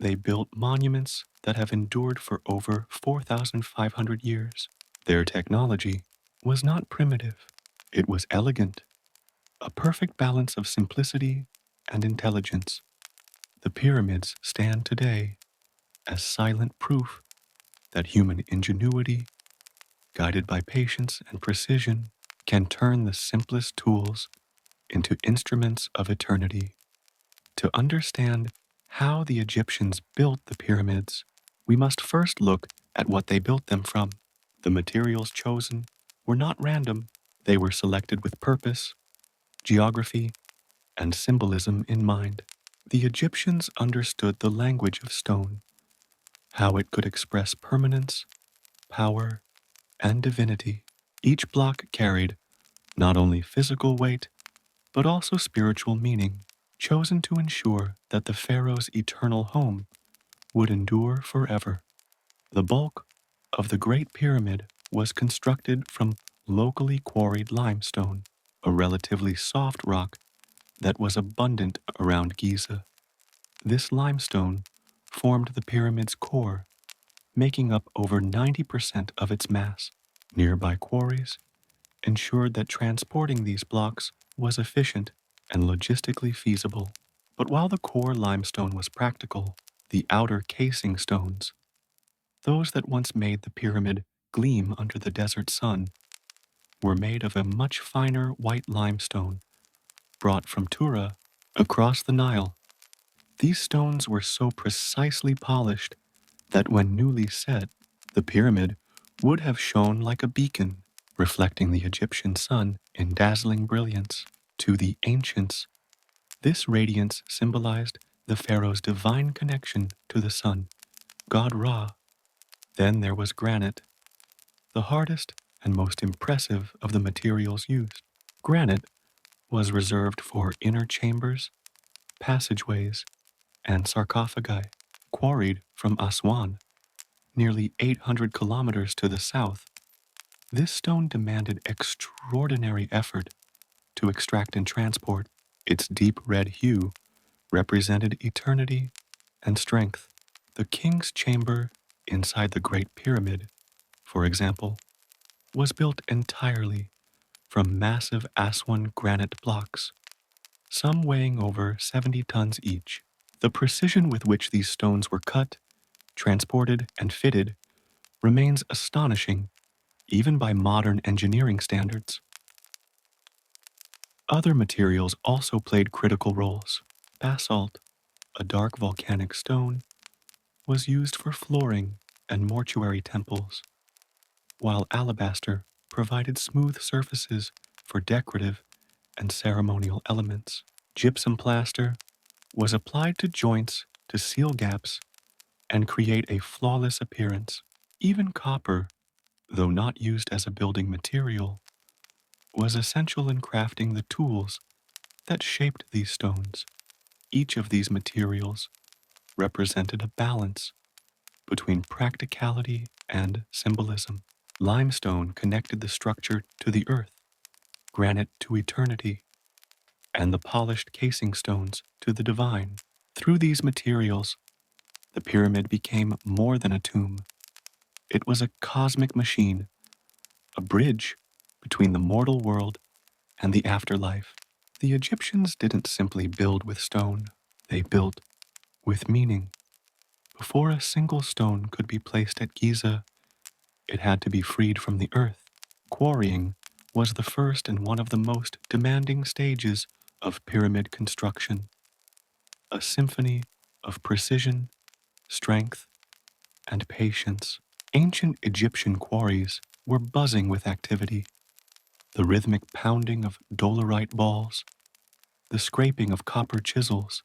Speaker 1: they built monuments that have endured for over 4,500 years. Their technology was not primitive, it was elegant, a perfect balance of simplicity and intelligence. The pyramids stand today as silent proof that human ingenuity, guided by patience and precision, can turn the simplest tools into instruments of eternity. To understand how the Egyptians built the pyramids, we must first look at what they built them from. The materials chosen were not random, they were selected with purpose, geography, and symbolism in mind. The Egyptians understood the language of stone, how it could express permanence, power, and divinity. Each block carried not only physical weight, but also spiritual meaning, chosen to ensure that the pharaoh's eternal home would endure forever. The bulk of the Great Pyramid was constructed from locally quarried limestone, a relatively soft rock that was abundant around Giza. This limestone formed the pyramid's core, making up over 90% of its mass. Nearby quarries ensured that transporting these blocks was efficient and logistically feasible. But while the core limestone was practical, the outer casing stones, those that once made the pyramid gleam under the desert sun, were made of a much finer white limestone brought from Tura across the Nile. These stones were so precisely polished that when newly set, the pyramid would have shone like a beacon, reflecting the Egyptian sun in dazzling brilliance. To the ancients, this radiance symbolized the pharaoh's divine connection to the sun, god Ra. Then there was granite, the hardest and most impressive of the materials used. Granite was reserved for inner chambers, passageways, and sarcophagi. Quarried from Aswan, nearly 800 kilometers to the south, this stone demanded extraordinary effort to extract and transport. Its deep red hue represented eternity and strength. The king's chamber inside the Great Pyramid, for example, was built entirely from massive Aswan granite blocks, some weighing over 70 tons each. The precision with which these stones were cut, transported, and fitted remains astonishing even by modern engineering standards. Other materials also played critical roles. Basalt, a dark volcanic stone, was used for flooring and mortuary temples, while alabaster provided smooth surfaces for decorative and ceremonial elements. Gypsum plaster was applied to joints to seal gaps and create a flawless appearance. Even copper, though not used as a building material, was essential in crafting the tools that shaped these stones. Each of these materials represented a balance between practicality and symbolism. Limestone connected the structure to the earth, granite to eternity, and the polished casing stones to the divine. Through these materials, the pyramid became more than a tomb. It was a cosmic machine, a bridge between the mortal world and the afterlife. The Egyptians didn't simply build with stone, they built with meaning. Before a single stone could be placed at Giza, it had to be freed from the earth. Quarrying was the first and one of the most demanding stages of pyramid construction, a symphony of precision, strength, and patience. Ancient Egyptian quarries were buzzing with activity. The rhythmic pounding of dolerite balls, the scraping of copper chisels,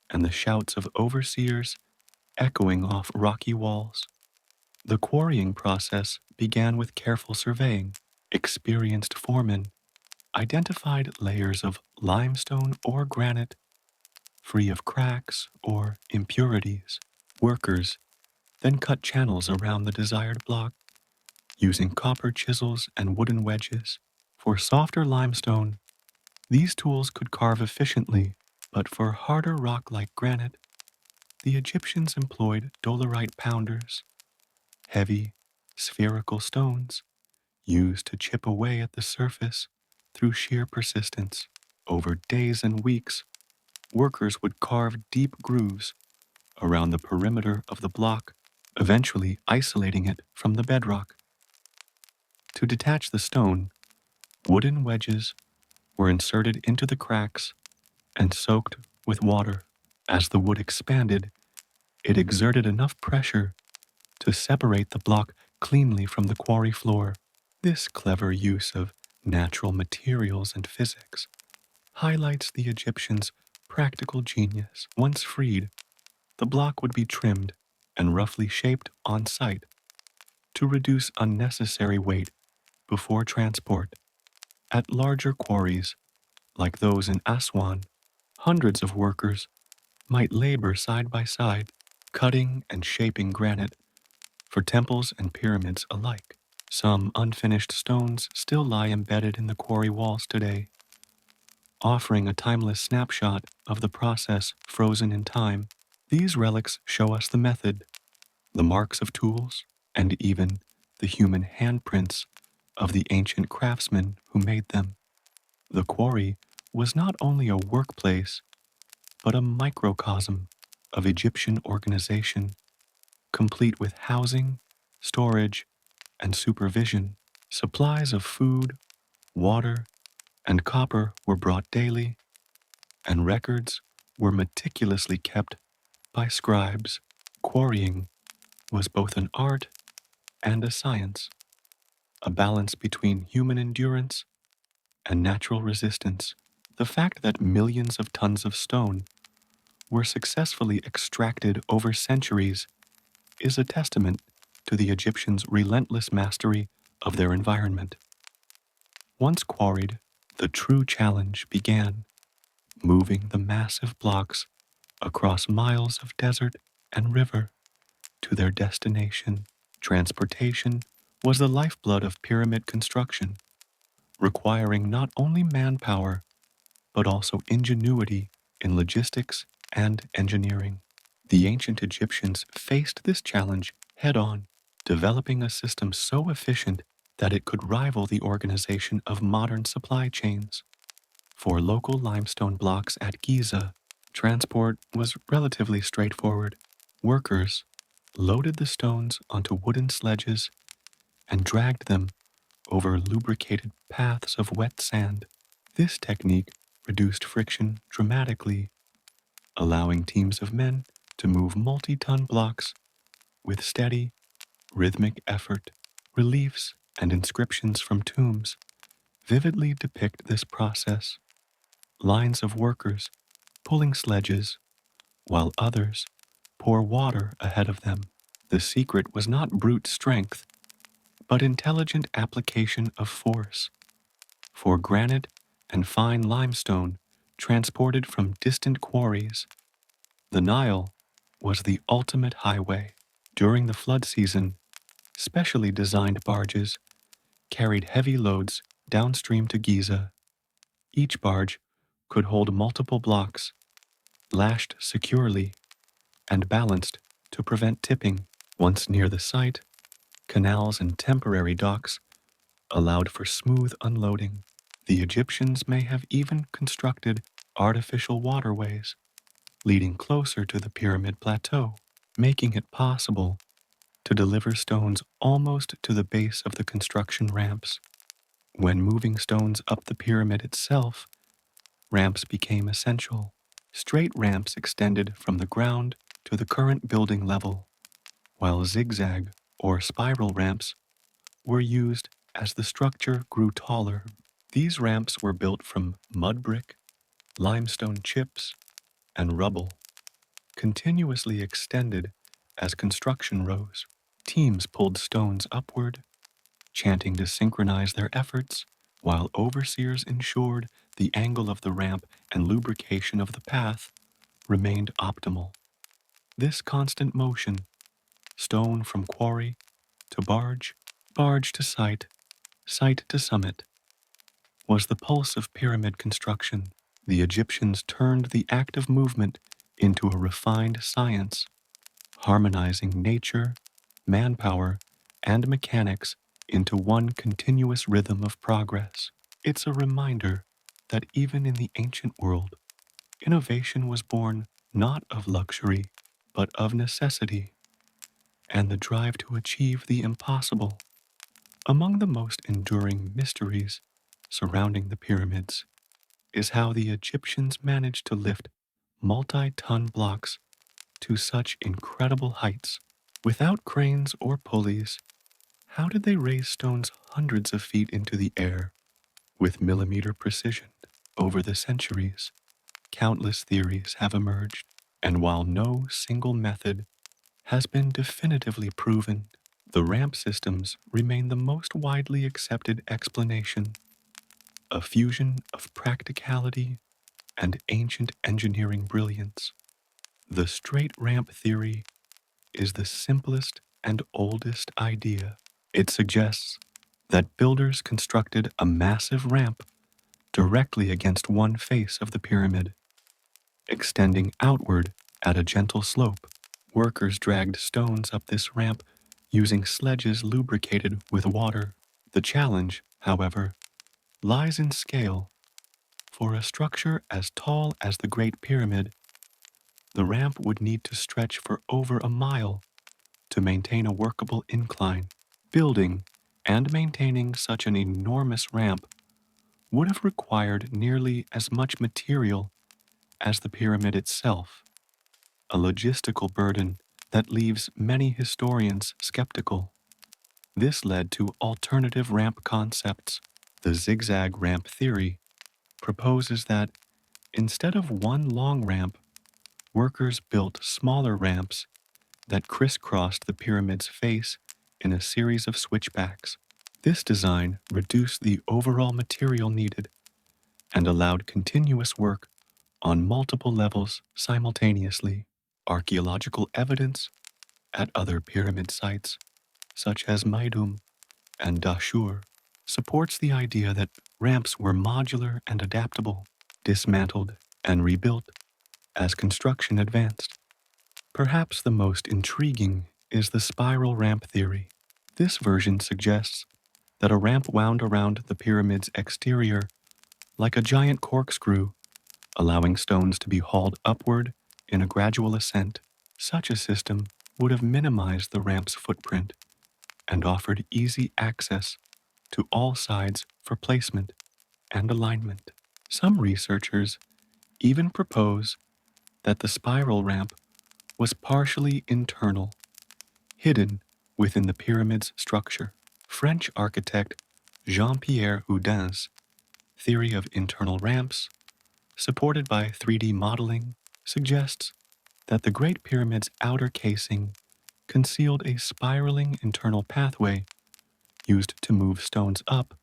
Speaker 1: and the shouts of overseers echoing off rocky walls. The quarrying process began with careful surveying. Experienced foremen identified layers of limestone or granite free of cracks or impurities. Workers then cut channels around the desired block using copper chisels and wooden wedges. For softer limestone, these tools could carve efficiently, but for harder rock like granite, the Egyptians employed dolerite pounders, heavy, spherical stones used to chip away at the surface through sheer persistence. Over days and weeks, workers would carve deep grooves around the perimeter of the block, eventually isolating it from the bedrock. To detach the stone, wooden wedges were inserted into the cracks and soaked with water. As the wood expanded, it exerted enough pressure to separate the block cleanly from the quarry floor. This clever use of natural materials and physics highlights the Egyptians' practical genius. Once freed, the block would be trimmed and roughly shaped on site to reduce unnecessary weight before transport. At larger quarries, like those in Aswan, hundreds of workers might labor side by side, cutting and shaping granite for temples and pyramids alike. Some unfinished stones still lie embedded in the quarry walls today, offering a timeless snapshot of the process frozen in time. These relics show us the method, the marks of tools, and even the human handprints of the ancient craftsmen who made them. The quarry was not only a workplace, but a microcosm of Egyptian organization, complete with housing, storage, and supervision. Supplies of food, water, and copper were brought daily, and records were meticulously kept by scribes. Quarrying was both an art and a science, a balance between human endurance and natural resistance. The fact that millions of tons of stone were successfully extracted over centuries is a testament to the Egyptians' relentless mastery of their environment. Once quarried, the true challenge began, moving the massive blocks across miles of desert and river to their destination. Transportation was the lifeblood of pyramid construction, requiring not only manpower, but also ingenuity in logistics and engineering. The ancient Egyptians faced this challenge head on, developing a system so efficient that it could rival the organization of modern supply chains. For local limestone blocks at Giza, transport was relatively straightforward. Workers loaded the stones onto wooden sledges and dragged them over lubricated paths of wet sand. This technique reduced friction dramatically, allowing teams of men to move multi-ton blocks with steady, rhythmic effort. Reliefs and inscriptions from tombs vividly depict this process. Lines of workers pulling sledges, while others pour water ahead of them. The secret was not brute strength, but intelligent application of force. For granite and fine limestone transported from distant quarries, the Nile was the ultimate highway. During the flood season, specially designed barges carried heavy loads downstream to Giza. Each barge could hold multiple blocks, lashed securely and balanced to prevent tipping. Once near the site, canals and temporary docks allowed for smooth unloading. The Egyptians may have even constructed artificial waterways leading closer to the pyramid plateau, making it possible to deliver stones almost to the base of the construction ramps. When moving stones up the pyramid itself, ramps became essential. Straight ramps extended from the ground to the current building level, while zigzag or spiral ramps were used as the structure grew taller. These ramps were built from mud brick, limestone chips, and rubble, continuously extended as construction rose. Teams pulled stones upward, chanting to synchronize their efforts, while overseers ensured the angle of the ramp and lubrication of the path remained optimal. This constant motion, stone from quarry to barge, barge to site, site to summit, was the pulse of pyramid construction. The Egyptians turned the act of movement into a refined science, harmonizing nature, manpower, and mechanics into one continuous rhythm of progress. It's a reminder that even in the ancient world, innovation was born not of luxury, but of necessity and the drive to achieve the impossible. Among the most enduring mysteries surrounding the pyramids is how the Egyptians managed to lift multi-ton blocks to such incredible heights. Without cranes or pulleys, how did they raise stones hundreds of feet into the air with millimeter precision? Over the centuries, countless theories have emerged, and while no single method has been definitively proven, the ramp systems remain the most widely accepted explanation, a fusion of practicality and ancient engineering brilliance. The straight ramp theory is the simplest and oldest idea. It suggests that builders constructed a massive ramp directly against one face of the pyramid, extending outward at a gentle slope. Workers dragged stones up this ramp using sledges lubricated with water. The challenge, however, lies in scale. For a structure as tall as the Great Pyramid, the ramp would need to stretch for over a mile to maintain a workable incline. Building and maintaining such an enormous ramp would have required nearly as much material as the pyramid itself, a logistical burden that leaves many historians skeptical. This led to alternative ramp concepts. The zigzag ramp theory proposes that instead of one long ramp, workers built smaller ramps that crisscrossed the pyramid's face in a series of switchbacks. This design reduced the overall material needed and allowed continuous work on multiple levels simultaneously. Archaeological evidence at other pyramid sites, such as Maidum and Dashur, supports the idea that ramps were modular and adaptable, dismantled and rebuilt as construction advanced. Perhaps the most intriguing is the spiral ramp theory. This version suggests that a ramp wound around the pyramid's exterior like a giant corkscrew, allowing stones to be hauled upward in a gradual ascent. Such a system would have minimized the ramp's footprint and offered easy access to all sides for placement and alignment. Some researchers even propose that the spiral ramp was partially internal, hidden within the pyramid's structure. French architect Jean-Pierre Houdin's theory of internal ramps, supported by 3D modeling, suggests that the Great Pyramid's outer casing concealed a spiraling internal pathway used to move stones up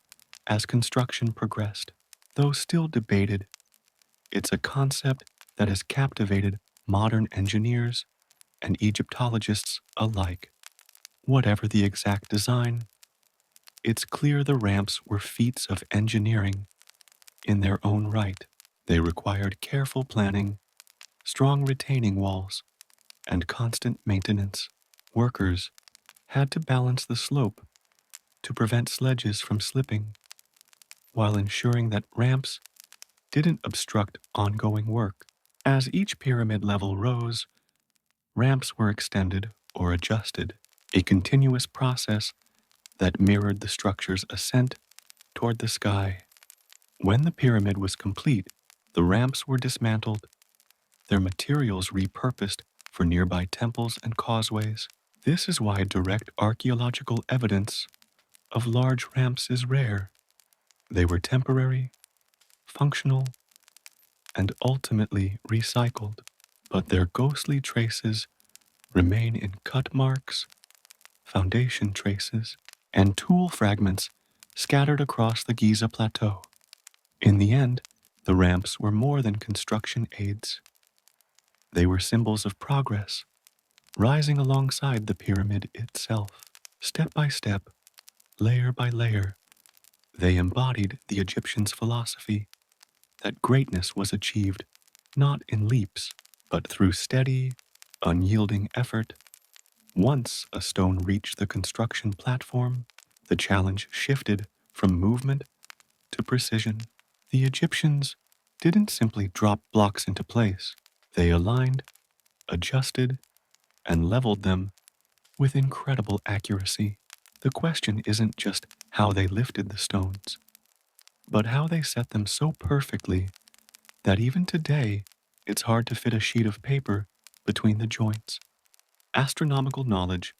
Speaker 1: as construction progressed. Though still debated, it's a concept that has captivated modern engineers and Egyptologists alike. Whatever the exact design, it's clear the ramps were feats of engineering in their own right. They required careful planning, strong retaining walls, and constant maintenance. Workers had to balance the slope to prevent sledges from slipping, while ensuring that ramps didn't obstruct ongoing work. As each pyramid level rose, ramps were extended or adjusted, a continuous process that mirrored the structure's ascent toward the sky. When the pyramid was complete, the ramps were dismantled, their materials repurposed for nearby temples and causeways. This is why direct archaeological evidence of large ramps is rare. They were temporary, functional, and ultimately recycled, but their ghostly traces remain in cut marks, foundation traces, and tool fragments scattered across the Giza plateau. In the end, the ramps were more than construction aids. They were symbols of progress, rising alongside the pyramid itself. Step by step, layer by layer, they embodied the Egyptians' philosophy that greatness was achieved not in leaps, but through steady, unyielding effort. Once a stone reached the construction platform, the challenge shifted from movement to precision. The Egyptians didn't simply drop blocks into place. They aligned, adjusted, and leveled them with incredible accuracy. The question isn't just how they lifted the stones, but how they set them so perfectly that even today it's hard to fit a sheet of paper between the joints. Astronomical knowledge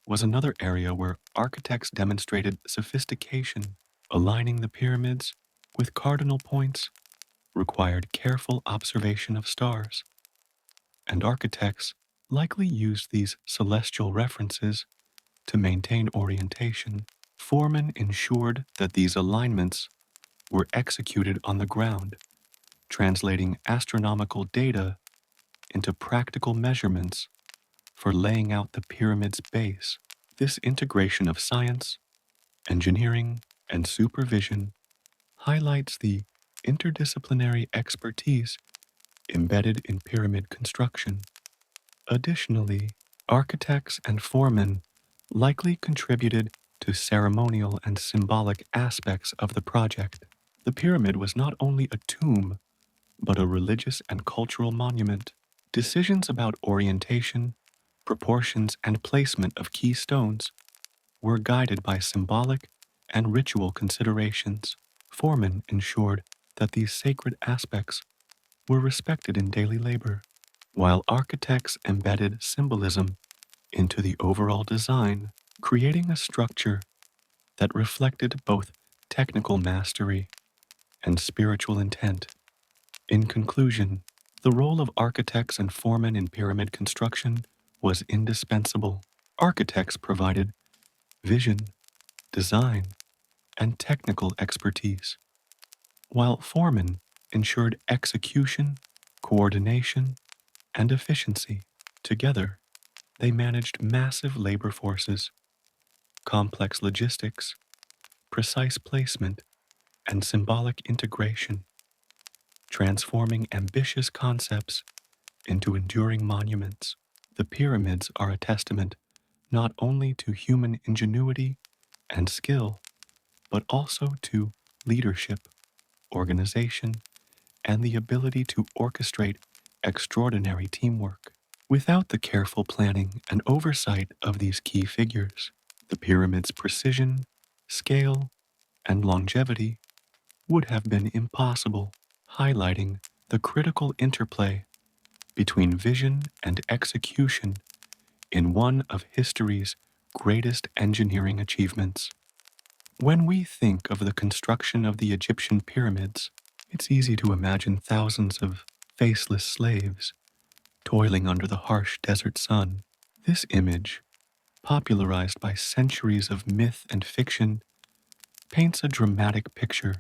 Speaker 1: was another area where architects demonstrated sophistication. Aligning the pyramids with cardinal points required careful observation of stars, and architects likely used these celestial references to maintain orientation. Foremen ensured that these alignments were executed on the ground, translating astronomical data into practical measurements for laying out the pyramid's base. This integration of science, engineering, and supervision highlights the interdisciplinary expertise embedded in pyramid construction. Additionally, architects and foremen likely contributed to ceremonial and symbolic aspects of the project. The pyramid was not only a tomb, but a religious and cultural monument. Decisions about orientation, proportions, and placement of key stones were guided by symbolic and ritual considerations. Foremen ensured that these sacred aspects were respected in daily labor, while architects embedded symbolism into the overall design, creating a structure that reflected both technical mastery and spiritual intent. In conclusion, the role of architects and foremen in pyramid construction was indispensable. Architects provided vision, design, and technical expertise, while foremen ensured execution, coordination, and efficiency. Together, they managed massive labor forces, complex logistics, precise placement, and symbolic integration, transforming ambitious concepts into enduring monuments. The pyramids are a testament not only to human ingenuity and skill, but also to leadership, organization, and the ability to orchestrate extraordinary teamwork. Without the careful planning and oversight of these key figures, the pyramid's precision, scale, and longevity would have been impossible, highlighting the critical interplay between vision and execution in one of history's greatest engineering achievements. When we think of the construction of the Egyptian pyramids, it's easy to imagine thousands of faceless slaves toiling under the harsh desert sun. This image, popularized by centuries of myth and fiction, paints a dramatic picture,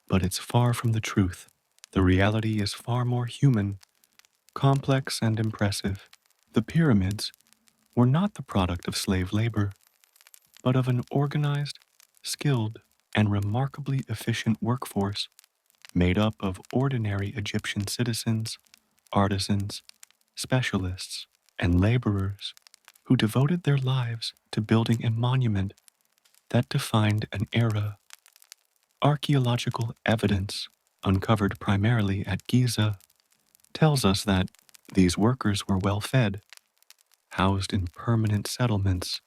Speaker 1: but it's far from the truth. The reality is far more human, complex, and impressive. The pyramids were not the product of slave labor, but of an organized, skilled, and remarkably efficient workforce made up of ordinary Egyptian citizens, artisans, specialists, and laborers who devoted their lives to building a monument that defined an era. Archaeological evidence, uncovered primarily at Giza, tells us that these workers were well fed, housed in permanent settlements,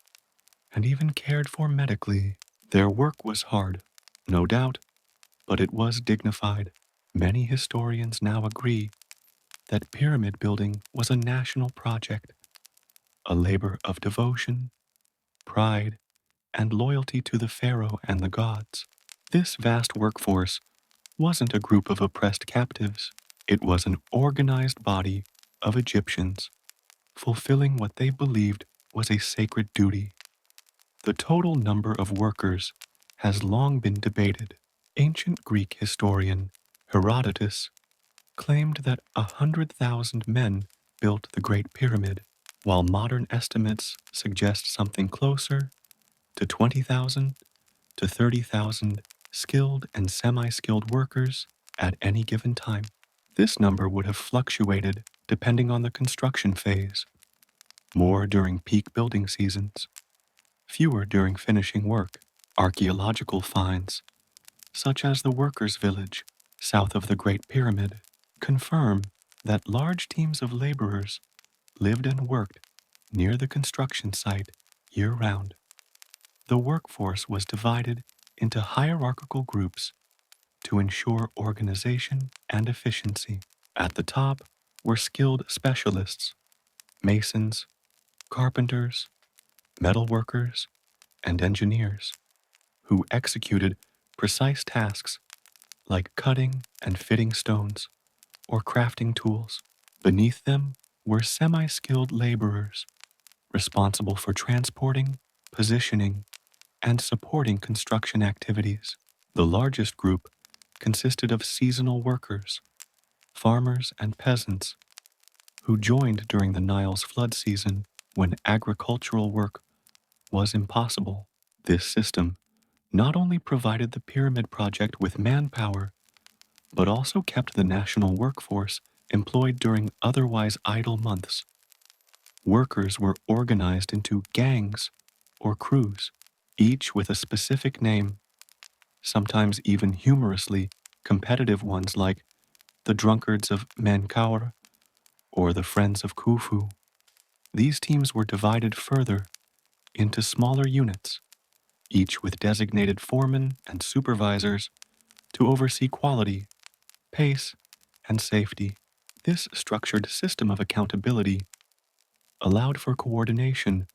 Speaker 1: and even cared for medically. Their work was hard, no doubt, but it was dignified. Many historians now agree that pyramid building was a national project, a labor of devotion, pride, and loyalty to the pharaoh and the gods. This vast workforce wasn't a group of oppressed captives. It was an organized body of Egyptians fulfilling what they believed was a sacred duty. The total number of workers has long been debated. Ancient Greek historian Herodotus claimed that 100,000 men built the Great Pyramid, while modern estimates suggest something closer to 20,000 to 30,000 skilled and semi-skilled workers at any given time. This number would have fluctuated depending on the construction phase, more during peak building seasons, fewer during finishing work. Archaeological finds, such as the workers' village south of the Great Pyramid, confirm that large teams of laborers lived and worked near the construction site year-round. The workforce was divided into hierarchical groups to ensure organization and efficiency. At the top were skilled specialists, masons, carpenters, metalworkers, and engineers, who executed precise tasks like cutting and fitting stones or crafting tools. Beneath them were semi-skilled laborers responsible for transporting, positioning, and supporting construction activities. The largest group consisted of seasonal workers, farmers and peasants, who joined during the Nile's flood season when agricultural work was impossible. This system not only provided the pyramid project with manpower, but also kept the national workforce employed during otherwise idle months. Workers were organized into gangs or crews, each with a specific name, sometimes even humorously competitive ones like the Drunkards of Menkaure or the Friends of Khufu. These teams were divided further into smaller units, each with designated foremen and supervisors to oversee quality, pace, and safety. This structured system of accountability allowed for coordination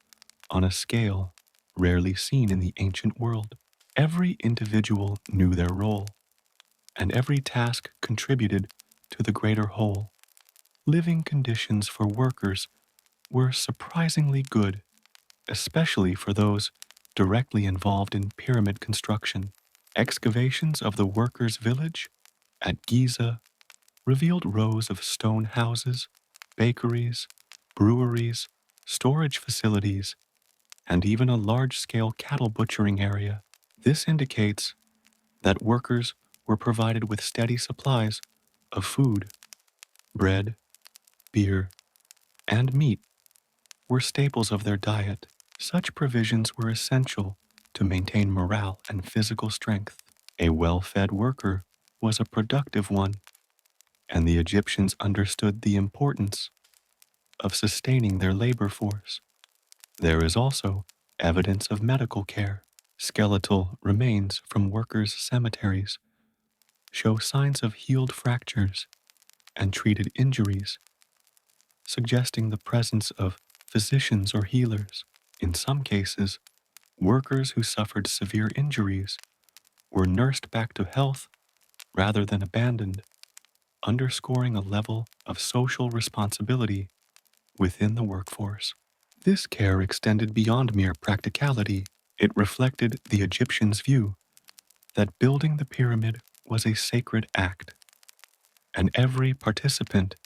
Speaker 1: on a scale rarely seen in the ancient world. Every individual knew their role, and every task contributed to the greater whole. Living conditions for workers were surprisingly good, especially for those directly involved in pyramid construction. Excavations of the workers' village at Giza revealed rows of stone houses, bakeries, breweries, storage facilities, and even a large-scale cattle butchering area. This indicates that workers were provided with steady supplies of food. Bread, beer, and meat were staples of their diet. Such provisions were essential to maintain morale and physical strength. A well-fed worker was a productive one, and the Egyptians understood the importance of sustaining their labor force. There is also evidence of medical care. Skeletal remains from workers' cemeteries show signs of healed fractures and treated injuries, suggesting the presence of physicians or healers. In some cases, workers who suffered severe injuries were nursed back to health rather than abandoned, underscoring a level of social responsibility within the workforce. This care extended beyond mere practicality. It reflected the Egyptians' view that building the pyramid was a sacred act, and every participant,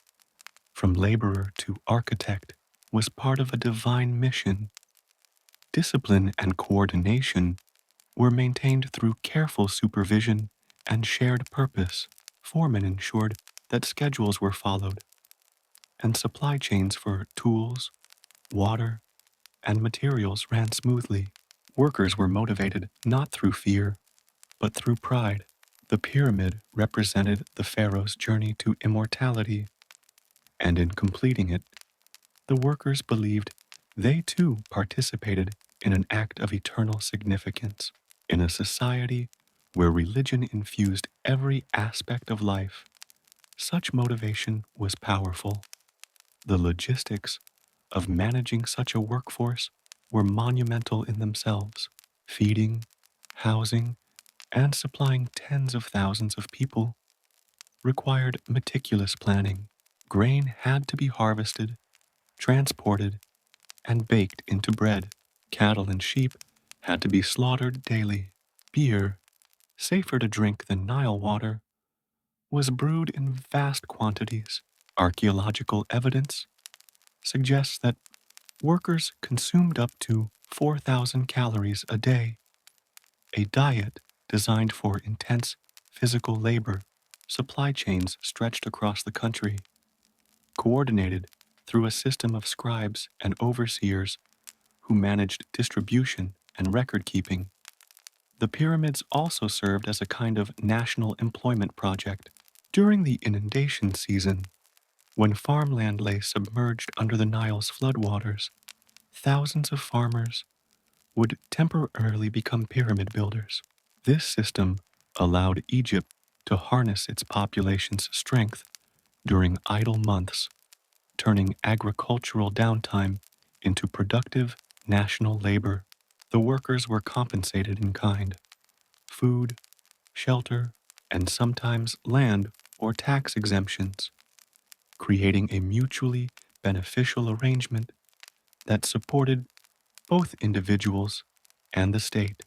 Speaker 1: from laborer to architect, was part of a divine mission. Discipline and coordination were maintained through careful supervision and shared purpose. Foremen ensured that schedules were followed and supply chains for tools, water, and materials ran smoothly. Workers were motivated not through fear, but through pride. The pyramid represented the pharaoh's journey to immortality, and in completing it, the workers believed they too participated in an act of eternal significance. In a society where religion infused every aspect of life, such motivation was powerful. The logistics of managing such a workforce were monumental in themselves. Feeding, housing, and supplying tens of thousands of people required meticulous planning. Grain had to be harvested, transported, and baked into bread. Cattle and sheep had to be slaughtered daily. Beer, safer to drink than Nile water, was brewed in vast quantities. Archaeological evidence suggests that workers consumed up to 4,000 calories a day, a diet designed for intense physical labor. Supply chains stretched across the country, coordinated through a system of scribes and overseers who managed distribution and record keeping. The pyramids also served as a kind of national employment project. During the inundation season, when farmland lay submerged under the Nile's floodwaters, thousands of farmers would temporarily become pyramid builders. This system allowed Egypt to harness its population's strength during idle months, turning agricultural downtime into productive national labor. The workers were compensated in kind: food, shelter, and sometimes land or tax exemptions, creating a mutually beneficial arrangement that supported both individuals and the state.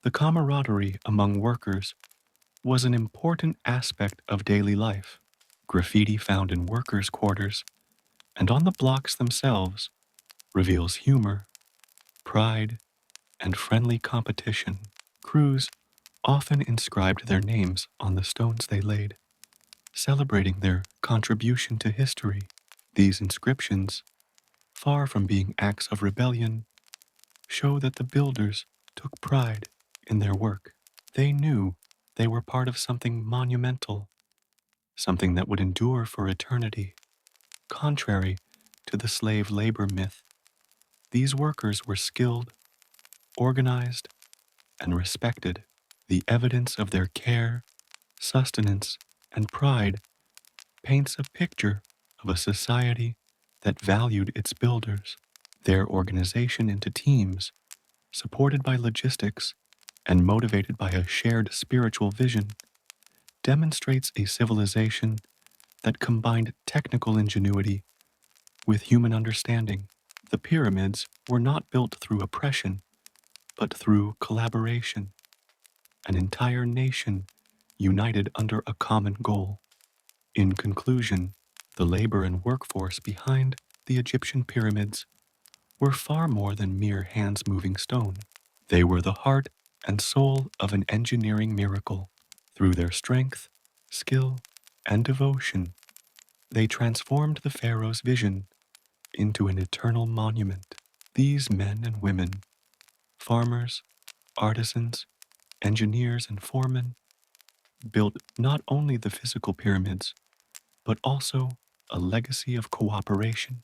Speaker 1: The camaraderie among workers was an important aspect of daily life. Graffiti found in workers' quarters and on the blocks themselves reveals humor, pride, and friendly competition. Crews often inscribed their names on the stones they laid, celebrating their contribution to history. These inscriptions, far from being acts of rebellion, show that the builders took pride in their work. They knew they were part of something monumental, something that would endure for eternity. Contrary to the slave labor myth, these workers were skilled, organized, and respected. The evidence of their care, sustenance, and pride paints a picture of a society that valued its builders. Their organization into teams, supported by logistics and motivated by a shared spiritual vision, demonstrates a civilization that combined technical ingenuity with human understanding. The pyramids were not built through oppression, but through collaboration. An entire nation united under a common goal. In conclusion, the labor and workforce behind the Egyptian pyramids were far more than mere hands moving stone. They were the heart and soul of an engineering miracle. Through their strength, skill, and devotion, they transformed the pharaoh's vision into an eternal monument. These men and women, farmers, artisans, engineers, and foremen, built not only the physical pyramids, but also a legacy of cooperation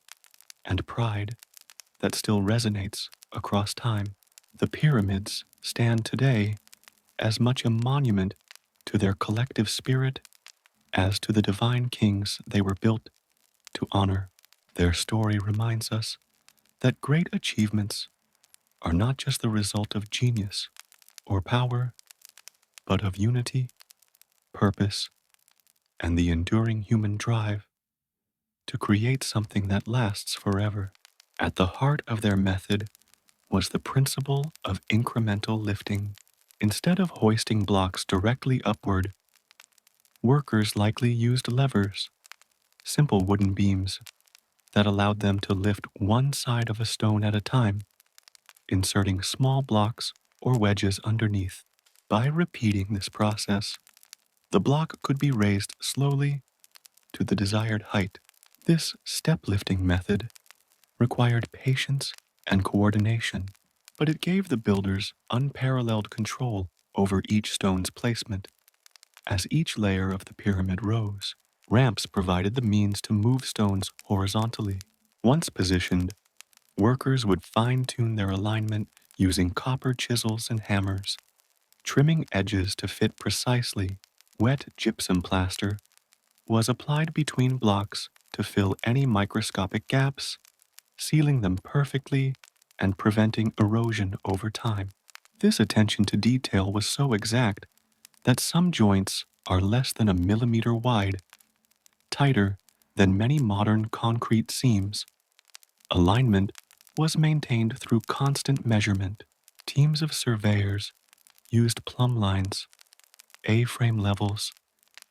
Speaker 1: and pride that still resonates across time. The pyramids stand today as much a monument to their collective spirit as to the divine kings they were built to honor. Their story reminds us that great achievements are not just the result of genius or power, but of unity, purpose, and the enduring human drive to create something that lasts forever. At the heart of their method was the principle of incremental lifting. Instead of hoisting blocks directly upward, workers likely used levers, simple wooden beams that allowed them to lift one side of a stone at a time, inserting small blocks or wedges underneath. By repeating this process, the block could be raised slowly to the desired height. This step lifting method required patience and coordination, but it gave the builders unparalleled control over each stone's placement. As each layer of the pyramid rose, ramps provided the means to move stones horizontally. Once positioned, workers would fine-tune their alignment using copper chisels and hammers, trimming edges to fit precisely. Wet gypsum plaster was applied between blocks to fill any microscopic gaps, sealing them perfectly and preventing erosion over time. This attention to detail was so exact that some joints are less than a millimeter wide, tighter than many modern concrete seams. Alignment was maintained through constant measurement. Teams of surveyors used plumb lines, A-frame levels,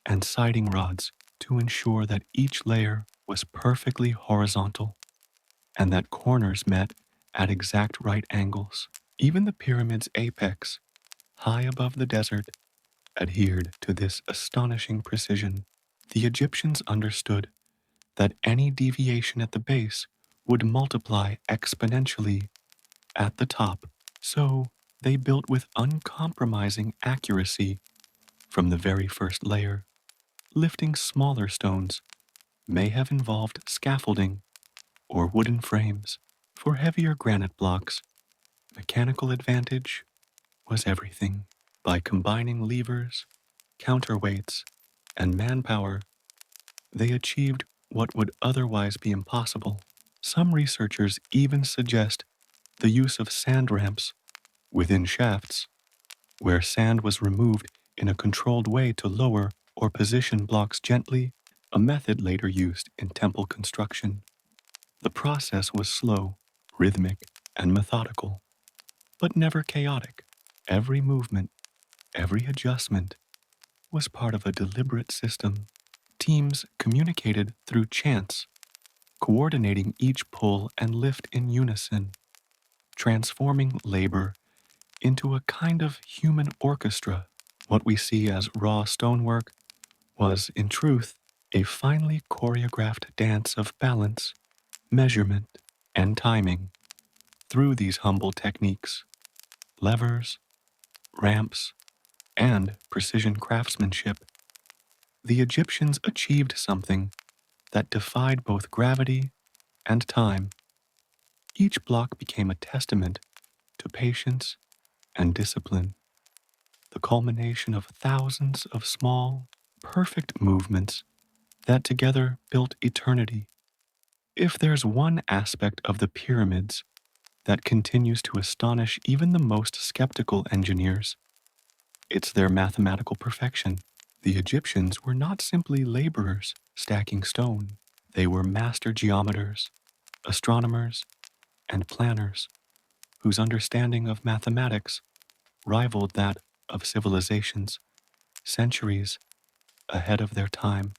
Speaker 1: and siding rods to ensure that each layer was perfectly horizontal and that corners met at exact right angles. Even the pyramid's apex, high above the desert, adhered to this astonishing precision. The Egyptians understood that any deviation at the base would multiply exponentially at the top, so they built with uncompromising accuracy from the very first layer. Lifting smaller stones may have involved scaffolding or wooden frames. For heavier granite blocks, mechanical advantage was everything. By combining levers, counterweights, and manpower, they achieved what would otherwise be impossible. Some researchers even suggest the use of sand ramps within shafts, where sand was removed in a controlled way to lower or position blocks gently, a method later used in temple construction. The process was slow, rhythmic, and methodical, but never chaotic. Every movement, every adjustment was part of a deliberate system. Teams communicated through chants, coordinating each pull and lift in unison, transforming labor into a kind of human orchestra. What we see as raw stonework was, in truth, a finely choreographed dance of balance, measurement, and timing. Through these humble techniques, levers, ramps, and precision craftsmanship, the Egyptians achieved something that defied both gravity and time. Each block became a testament to patience and discipline, the culmination of thousands of small, perfect movements that together built eternity. If there's one aspect of the pyramids that continues to astonish even the most skeptical engineers, it's their mathematical perfection. The Egyptians were not simply laborers stacking stone. They were master geometers, astronomers, and planners whose understanding of mathematics rivaled that of civilizations centuries ahead of their time.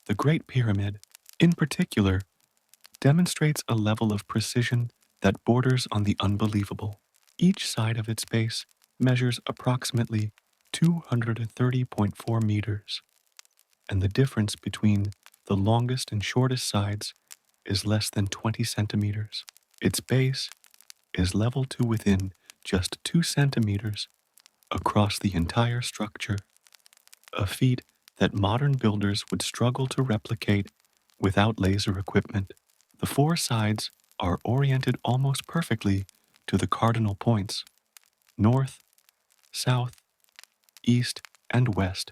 Speaker 1: The Great Pyramid, in particular, demonstrates a level of precision that borders on the unbelievable. Each side of its base measures approximately 230.4 meters, and the difference between the longest and shortest sides is less than 20 centimeters. Its base is level to within just 2 centimeters across the entire structure, a feat that modern builders would struggle to replicate without laser equipment. The four sides are oriented almost perfectly to the cardinal points: north, south, east, and west,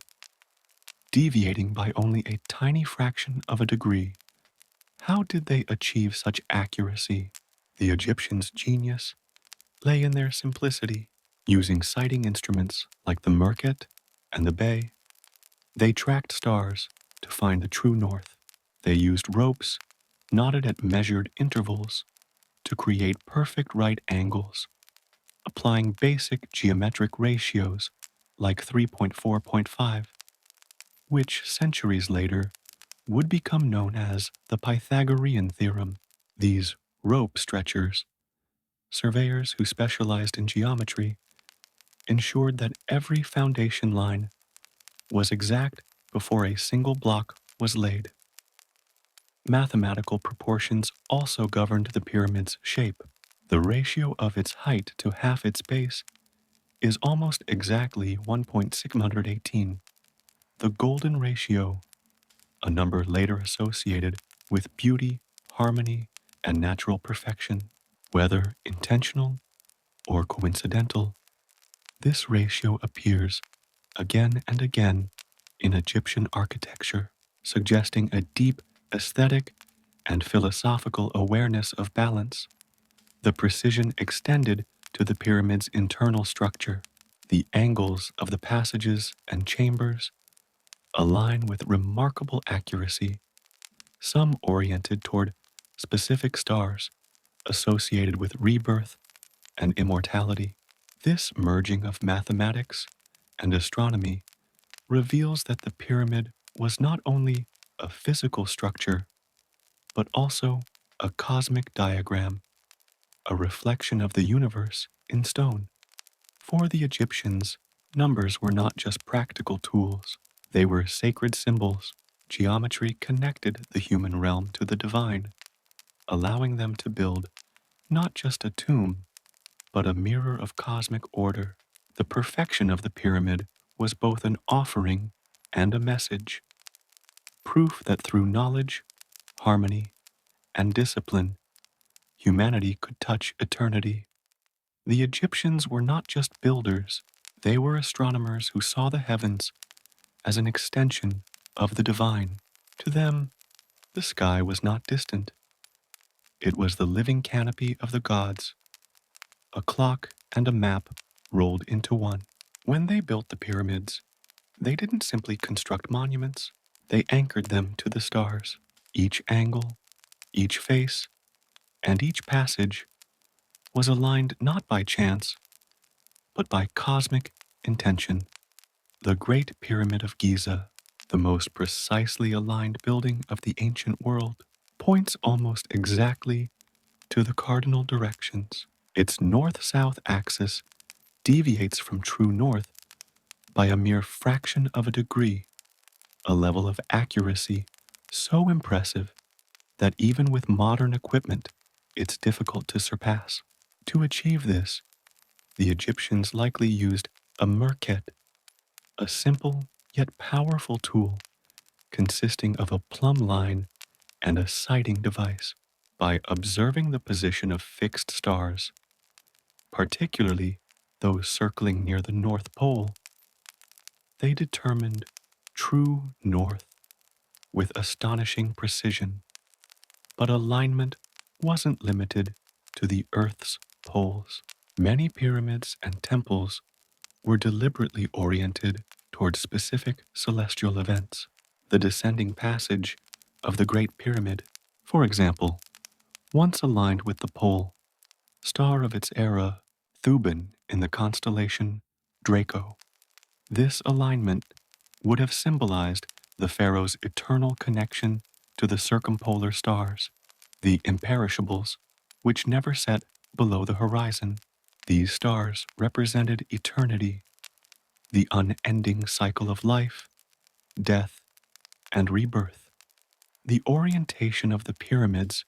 Speaker 1: deviating by only a tiny fraction of a degree. How did they achieve such accuracy? The Egyptians' genius lay in their simplicity. Using sighting instruments like the Merkit and the Bay, they tracked stars to find the true north. They used ropes knotted at measured intervals to create perfect right angles, applying basic geometric ratios like 3.4.5, which centuries later would become known as the Pythagorean theorem. These rope stretchers, surveyors who specialized in geometry, ensured that every foundation line was exact before a single block was laid. Mathematical proportions also governed the pyramid's shape. The ratio of its height to half its base is almost exactly 1.618, the golden ratio, a number later associated with beauty, harmony, and natural perfection. Whether intentional or coincidental, this ratio appears again and again in Egyptian architecture, suggesting a deep aesthetic and philosophical awareness of balance. The precision extended to the pyramid's internal structure. The angles of the passages and chambers align with remarkable accuracy, some oriented toward specific stars associated with rebirth and immortality. This merging of mathematics and astronomy reveals that the pyramid was not only a physical structure, but also a cosmic diagram, a reflection of the universe in stone. For the Egyptians, numbers were not just practical tools, they were sacred symbols. Geometry connected the human realm to the divine, allowing them to build not just a tomb, but a mirror of cosmic order. The perfection of the pyramid was both an offering and a message, proof that through knowledge, harmony, and discipline, humanity could touch eternity. The Egyptians were not just builders, they were astronomers who saw the heavens as an extension of the divine. To them, the sky was not distant. It was the living canopy of the gods, a clock and a map rolled into one. When they built the pyramids, they didn't simply construct monuments, they anchored them to the stars. Each angle, each face, and each passage was aligned not by chance, but by cosmic intention. The Great Pyramid of Giza, the most precisely aligned building of the ancient world, points almost exactly to the cardinal directions. Its north-south axis deviates from true north by a mere fraction of a degree, a level of accuracy so impressive that even with modern equipment, it's difficult to surpass. To achieve this, the Egyptians likely used a merkhet, a simple yet powerful tool consisting of a plumb line and a sighting device. By observing the position of fixed stars, particularly those circling near the North Pole, they determined true north with astonishing precision. But alignment wasn't limited to the Earth's poles. Many pyramids and temples were deliberately oriented toward specific celestial events. The descending passage of the Great Pyramid, for example, once aligned with the pole, star of its era, Thuban in the constellation Draco. This alignment would have symbolized the pharaoh's eternal connection to the circumpolar stars, the imperishables, which never set below the horizon. These stars represented eternity, the unending cycle of life, death, and rebirth. The orientation of the pyramids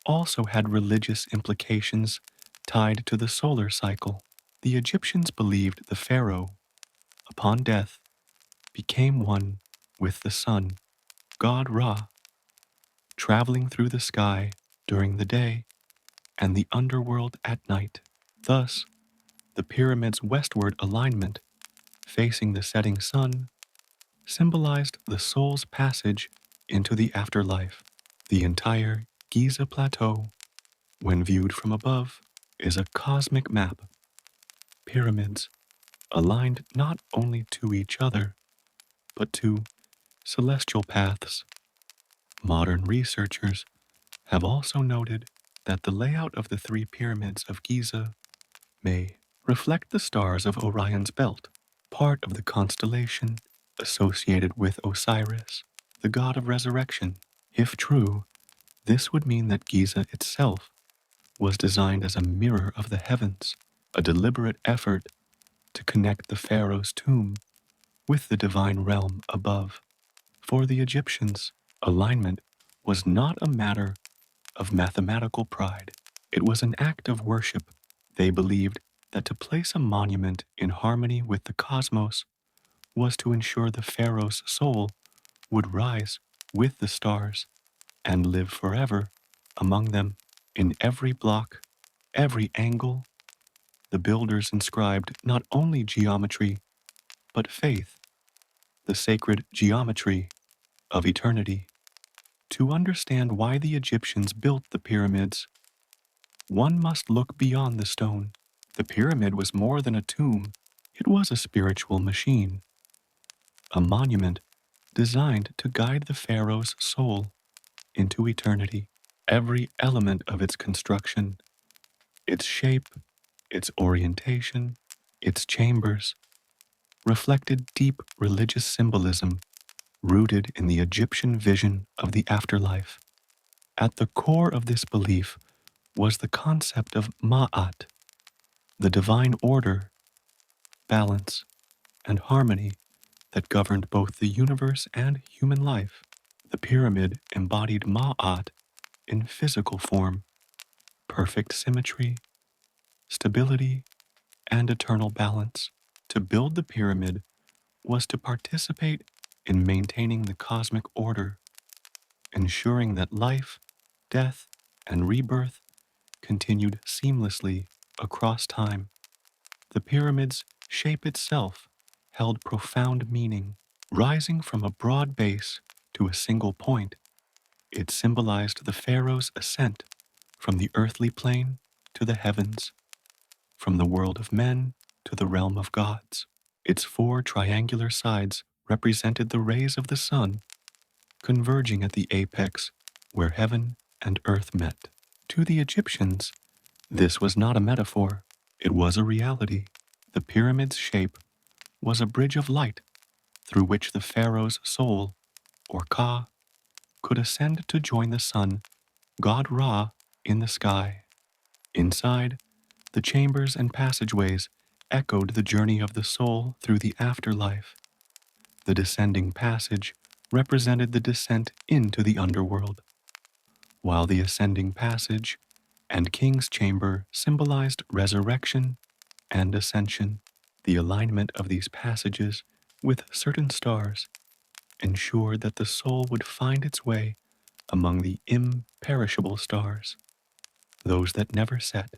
Speaker 1: also had religious implications tied to the solar cycle. The Egyptians believed the pharaoh, upon death, became one with the sun, god Ra, traveling through the sky during the day and the underworld at night. Thus, the pyramid's westward alignment, facing the setting sun, symbolized the soul's passage into the afterlife. The entire Giza Plateau, when viewed from above, is a cosmic map. Pyramids aligned not only to each other, but to celestial paths. Modern researchers have also noted that the layout of the three pyramids of Giza may reflect the stars of Orion's belt, part of the constellation associated with Osiris. the god of resurrection. If true, this would mean that Giza itself was designed as a mirror of the heavens, a deliberate effort to connect the pharaoh's tomb with the divine realm above. For the Egyptians, alignment was not a matter of mathematical pride. It was an act of worship. They believed that to place a monument in harmony with the cosmos was to ensure the pharaoh's soul would rise with the stars and live forever among them. In every block, every angle, the builders inscribed not only geometry, but faith, the sacred geometry of eternity. To understand why the Egyptians built the pyramids, one must look beyond the stone. The pyramid was more than a tomb, it was a spiritual machine, a monument designed to guide the pharaoh's soul into eternity. Every element of its construction, its shape, its orientation, its chambers, reflected deep religious symbolism rooted in the Egyptian vision of the afterlife. At the core of this belief was the concept of Ma'at, the divine order, balance, and harmony that governed both the universe and human life. The pyramid embodied Ma'at in physical form, perfect symmetry, stability, and eternal balance. To build the pyramid was to participate in maintaining the cosmic order, ensuring that life, death, and rebirth continued seamlessly across time. The pyramid's shape itself held profound meaning. Rising from a broad base to a single point, it symbolized the pharaoh's ascent from the earthly plane to the heavens, from the world of men to the realm of gods. Its four triangular sides represented the rays of the sun converging at the apex where heaven and earth met. To the Egyptians, this was not a metaphor, it was a reality. The pyramid's shape was a bridge of light through which the pharaoh's soul, or Ka, could ascend to join the sun, god Ra, in the sky. Inside, the chambers and passageways echoed the journey of the soul through the afterlife. The descending passage represented the descent into the underworld, while the ascending passage and king's chamber symbolized resurrection and ascension. The alignment of these passages with certain stars ensured that the soul would find its way among the imperishable stars, those that never set.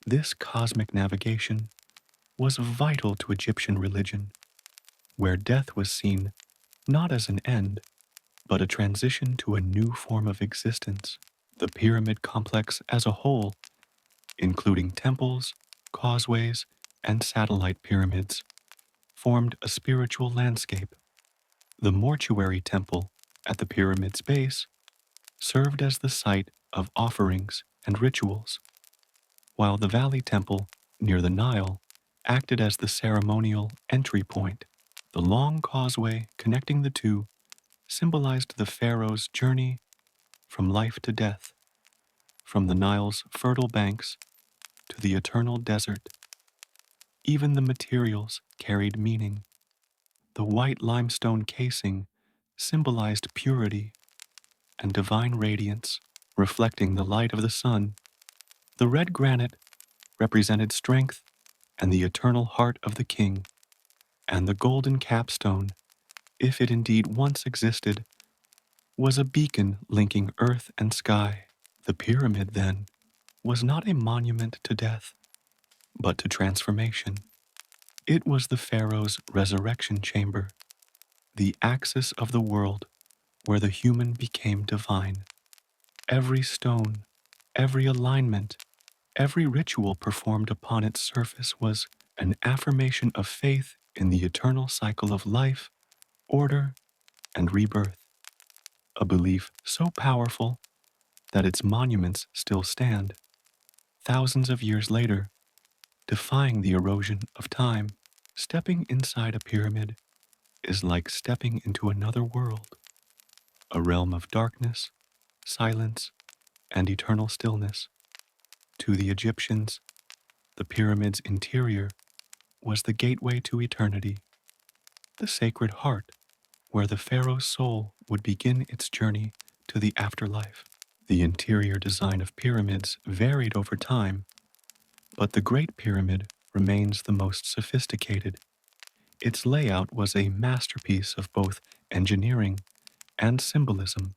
Speaker 1: This cosmic navigation was vital to Egyptian religion, where death was seen not as an end, but a transition to a new form of existence. The pyramid complex as a whole, including temples, causeways, and satellite pyramids, formed a spiritual landscape. The mortuary temple at the pyramid's base served as the site of offerings and rituals, while the valley temple near the Nile acted as the ceremonial entry point. The long causeway connecting the two symbolized the pharaoh's journey from life to death, from the Nile's fertile banks to the eternal desert. Even the materials carried meaning. The white limestone casing symbolized purity and divine radiance, reflecting the light of the sun. The red granite represented strength and the eternal heart of the king, and the golden capstone, if it indeed once existed, was a beacon linking earth and sky. The pyramid, then, was not a monument to death, but to transformation. It was the pharaoh's resurrection chamber, the axis of the world where the human became divine. Every stone, every alignment, every ritual performed upon its surface was an affirmation of faith in the eternal cycle of life, order, and rebirth, a belief so powerful that its monuments still stand, thousands of years later, defying the erosion of time. Stepping inside a pyramid is like stepping into another world. a realm of darkness, silence, and eternal stillness. To the Egyptians, the pyramid's interior was the gateway to eternity, the sacred heart where the pharaoh's soul would begin its journey to the afterlife. The interior design of pyramids varied over time, but the Great Pyramid remains the most sophisticated. Its layout was a masterpiece of both engineering and symbolism.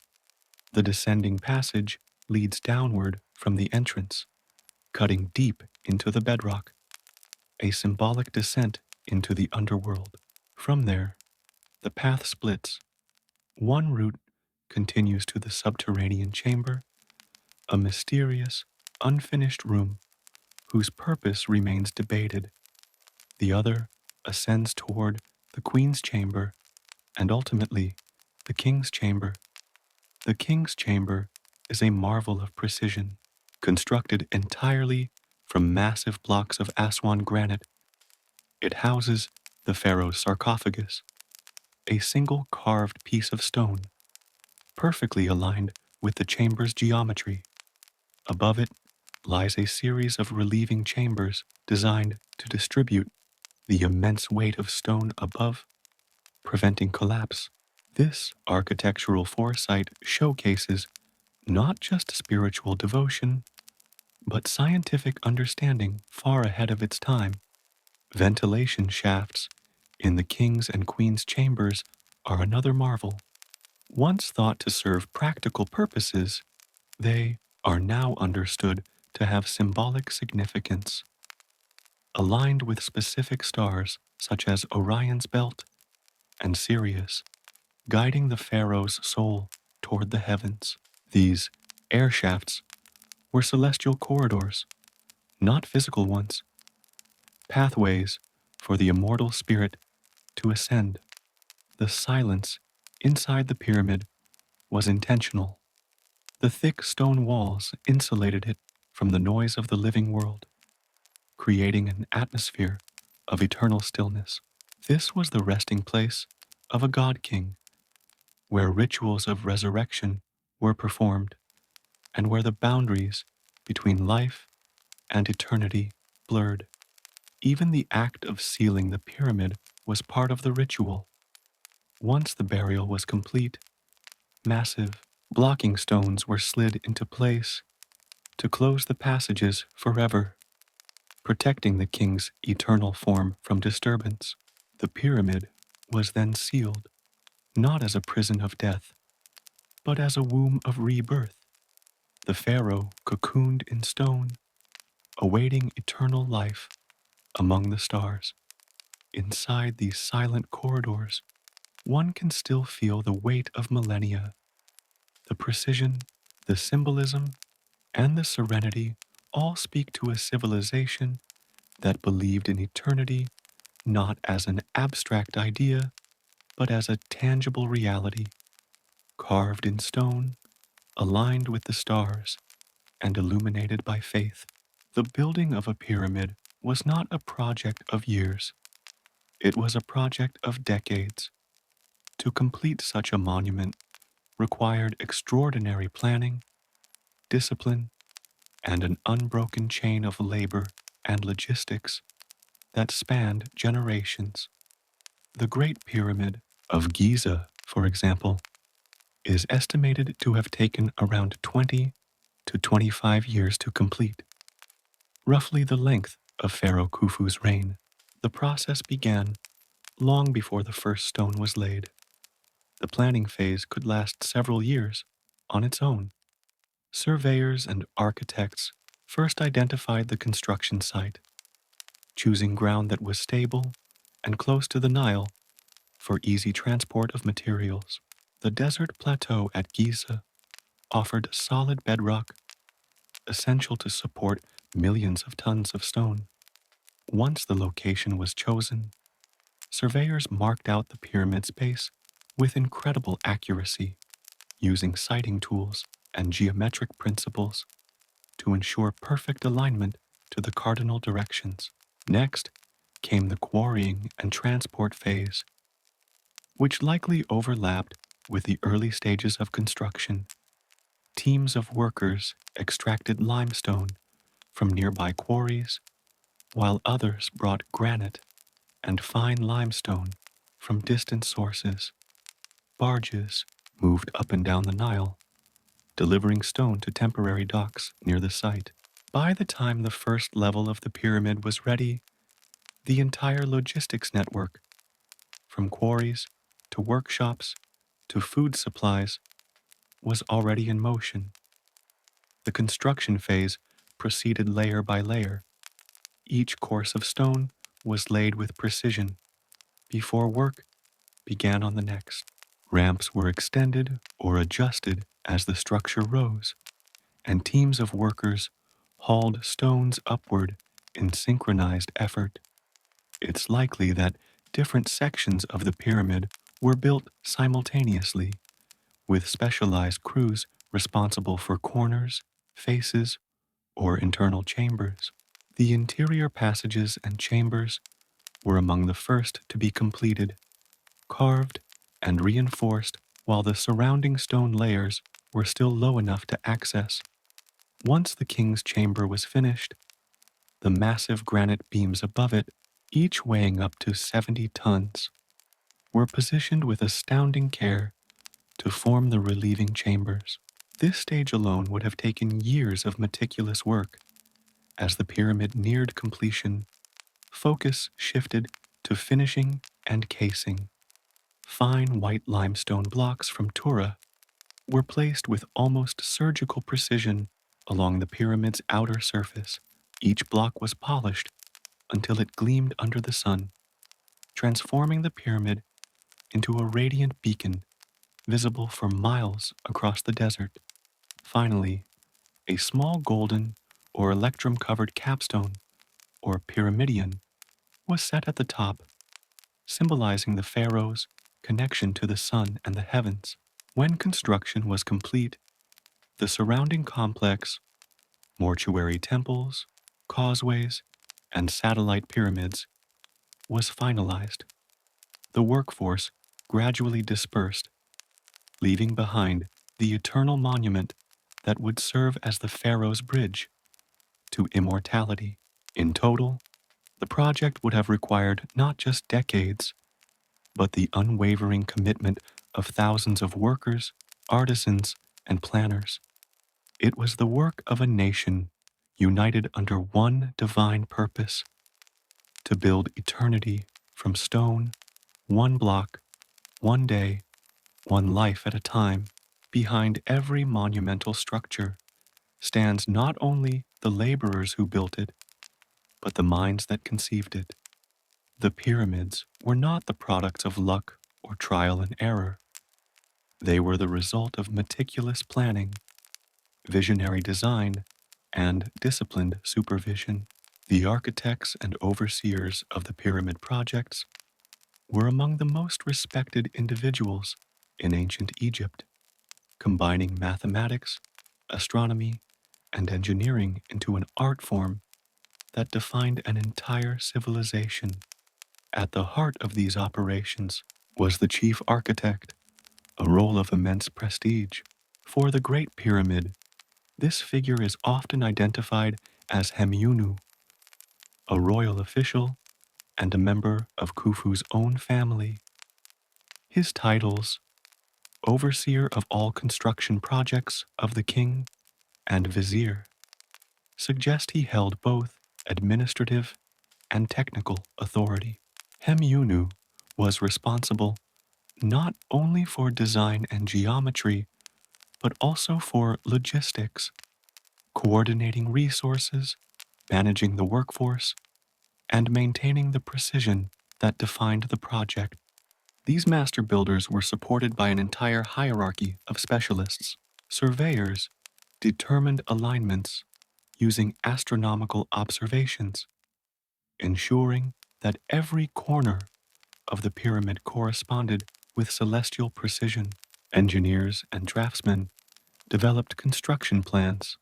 Speaker 1: The descending passage leads downward from the entrance, cutting deep into the bedrock, a symbolic descent into the underworld. From there, the path splits. One route continues to the subterranean chamber, a mysterious, unfinished room whose purpose remains debated. The other ascends toward the queen's chamber and ultimately the king's chamber. The king's chamber is a marvel of precision, constructed entirely from massive blocks of Aswan granite. It houses the pharaoh's sarcophagus, a single carved piece of stone, perfectly aligned with the chamber's geometry. Above it lies a series of relieving chambers designed to distribute the immense weight of stone above, preventing collapse. This architectural foresight showcases not just spiritual devotion, but scientific understanding far ahead of its time. Ventilation shafts in the king's and queen's chambers are another marvel. Once thought to serve practical purposes, they are now understood to have symbolic significance, aligned with specific stars such as Orion's belt and Sirius, guiding the pharaoh's soul toward the heavens. These air shafts were celestial corridors, not physical ones, pathways for the immortal spirit to ascend. The silence inside the pyramid was intentional. The thick stone walls insulated it from the noise of the living world, creating an atmosphere of eternal stillness. This was the resting place of a god king, where rituals of resurrection were performed, and where the boundaries between life and eternity blurred. Even the act of sealing the pyramid was part of the ritual. Once the burial was complete, massive, blocking stones were slid into place to close the passages forever, protecting the king's eternal form from disturbance. The pyramid was then sealed, not as a prison of death, but as a womb of rebirth. The pharaoh cocooned in stone, awaiting eternal life among the stars. Inside these silent corridors, one can still feel the weight of millennia. The precision, the symbolism, and the serenity all speak to a civilization that believed in eternity not as an abstract idea, but as a tangible reality, carved in stone, aligned with the stars, and illuminated by faith. The building of a pyramid was not a project of years. It was a project of decades. To complete such a monument required extraordinary planning, discipline, and an unbroken chain of labor and logistics that spanned generations. The Great Pyramid of Giza, for example, is estimated to have taken around 20 to 25 years to complete, roughly the length of Pharaoh Khufu's reign. The process began long before the first stone was laid. The planning phase could last several years on its own. Surveyors and architects first identified the construction site, choosing ground that was stable and close to the Nile for easy transport of materials. The desert plateau at Giza offered solid bedrock, essential to support millions of tons of stone. Once the location was chosen, surveyors marked out the pyramid's base with incredible accuracy, using sighting tools and geometric principles to ensure perfect alignment to the cardinal directions. Next came the quarrying and transport phase, which likely overlapped with the early stages of construction. Teams of workers extracted limestone from nearby quarries, while others brought granite and fine limestone from distant sources. Barges moved up and down the Nile, delivering stone to temporary docks near the site. By the time the first level of the pyramid was ready, the entire logistics network, from quarries to workshops to food supplies, was already in motion. The construction phase proceeded layer by layer. Each course of stone was laid with precision before work began on the next. Ramps were extended or adjusted as the structure rose, and teams of workers hauled stones upward in synchronized effort. It's likely that different sections of the pyramid were built simultaneously, with specialized crews responsible for corners, faces, or internal chambers. The interior passages and chambers were among the first to be completed, carved and reinforced while the surrounding stone layers were still low enough to access. Once the king's chamber was finished, the massive granite beams above it, each weighing up to 70 tons, were positioned with astounding care to form the relieving chambers. This stage alone would have taken years of meticulous work. As the pyramid neared completion, focus shifted to finishing and casing. Fine white limestone blocks from Tura were placed with almost surgical precision along the pyramid's outer surface. Each block was polished until it gleamed under the sun, transforming the pyramid into a radiant beacon visible for miles across the desert. Finally, a small golden or electrum-covered capstone, or pyramidion, was set at the top, symbolizing the pharaoh's connection to the sun and the heavens. When construction was complete, the surrounding complex, mortuary temples, causeways, and satellite pyramids, was finalized. The workforce gradually dispersed, leaving behind the eternal monument that would serve as the pharaoh's bridge to immortality. In total, the project would have required not just decades, but the unwavering commitment of thousands of workers, artisans, and planners. It was the work of a nation united under one divine purpose: to build eternity from stone, one block, one day, one life at a time. Behind every monumental structure stands not only the laborers who built it, but the minds that conceived it. The pyramids were not the products of luck or trial and error. They were the result of meticulous planning, visionary design, and disciplined supervision. The architects and overseers of the pyramid projects were among the most respected individuals in ancient Egypt, combining mathematics, astronomy, and engineering into an art form that defined an entire civilization. At the heart of these operations was the chief architect, a role of immense prestige. For the Great Pyramid, this figure is often identified as Hemiunu, a royal official and a member of Khufu's own family. His titles, overseer of all construction projects of the king and vizier, suggest he held both administrative and technical authority. Hemiunu was responsible not only for design and geometry, but also for logistics, coordinating resources, managing the workforce, and maintaining the precision that defined the project. These master builders were supported by an entire hierarchy of specialists. Surveyors determined alignments using astronomical observations, ensuring that every corner of the pyramid corresponded with celestial precision. Engineers and draftsmen developed construction plans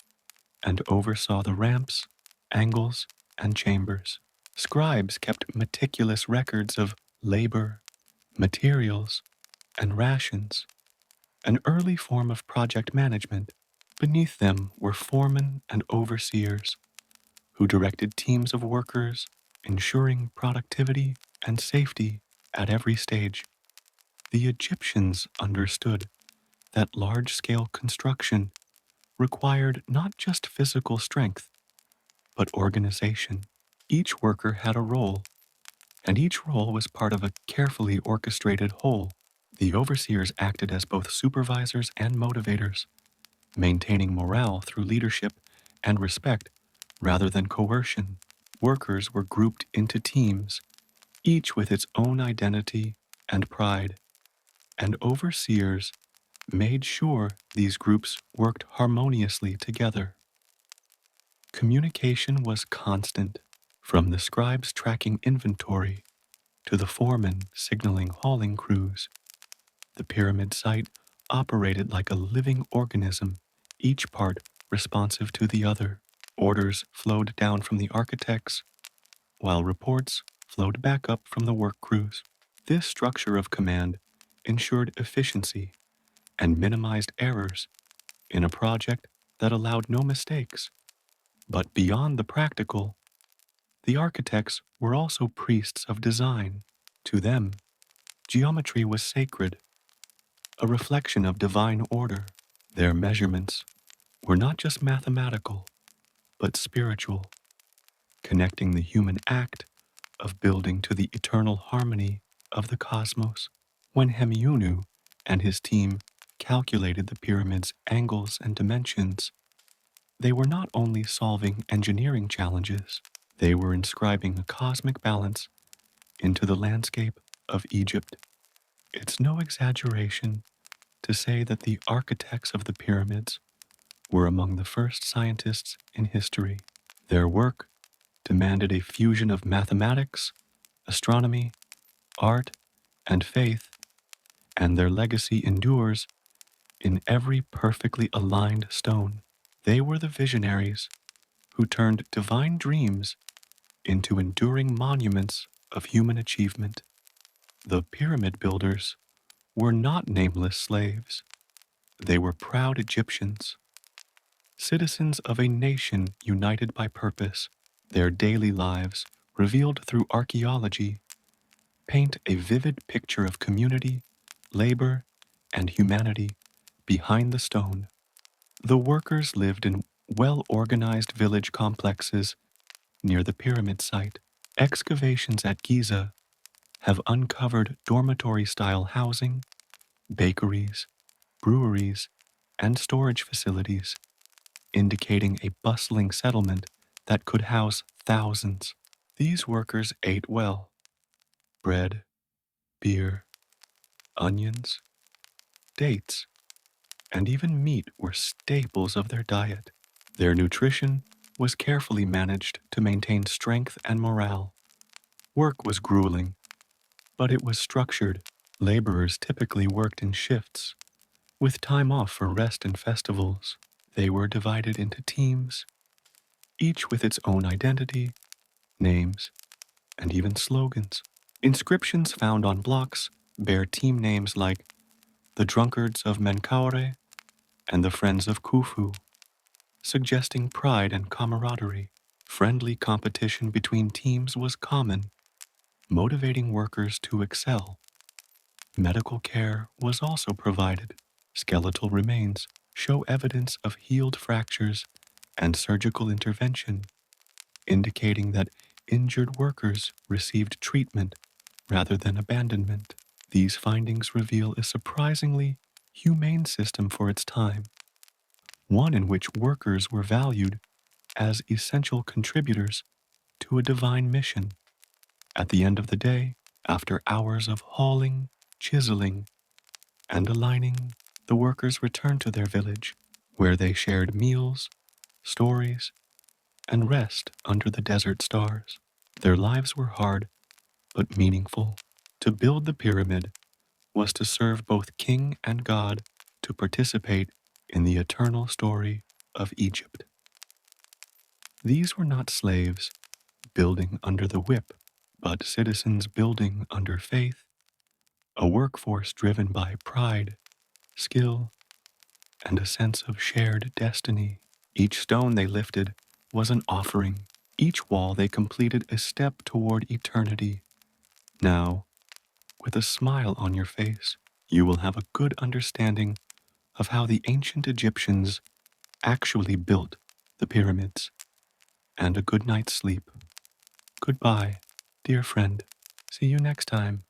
Speaker 1: and oversaw the ramps, angles, and chambers. Scribes kept meticulous records of labor, materials, and rations, an early form of project management. Beneath them were foremen and overseers who directed teams of workers, ensuring productivity and safety at every stage. The Egyptians understood that large scale construction required not just physical strength, but organization. Each worker had a role, and each role was part of a carefully orchestrated whole. The overseers acted as both supervisors and motivators, maintaining morale through leadership and respect rather than coercion. Workers were grouped into teams, each with its own identity and pride, and overseers made sure these groups worked harmoniously together. Communication was constant, from the scribes tracking inventory to the foreman signaling hauling crews. The pyramid site operated like a living organism, each part responsive to the other. Orders flowed down from the architects, while reports flowed back up from the work crews. This structure of command ensured efficiency and minimized errors in a project that allowed no mistakes. But beyond the practical, the architects were also priests of design. To them, geometry was sacred, a reflection of divine order. Their measurements were not just mathematical, but spiritual, connecting the human act of building to the eternal harmony of the cosmos. When Hemiunu and his team calculated the pyramid's angles and dimensions, they were not only solving engineering challenges, they were inscribing a cosmic balance into the landscape of Egypt. It's no exaggeration to say that the architects of the pyramids were among the first scientists in history. Their work demanded a fusion of mathematics, astronomy, art, and faith, and their legacy endures in every perfectly aligned stone. They were the visionaries who turned divine dreams into enduring monuments of human achievement. The pyramid builders were not nameless slaves. They were proud Egyptians, citizens of a nation united by purpose. Their daily lives, revealed through archaeology, paint a vivid picture of community, labor, and humanity behind the stone. The workers lived in well-organized village complexes near the pyramid site. Excavations at Giza have uncovered dormitory-style housing, bakeries, breweries, and storage facilities, indicating a bustling settlement that could house thousands. These workers ate well. Bread, beer, onions, dates, and even meat were staples of their diet. Their nutrition was carefully managed to maintain strength and morale. Work was grueling, but it was structured. Laborers typically worked in shifts, with time off for rest and festivals. They were divided into teams, each with its own identity, names, and even slogans. Inscriptions found on blocks bear team names like the Drunkards of Menkaure and the Friends of Khufu, suggesting pride and camaraderie. Friendly competition between teams was common, motivating workers to excel. Medical care was also provided. Skeletal remains show evidence of healed fractures and surgical intervention, indicating that injured workers received treatment rather than abandonment. These findings reveal a surprisingly humane system for its time, one in which workers were valued as essential contributors to a divine mission. At the end of the day, after hours of hauling, chiseling, and aligning, the workers returned to their village, where they shared meals, stories, and rest under the desert stars. Their lives were hard but meaningful. To build the pyramid was to serve both king and god, to participate in the eternal story of Egypt. These were not slaves building under the whip, but citizens building under faith, a workforce driven by pride, skill, and a sense of shared destiny. Each stone they lifted was an offering. Each wall they completed a step toward eternity. Now, with a smile on your face, you will have a good understanding of how the ancient Egyptians actually built the pyramids, and a good night's sleep. Goodbye, dear friend. See you next time.